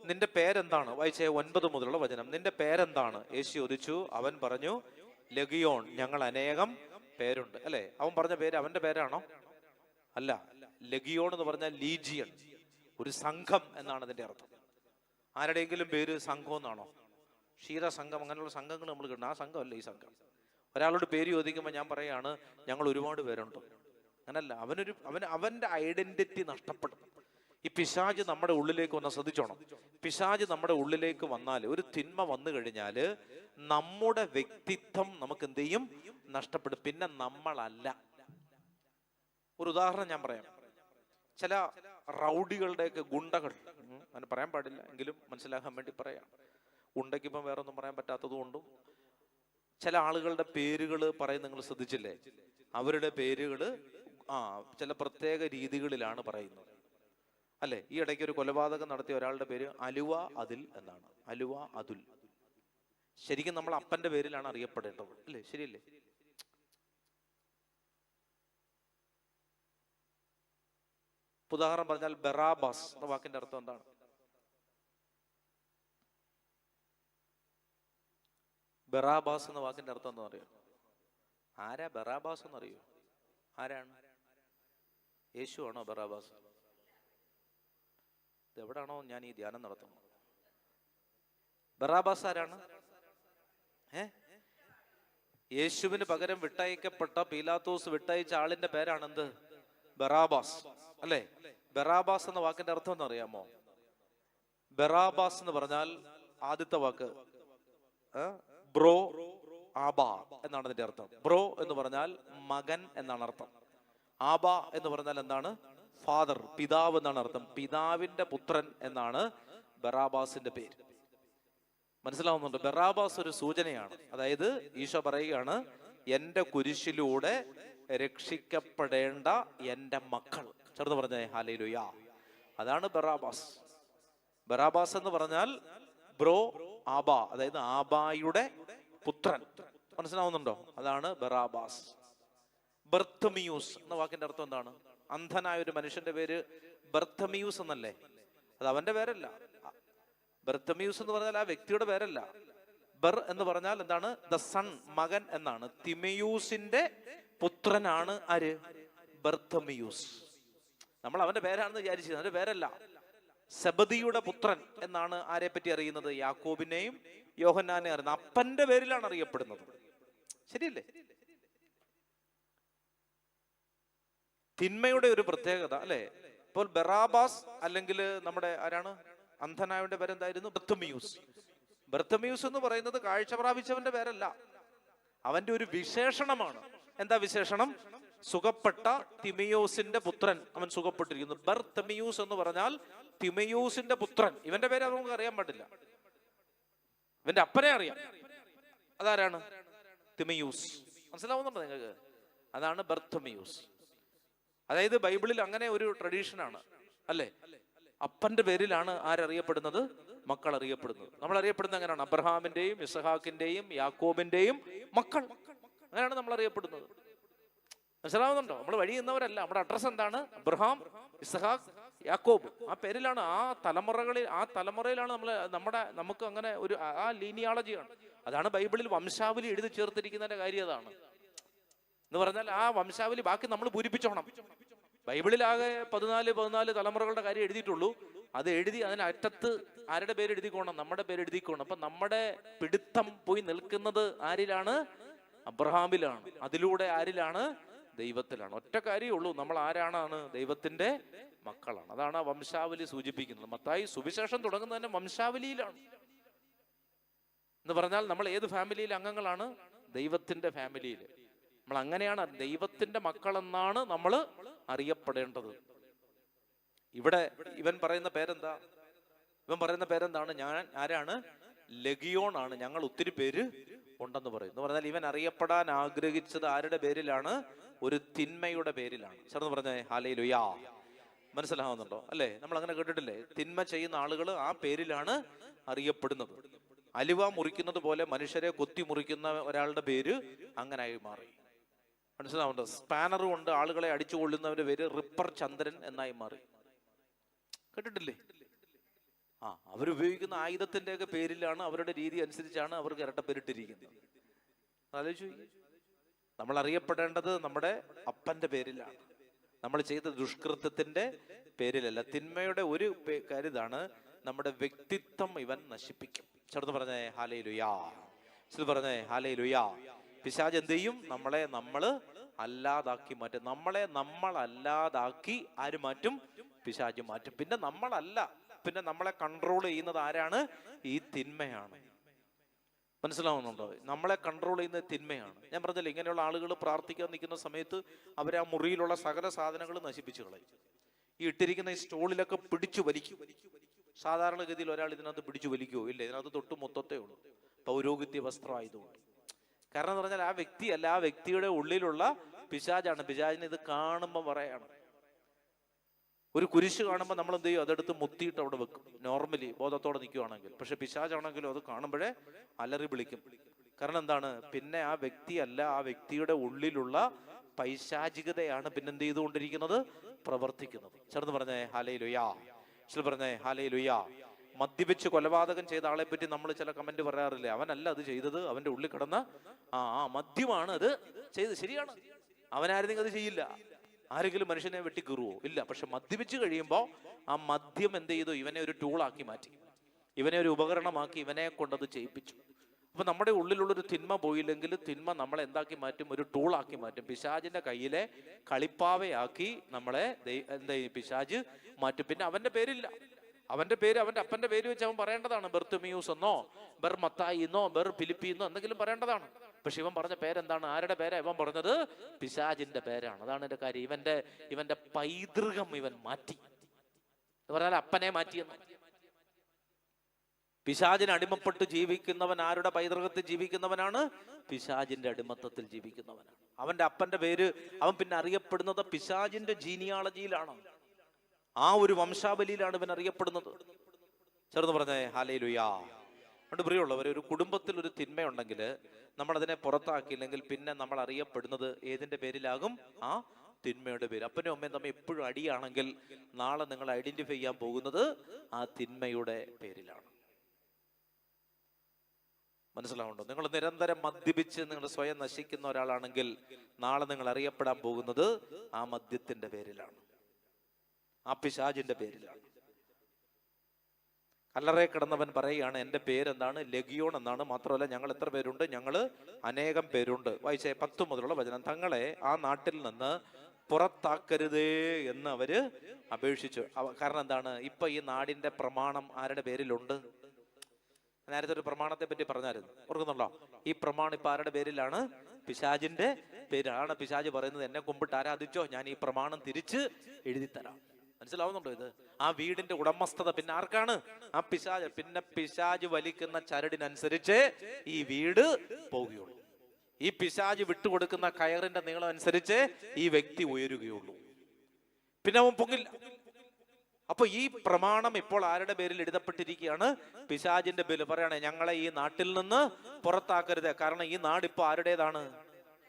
നിന്റെ പേരെന്താണ്? വായിച്ചേ 9 മുതലുള്ള വചനം. നിന്റെ പേരെന്താണ്? യേശു ചോദിച്ചു. അവൻ പറഞ്ഞു, ലഗിയോൺ, ഞങ്ങൾ അനേകം പേരുണ്ട്. അല്ലെ? അവൻ പറഞ്ഞ പേര് അവന്റെ പേരാണോ? അല്ല. ലഗിയോൺ എന്ന് പറഞ്ഞാൽ ലീജിയൻ, ഒരു സംഘം എന്നാണ് അതിന്റെ അർത്ഥം. ആരുടെയെങ്കിലും പേര് സംഘം എന്നാണോ? ക്ഷീരസംഘം, അങ്ങനെയുള്ള സംഘങ്ങൾ നമ്മൾ കിട്ടും. ആ സംഘമല്ല ഈ സംഘം. ഒരാളോട് പേര് ചോദിക്കുമ്പോൾ ഞാൻ പറയാണ്, ഞങ്ങൾ ഒരുപാട് പേരുണ്ട്. അങ്ങനല്ല. അവന്റെ ഐഡന്റിറ്റി നഷ്ടപ്പെടും. ഈ പിശാച് നമ്മുടെ ഉള്ളിലേക്ക് വന്നാൽ ശ്രദ്ധിച്ചോണം. പിശാച് നമ്മുടെ ഉള്ളിലേക്ക് വന്നാൽ, ഒരു തിന്മ വന്നു കഴിഞ്ഞാൽ നമ്മുടെ വ്യക്തിത്വം നമുക്ക് എന്ത് ചെയ്യും? നഷ്ടപ്പെടും. പിന്നെ നമ്മളല്ല. ഒരു ഉദാഹരണം ഞാൻ പറയാം. ചില റൗഡികളുടെയൊക്കെ ഗുണ്ടകൾ, അങ്ങനെ പറയാൻ പാടില്ല എങ്കിലും മനസ്സിലാക്കാൻ വേണ്ടി പറയാം. ഗുണ്ടയ്ക്ക് ഇപ്പം വേറെ ഒന്നും പറയാൻ പറ്റാത്തത് കൊണ്ടും ചില ആളുകളുടെ പേരുകൾ പറയും. നിങ്ങൾ ശ്രദ്ധിച്ചില്ലേ? അവരുടെ പേരുകൾ ചില പ്രത്യേക രീതികളിലാണ് പറയുന്നത്, അല്ലെ? ഈ ഇടയ്ക്ക് ഒരു കൊലപാതകം നടത്തിയ ഒരാളുടെ പേര് അലുവ അതിൽ എന്നാണ്. അലുവ അതുൽ. ശരിക്കും നമ്മൾ അപ്പന്റെ പേരിലാണ് അറിയപ്പെടേണ്ടത്, അല്ലേ? ശരിയല്ലേ? ഉദാഹരണം പറഞ്ഞാൽ ബറാബാസ് എന്ന വാക്കിന്റെ അർത്ഥം എന്താണ്? ബറാബാസ് എന്ന വാക്കിന്റെ അർത്ഥം എന്താ അറിയോ? ആരാ ബറാബാസ് എന്നറിയോ? ആരാണ്? യേശു ആണോ ബറാബാസ്? എവിടാണോ ഞാൻ ഈ ധ്യാനം നടത്തുന്നത്? ബറാബാസ് ആരാണ്? യേശുവിന് പകരം വിട്ടയക്കപ്പെട്ട പീലാത്തോസ് വിട്ടയച്ച ആളിന്റെ പേരാണ് എന്ത്? ബറാബാസ്, അല്ലെ? ബറാബാസ് എന്ന വാക്കിന്റെ അർത്ഥം എന്ന് അറിയാമോ? ബറാബാസ് എന്ന് പറഞ്ഞാൽ ആദ്യത്തെ വാക്ക് ബ്രോ ആബ എന്നാണ് അതിന്റെ അർത്ഥം. ബ്രോ എന്ന് പറഞ്ഞാൽ മകൻ എന്നാണ് അർത്ഥം. ആബ എന്ന് പറഞ്ഞാൽ എന്താണ്? ഫാദർ, പിതാവ് എന്നാണ് അർത്ഥം. പിതാവിന്റെ പുത്രൻ എന്നാണ് ബറാബാസിന്റെ പേര്. മനസ്സിലാവുന്നുണ്ട്? ബറാബാസ് ഒരു സൂചനയാണ്. അതായത് ഈശോ പറയുകയാണ്, എന്റെ കുരിശിലൂടെ രക്ഷിക്കപ്പെടേണ്ട എന്റെ മക്കൾ. ചേർന്ന് പറഞ്ഞേ ഹല്ലേലൂയ. അതാണ് ബറാബാസ്. ബറാബാസ് എന്ന് പറഞ്ഞാൽ ബ്രോ ആബ, അതായത് ആബായുടെ പുത്രൻ. മനസ്സിലാവുന്നുണ്ടോ? അതാണ് ബറാബാസ്. ബർത്തമിയൂസ് എന്ന വാക്കിന്റെ അർത്ഥം എന്താണ്? അന്ധനായ ഒരു മനുഷ്യന്റെ പേര് ബർത്തമിയൂസ് എന്നല്ലേ? അത് അവന്റെ പേരല്ല. ബർത്തമിയൂസ് എന്ന് പറഞ്ഞാൽ ആ വ്യക്തിയുടെ പേരല്ല. ബർ എന്ന് പറഞ്ഞാൽ എന്താണ്? ദ സൺ, മകൻ എന്നാണ്. തിമയൂസിന്റെ പുത്രനാണ് ആര്? ബർത്തമിയൂസ്. നമ്മൾ അവന്റെ പേരാണെന്ന് വിചാരിച്ചത്, അവന്റെ പേരല്ല. സെബദിയുടെ പുത്രൻ എന്നാണ് ആരെ പറ്റി അറിയുന്നത്? യാക്കോബിനെയും യോഹന്നാനെ അറിയുന്നത്. അപ്പന്റെ പേരിലാണ് അറിയപ്പെടുന്നത്. ശരിയല്ലേ? തിന്മയുടെ ഒരു പ്രത്യേകത, അല്ലെ? ഇപ്പോൾ ബറാബാസ് അല്ലെങ്കിൽ നമ്മുടെ ആരാണ്? അന്ധനായവന്റെ പേരെന്തായിരുന്നു? ബർത്തമിയൂസ്. ബർത്തമിയൂസ് എന്ന് പറയുന്നത് കാഴ്ച പ്രാപിച്ചവന്റെ പേരല്ല, അവന്റെ ഒരു വിശേഷണമാണ്. എന്താ വിശേഷണം? സുഖപ്പെട്ട തിമയോസിന്റെ പുത്രൻ. അവൻ സുഖപ്പെട്ടിരിക്കുന്നു. ബർത്തമിയൂസ് എന്ന് പറഞ്ഞാൽ തിമയൂസിന്റെ പുത്രൻ. ഇവന്റെ പേര് നമുക്ക് അറിയാൻ പാടില്ല, ഇവന്റെ അപ്പനെ അറിയാം. അതാരാണ്? തിമയൂസ്. മനസ്സിലാവുന്നുണ്ടോ നിങ്ങൾക്ക്? അതാണ് ബർത്തമിയൂസ്. അതായത് ബൈബിളിൽ അങ്ങനെ ഒരു ട്രഡീഷനാണ്, അല്ലേ? അപ്പന്റെ പേരിലാണ് ആരറിയപ്പെടുന്നത്? മക്കൾ അറിയപ്പെടുന്നത്. നമ്മൾ അറിയപ്പെടുന്നത് അങ്ങനെയാണ്. അബ്രഹാമിന്റെയും ഇസഹാക്കിന്റെയും യാക്കോബിന്റെയും മക്കൾ, അങ്ങനെയാണ് നമ്മൾ അറിയപ്പെടുന്നത്. മനസ്സിലാവുന്നുണ്ടോ? നമ്മൾ വഴി നിന്നവരല്ല. നമ്മുടെ അഡ്രസ് എന്താണ്? അബ്രഹാം, ഇസഹാക്ക്, യാക്കോബ്. ആ പേരിലാണ്, ആ തലമുറയിലാണ് നമുക്ക് അങ്ങനെ ഒരു ആ ലീനിയോളജിയാണ്. അതാണ് ബൈബിളിൽ വംശാവലി എഴുതി ചേർത്തിരിക്കുന്നതിന്റെ കാര്യം. അതാണ് എന്ന് പറഞ്ഞാൽ ആ വംശാവലി ബാക്കി നമ്മൾ പൂരിപ്പിച്ചോണം. ബൈബിളിലാകെ 14 തലമുറകളുടെ കാര്യം എഴുതിയിട്ടുള്ളൂ. അത് എഴുതി അതിനറ്റത്ത് ആരുടെ പേര് എഴുതിക്കോണം? നമ്മുടെ പേര് എഴുതിക്കോണം. അപ്പൊ നമ്മുടെ പിടുത്തം പോയി നിൽക്കുന്നത് ആരിലാണ്? അബ്രഹാമിലാണ്, അതിലൂടെ ആരിലാണ്? ദൈവത്തിലാണ്. ഒറ്റ കാര്യമേ ഉള്ളൂ, നമ്മൾ ആരാണ്? ദൈവത്തിന്റെ മക്കളാണ്. അതാണ് ആ വംശാവലി സൂചിപ്പിക്കുന്നത്. മത്തായി സുവിശേഷം തുടങ്ങുന്നത് തന്നെ വംശാവലിയിലാണ്. എന്ന് പറഞ്ഞാൽ നമ്മൾ ഏത് ഫാമിലിയിലെ അംഗങ്ങളാണ്? ദൈവത്തിന്റെ ഫാമിലിയിൽ. നമ്മൾ അങ്ങനെയാണ് ദൈവത്തിന്റെ മക്കളെന്നാണ് നമ്മൾ അറിയപ്പെടേണ്ടത്. ഇവിടെ ഇവൻ പറയുന്ന പേരെന്താ? ഇവൻ പറയുന്ന പേരെന്താണ്? ഞാൻ ആരാണ്? ലഗിയോൺ ആണ്, ഞങ്ങൾ ഒത്തിരി പേര് ഉണ്ടെന്ന് പറയും. എന്ന് പറഞ്ഞാൽ ഇവൻ അറിയപ്പെടാൻ ആഗ്രഹിച്ചത് ആരുടെ പേരിലാണ്? ഒരു തിന്മയുടെ പേരിലാണ്. ചേർന്ന് പറഞ്ഞേ ഹല്ലേലൂയാ. മനസ്സിലാവുന്നുണ്ടോ? അല്ലേ? നമ്മൾ അങ്ങനെ കേട്ടിട്ടില്ലേ? തിന്മ ചെയ്യുന്ന ആളുകൾ ആ പേരിലാണ് അറിയപ്പെടുന്നത്. അലുവ മുറിക്കുന്നത് പോലെ മനുഷ്യരെ കൊത്തി മുറിക്കുന്ന ഒരാളുടെ പേര് അങ്ങനായി മാറി. മനസ്സിലാവുന്നുണ്ടോ? സ്പാനർ കൊണ്ട് ആളുകളെ അടിച്ചു കൊള്ളുന്നവരുടെ പേര് റിപ്പർ ചന്ദ്രൻ എന്നായി മാറി. കേട്ടിട്ടില്ലേ? അവരുപയോഗിക്കുന്ന ആയുധത്തിന്റെ ഒക്കെ പേരിലാണ്, അവരുടെ രീതി അനുസരിച്ചാണ് അവർക്ക് ഇരട്ടപ്പേരിട്ടിരിക്കുന്നത്. ആലോചിച്ചു. നമ്മൾ അറിയപ്പെടേണ്ടത് നമ്മുടെ അപ്പന്റെ പേരിലാണ്, നമ്മൾ ചെയ്ത ദുഷ്കൃത്യത്തിന്റെ പേരിലല്ല. തിന്മയുടെ ഒരു കരുതാണ് നമ്മുടെ വ്യക്തിത്വം ഇവൻ നശിപ്പിക്കും. ചേർന്ന് പറഞ്ഞേ ഹല്ലേലൂയാ. പറഞ്ഞേ ഹല്ലേലൂയാ. പിശാച് എന്ത് ചെയ്യും? നമ്മളെ അല്ലാതാക്കി മാറ്റും. നമ്മളെ അല്ലാതാക്കി ആര് മാറ്റും? പിശാച് മാറ്റും. പിന്നെ പിന്നെ നമ്മളെ കൺട്രോൾ ചെയ്യുന്നത് ആരാണ്? ഈ തിന്മയാണ്. മനസ്സിലാവുന്നുണ്ടോ? നമ്മളെ കൺട്രോൾ ചെയ്യുന്നത് തിന്മയാണ്. ഞാൻ പറഞ്ഞില്ലേ, ഇങ്ങനെയുള്ള ആളുകൾ പ്രാർത്ഥിക്കാൻ നിൽക്കുന്ന സമയത്ത് അവർ ആ മുറിയിലുള്ള സകല സാധനങ്ങൾ നശിപ്പിച്ചു കളയും. ഈ ഇട്ടിരിക്കുന്ന ഈ സ്റ്റോളിലൊക്കെ പിടിച്ചു വലിക്കും. സാധാരണഗതിയിൽ ഒരാൾ ഇതിനകത്ത് പിടിച്ചു വലിക്കുമോ? ഇല്ല, ഇതിനകത്ത് തൊട്ട് മൊത്തത്തേ ഉള്ളൂ, പൗരോഹിത്യ വസ്ത്രം ആയതുകൊണ്ട്. കാരണം എന്ന് പറഞ്ഞാൽ ആ വ്യക്തിയല്ല, ആ വ്യക്തിയുടെ ഉള്ളിലുള്ള പിശാചാണ്. പിശാചിന് ഇത് കാണുമ്പോൾ പറയാണ്. ഒരു കുരിശ് കാണുമ്പോൾ നമ്മൾ എന്ത് ചെയ്യും? അതെടുത്ത് മുത്തിയിട്ട് അവിടെ വെക്കും, നോർമലി ബോധത്തോടെ നിൽക്കുകയാണെങ്കിൽ. പക്ഷെ പിശാചാണെങ്കിലും അത് കാണുമ്പോഴേ അലറി വിളിക്കും. കാരണം എന്താണ്? പിന്നെ ആ വ്യക്തിയല്ല, ആ വ്യക്തിയുടെ ഉള്ളിലുള്ള പൈശാചികതയാണ് പിന്നെന്ത് ചെയ്തുകൊണ്ടിരിക്കുന്നത്? പ്രവർത്തിക്കുന്നത്. ചേർന്ന് പറഞ്ഞേ ഹല്ലേലൂയാ. പറഞ്ഞേ ഹല്ലേലൂയാ. മദ്യപിച്ച് കൊലപാതകം ചെയ്ത ആളെ പറ്റി നമ്മൾ ചില കമന്റ് പറയാറില്ലേ? അവനല്ല അത് ചെയ്തത്, അവന്റെ ഉള്ളിൽ കിടന്ന മദ്യമാണ് അത് ചെയ്ത്. ശരിയാണ്, അവനായിരുന്നെങ്കിൽ അത് ചെയ്യില്ല. ആരെങ്കിലും മനുഷ്യനെ വെട്ടിക്കീറുവോ? ഇല്ല. പക്ഷെ മദ്യപിച്ച് കഴിയുമ്പോൾ ആ മദ്യം എന്ത് ചെയ്തു? ഇവനെ ഒരു ടൂളാക്കി മാറ്റി, ഇവനെ ഒരു ഉപകരണമാക്കി, ഇവനെ കൊണ്ടത് ചെയ്യിപ്പിച്ചു. അപ്പൊ നമ്മുടെ ഉള്ളിലുള്ളൊരു തിന്മ പോയില്ലെങ്കിൽ തിന്മ നമ്മളെ എന്താക്കി മാറ്റും? ഒരു ടൂളാക്കി മാറ്റും. പിശാചിന്റെ കയ്യിലെ കളിപ്പാവയാക്കി നമ്മളെ പിശാച് മാറ്റും. പിന്നെ അവന്റെ പേരില്ല, അവന്റെ പേര് അവന്റെ അപ്പന്റെ പേര് വെച്ച് അവൻ പറയേണ്ടതാണ്. ബെർത്തുമിയൂസ് എന്നോ ബെർ മത്തായി എന്നോ ബെർ ഫിലിപ്പി എന്നോ എന്തെങ്കിലും പറയേണ്ടതാണ്. പക്ഷെ ഇവൻ പറഞ്ഞ പേരെന്താണ്? ആരുടെ പേരാ ഇവൻ പറഞ്ഞത്? പിശാചിന്റെ പേരാണ്. അതാണ് എന്റെ കാര്യം. ഇവന്റെ പൈതൃകം ഇവൻ മാറ്റി. എന്ന് പറഞ്ഞാൽ അപ്പനെ മാറ്റിയെന്ന്. പിശാചിന് അടിമപ്പെട്ട് ജീവിക്കുന്നവൻ ആരുടെ പൈതൃകത്തിൽ ജീവിക്കുന്നവനാണ്? പിശാചിന്റെ അടിമത്തത്തിൽ ജീവിക്കുന്നവനാണ്. അവന്റെ അപ്പന്റെ പേര് അവൻ പിന്നെ അറിയപ്പെടുന്നത് പിശാചിന്റെ ജീനിയാളജിയിലാണ്. ആ ഒരു വംശാവലിയിലാണ് ഇവൻ അറിയപ്പെടുന്നത്. ചേർന്ന് പറഞ്ഞേ ഹല്ലേലൂയാ. അതുകൊണ്ട് പ്രിയമുള്ളവർ, ഒരു കുടുംബത്തിൽ ഒരു തിന്മയുണ്ടെങ്കിൽ നമ്മൾ അതിനെ പുറത്താക്കിയില്ലെങ്കിൽ പിന്നെ നമ്മൾ അറിയപ്പെടുന്നത് ഏതിന്റെ പേരിലാകും? ആ തിന്മയുടെ പേര്. അപ്പനും അമ്മയും തമ്മിൽ എപ്പോഴും അടിയാണെങ്കിൽ നാളെ നിങ്ങൾ ഐഡന്റിഫൈ ചെയ്യാൻ പോകുന്നത് ആ തിന്മയുടെ പേരിലാണ്. മനസ്സിലാവുണ്ടോ? നിങ്ങൾ നിരന്തരം മദ്യപിച്ച് നിങ്ങൾ സ്വയം നശിക്കുന്ന ഒരാളാണെങ്കിൽ നാളെ നിങ്ങൾ അറിയപ്പെടാൻ പോകുന്നത് ആ മദ്യത്തിന്റെ പേരിലാണ്, ആ പിശാചിന്റെ പേരിലാണ്. കല്ലറയെ കിടന്നവൻ പറയുകയാണ്, എൻ്റെ പേരെന്താണ്? ലഗിയോൺ എന്നാണ്. മാത്രമല്ല ഞങ്ങൾ എത്ര പേരുണ്ട്? ഞങ്ങൾ അനേകം പേരുണ്ട്. വായിച്ചേ 10 മുതലുള്ള വചനം. തങ്ങളെ ആ നാട്ടിൽ നിന്ന് പുറത്താക്കരുതേ എന്ന് അവര് അപേക്ഷിച്ചു. കാരണം എന്താണ്? ഇപ്പൊ ഈ നാടിന്റെ പ്രമാണം ആരുടെ പേരിലുണ്ട്? നേരത്തെ ഒരു പ്രമാണത്തെ പറ്റി പറഞ്ഞായിരുന്നു, ഓർക്കുന്നുണ്ടോ? ഈ പ്രമാണം ഇപ്പൊ ആരുടെ പേരിലാണ്? പിശാചിന്റെ പേരാണ്. പിശാച് പറയുന്നത്, എന്നെ കുമ്പിട്ട് ആരാധിച്ചോ, ഞാൻ ഈ പ്രമാണം തിരിച്ച് എഴുതി തരാം. മനസ്സിലാവുന്നുണ്ടോ? ഇത് ആ വീടിന്റെ ഉടമസ്ഥത പിന്നെ ആർക്കാണ്? ആ പിശാച്. പിന്നെ പിശാച് വലിക്കുന്ന ചരടിനനുസരിച്ച് ഈ വീട് പോവുകയുള്ളൂ. ഈ പിശാച് വിട്ടുകൊടുക്കുന്ന കയറിന്റെ നീളം അനുസരിച്ച് ഈ വ്യക്തി ഉയരുകയുള്ളൂ. പിന്നെ അവൻ പൊങ്ങില്ല. അപ്പൊ ഈ പ്രമാണം ഇപ്പോൾ ആരുടെ പേരിൽ എഴുതപ്പെട്ടിരിക്കുകയാണ്? പിശാചിന്റെ പേരിൽ. പറയണേ, ഞങ്ങളെ ഈ നാട്ടിൽ നിന്ന് പുറത്താക്കരുത്. കാരണം ഈ നാട് ഇപ്പൊ ആരുടേതാണ്?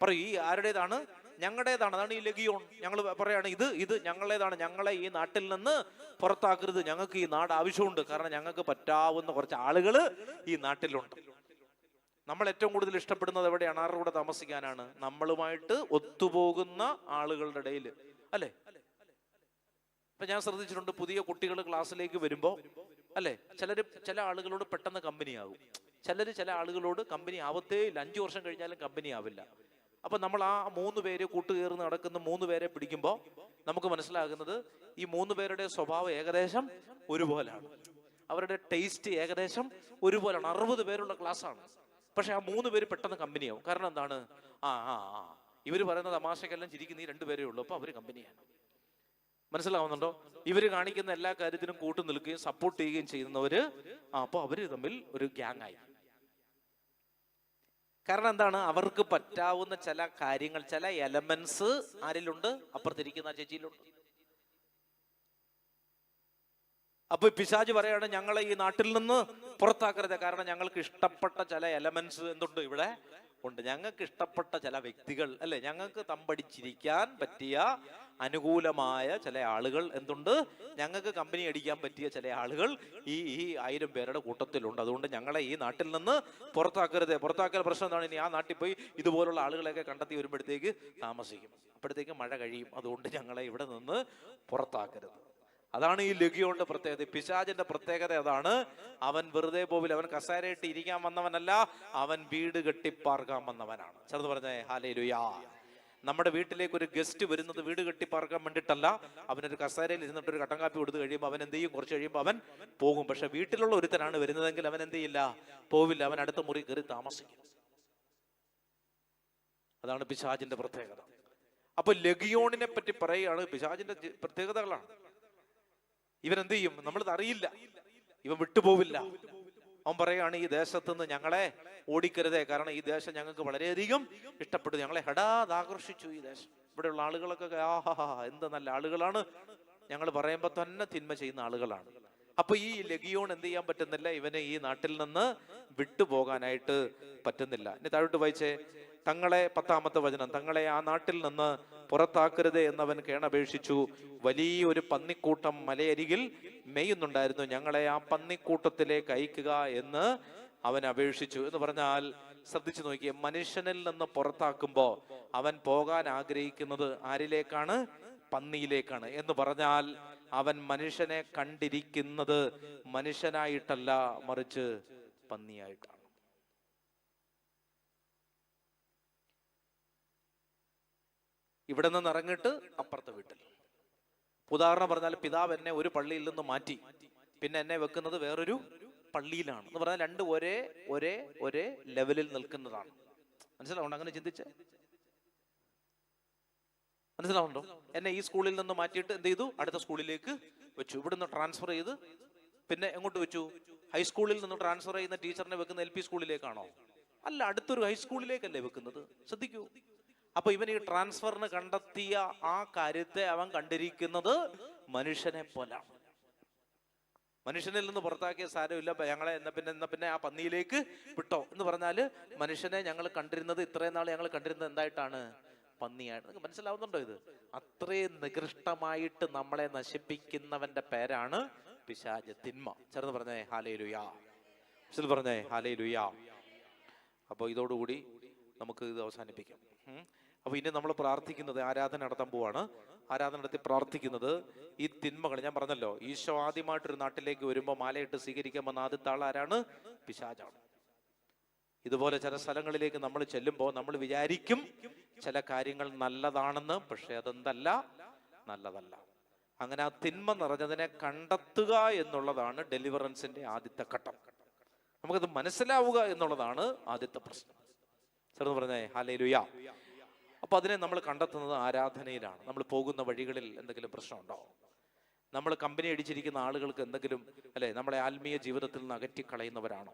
പറയൂ, ഈ ആരുടേതാണ്? ഞങ്ങളുടേതാണ്. അതാണ് ഈ ലഗിയോൺ. ഞങ്ങൾ പറയാണ്, ഇത് ഞങ്ങളുടേതാണ്. ഞങ്ങളെ ഈ നാട്ടിൽ നിന്ന് പുറത്താക്കരുത്. ഞങ്ങൾക്ക് ഈ നാട് ആവശ്യമുണ്ട്. കാരണം ഞങ്ങൾക്ക് പറ്റാവുന്ന കുറച്ച് ആളുകൾ ഈ നാട്ടിലുണ്ട്. നമ്മൾ ഏറ്റവും കൂടുതൽ ഇഷ്ടപ്പെടുന്നത് എവിടെയാണ്? ആരുടെ കൂടെ താമസിക്കാനാണ്? നമ്മളുമായിട്ട് ഒത്തുപോകുന്ന ആളുകളുടെ ഇടയിൽ, അല്ലേ? ഇപ്പൊ ഞാൻ ശ്രദ്ധിച്ചിട്ടുണ്ട്, പുതിയ കുട്ടികൾ ക്ലാസ്സിലേക്ക് വരുമ്പോ, അല്ലെ, ചില ആളുകളോട് പെട്ടെന്ന് കമ്പനിയാകും. ചില ആളുകളോട് കമ്പനി ആവത്തേ ഇല്ല, 5 വർഷം കഴിഞ്ഞാലും കമ്പനി ആവില്ല. അപ്പൊ നമ്മൾ ആ 3 പേര് കൂട്ടുകയർന്ന് നടക്കുന്ന 3 പേരെ പിടിക്കുമ്പോൾ നമുക്ക് മനസ്സിലാകുന്നത് ഈ 3 പേരുടെ സ്വഭാവം ഏകദേശം ഒരുപോലാണ്, അവരുടെ ടേസ്റ്റ് ഏകദേശം ഒരുപോലാണ്. 60 പേരുള്ള ക്ലാസ്സാണ്, പക്ഷെ ആ 3 പേര് പെട്ടെന്ന് കമ്പനിയാവും. കാരണം എന്താണ്? ഇവർ പറയുന്ന തമാശക്കെല്ലാം ചിരിക്കുന്ന ഈ 2 പേരേ ഉള്ളൂ, അപ്പൊ അവര് കമ്പനിയാണ്. മനസ്സിലാവുന്നുണ്ടോ? ഇവര് കാണിക്കുന്ന എല്ലാ കാര്യത്തിനും കൂട്ടു നിൽക്കുകയും സപ്പോർട്ട് ചെയ്യുകയും ചെയ്യുന്നവര് അപ്പൊ അവര് തമ്മിൽ ഒരു ഗ്യാങ് ആയി. കാരണം എന്താണ്? അവർക്ക് പറ്റാവുന്ന ചില കാര്യങ്ങൾ, ചില എലമെന്റ്സ് ആരിലുണ്ട്? അപ്പുറത്തിരിക്കുന്ന ചേച്ചിയിലുണ്ട്. അപ്പൊ പിശാച് പറയാണ്, ഞങ്ങളെ ഈ നാട്ടിൽ നിന്ന് പുറത്താക്കരുത്, കാരണം ഞങ്ങൾക്ക് ഇഷ്ടപ്പെട്ട ചില എലമെന്റ്സ് എന്തുണ്ട് ഇവിടെ ഉണ്ട്, ഞങ്ങൾക്ക് ഇഷ്ടപ്പെട്ട ചില വ്യക്തികൾ, അല്ലെ, ഞങ്ങൾക്ക് തമ്പടിച്ചിരിക്കാൻ പറ്റിയ അനുകൂലമായ ചില ആളുകൾ എന്തുണ്ട്, ഞങ്ങൾക്ക് കമ്പനി അടിക്കാൻ പറ്റിയ ചില ആളുകൾ ഈ 1000 പേരുടെ കൂട്ടത്തിലുണ്ട്. അതുകൊണ്ട് ഞങ്ങളെ ഈ നാട്ടിൽ നിന്ന് പുറത്താക്കരുത്. പുറത്താക്കൽ പ്രശ്നം എന്താണ്? ഇനി ആ നാട്ടിൽ പോയി ഇതുപോലുള്ള ആളുകളെയൊക്കെ കണ്ടെത്തി വരുമ്പോഴത്തേക്ക് താമസിക്കും, അപ്പോഴത്തേക്ക് മഴ കഴിയും. അതുകൊണ്ട് ഞങ്ങളെ ഇവിടെ നിന്ന് പുറത്താക്കരുത്. അതാണ് ഈ ലെഗിയോന്റെ പ്രത്യേകത. പിശാചിന്റെ പ്രത്യേകത അതാണ്. അവൻ വെറുതെ പോവില്ല, അവൻ കസേരയിട്ട് ഇരിക്കാൻ വന്നവനല്ല, അവൻ വീട് കെട്ടിപ്പാർക്കാൻ വന്നവനാണ്. ചെറുത് പറഞ്ഞേ ഹല്ലേലൂയാ. നമ്മുടെ വീട്ടിലേക്ക് ഒരു ഗസ്റ്റ് വരുന്നത് വീട് കെട്ടിപ്പാർക്കാൻ വേണ്ടിയിട്ടല്ല. അവനൊരു കസേരയിൽ ഇരുന്നിട്ട് ഒരു കട്ടൻ കാപ്പി കൊടുത്തു കഴിയുമ്പോൾ അവൻ എന്ത് ചെയ്യും? കുറച്ച് കഴിയുമ്പോൾ അവൻ പോകും. പക്ഷെ വീട്ടിലുള്ള ഒരുത്തനാണ് വരുന്നതെങ്കിൽ അവൻ എന്ത് ചെയ്യില്ല? പോവില്ല, അവൻ അടുത്ത മുറി കയറി താമസിക്കും. അതാണ് പിശാചിന്റെ പ്രത്യേകത. അപ്പൊ ലെഗിയോണിനെ പറ്റി പറയുകയാണ്, പിശാചിന്റെ പ്രത്യേകതകളാണ്. ഇവനെന്ത് ചെയ്യും? നമ്മളിത് അറിയില്ല, ഇവൻ വിട്ടുപോവില്ല. അവൻ പറയാണ്, ഈ ദേശത്തുനിന്ന് ഞങ്ങളെ ഓടിക്കരുതേ, കാരണം ഈ ദേശം ഞങ്ങൾക്ക് വളരെയധികം ഇഷ്ടപ്പെട്ടു, ഞങ്ങളെ ഹഠാത് ആകർഷിച്ചു ഈ ദേശം. ഇവിടെയുള്ള ആളുകളൊക്കെ എന്ത് നല്ല ആളുകളാണ്, ഞങ്ങൾ പറയുമ്പോൾ തന്നെ തിന്മ ചെയ്യുന്ന ആളുകളാണ്. അപ്പൊ ഈ ലെഗിയോൺ എന്ത് ചെയ്യാൻ പറ്റുന്നില്ല? ഇവന് ഈ നാട്ടിൽ നിന്ന് വിട്ടുപോകാനായിട്ട് പറ്റുന്നില്ല. ഇനി താഴോട്ട് വായിച്ചേ. തങ്ങളെ 10-ാമത്തെ വചനം, തങ്ങളെ ആ നാട്ടിൽ നിന്ന് പുറത്താക്കരുത് എന്നവൻ കേണപേക്ഷിച്ചു. വലിയൊരു പന്നിക്കൂട്ടം മലയരികിൽ മേയുന്നുണ്ടായിരുന്നു, ഞങ്ങളെ ആ പന്നിക്കൂട്ടത്തിലേക്ക് അയക്കുക എന്ന് അവൻ അപേക്ഷിച്ചു. എന്ന് പറഞ്ഞാൽ ശ്രദ്ധിച്ചു നോക്കിയേ, മനുഷ്യനിൽ നിന്ന് പുറത്താക്കുമ്പോ അവൻ പോകാൻ ആഗ്രഹിക്കുന്നത് ആരിലേക്കാണ്? പന്നിയിലേക്കാണ്. എന്ന് പറഞ്ഞാൽ അവൻ മനുഷ്യനെ കണ്ടിരിക്കുന്നത് മനുഷ്യനായിട്ടല്ല, മറിച്ച് പന്നിയായിട്ടാണ്. ഇവിടെ നിന്ന് ഇറങ്ങിയിട്ട് അപ്പുറത്തെ വീട്ടിൽ. ഉദാഹരണം പറഞ്ഞാൽ, പിതാവ് എന്നെ ഒരു പള്ളിയിൽ നിന്ന് മാറ്റി, പിന്നെ എന്നെ വെക്കുന്നത് വേറൊരു പള്ളിയിലാണ് എന്ന് പറഞ്ഞാൽ രണ്ട് ഒരേ ലെവലിൽ നിൽക്കുന്നതാണ്. മനസ്സിലാവുണ്ടോ? അങ്ങനെ ചിന്തിച്ച് മനസ്സിലാവുണ്ടോ? എന്നെ ഈ സ്കൂളിൽ നിന്ന് മാറ്റിയിട്ട് എന്ത് ചെയ്തു? അടുത്ത സ്കൂളിലേക്ക് വെച്ചു. ഇവിടുന്ന് ട്രാൻസ്ഫർ ചെയ്ത് പിന്നെ എങ്ങോട്ട് വെച്ചു? ഹൈസ്കൂളിൽ നിന്ന് ട്രാൻസ്ഫർ ചെയ്യുന്ന ടീച്ചറിനെ വെക്കുന്ന LP സ്കൂളിലേക്കാണോ? അല്ല, അടുത്തൊരു ഹൈസ്കൂളിലേക്കല്ലേ വെക്കുന്നത്. ശ്രദ്ധിക്കൂ. അപ്പൊ ഇവൻ ഈ ട്രാൻസ്ഫറിന് കണ്ടെത്തിയ ആ കാര്യത്തെ അവൻ കണ്ടിരിക്കുന്നത് മനുഷ്യനെ പോലാണ്. മനുഷ്യനിൽ നിന്ന് പുറത്താക്കിയ സാരമില്ല, ഞങ്ങളെ എന്നാ പിന്നെ ആ പന്നിയിലേക്ക് വിട്ടോ എന്ന് പറഞ്ഞാല് മനുഷ്യനെ ഞങ്ങൾ കണ്ടിരുന്നത്, ഇത്രയും നാൾ ഞങ്ങൾ കണ്ടിരുന്നത് എന്തായിട്ടാണ്? പന്നിയായിട്ട്. നിങ്ങൾക്ക് മനസ്സിലാവുന്നുണ്ടോ? ഇത് അത്രയും നികൃഷ്ടമായിട്ട് നമ്മളെ നശിപ്പിക്കുന്നവന്റെ പേരാണ് പിശാച്, തിന്മ. ചേർന്ന് പറഞ്ഞേ ഹല്ലേലൂയാ. പറഞ്ഞേ ഹല്ലേലൂയാ. അപ്പോൾ ഇതോടുകൂടി നമുക്ക് ഇത് അവസാനിപ്പിക്കാം. അപ്പൊ ഇനി നമ്മൾ പ്രാർത്ഥിക്കുന്നത്, ആരാധന നടത്താൻ പോവാണ്. ആരാധന നടത്തി പ്രാർത്ഥിക്കുന്നത് ഈ തിന്മകൾ, ഞാൻ പറഞ്ഞല്ലോ, ഈശോ ആദ്യമായിട്ടൊരു നാട്ടിലേക്ക് വരുമ്പോൾ മാലയിട്ട് സ്വീകരിക്കാൻ വന്ന ആദ്യത്തെ ആൾ ആരാണ്? പിശാചാണ്. ഇതുപോലെ ചില സ്ഥലങ്ങളിലേക്ക് നമ്മൾ ചെല്ലുമ്പോൾ നമ്മൾ വിചാരിക്കും ചില കാര്യങ്ങൾ നല്ലതാണെന്ന്, പക്ഷെ അതെന്തല്ല, നല്ലതല്ല. അങ്ങനെ ആ തിന്മ നിറഞ്ഞതിനെ കണ്ടെത്തുക എന്നുള്ളതാണ് ഡെലിവറൻസിന്റെ ആദ്യത്തെ ഘട്ടം. നമുക്കത് മനസ്സിലാവുക എന്നുള്ളതാണ് ആദ്യത്തെ പ്രശ്നം. ചേർന്ന് പറഞ്ഞേ ഹല്ലേലൂയാ. അപ്പൊ അതിനെ നമ്മൾ കണ്ടെത്തുന്നത് ആരാധനയിലാണ്. നമ്മൾ പോകുന്ന വഴികളിൽ എന്തെങ്കിലും പ്രശ്നമുണ്ടോ? നമ്മൾ കമ്പനി അടിച്ചിരിക്കുന്ന ആളുകൾക്ക് എന്തെങ്കിലും, അല്ലെ, നമ്മളെ ആത്മീയ ജീവിതത്തിൽ നിന്ന് അകറ്റിക്കളയുന്നവരാണോ?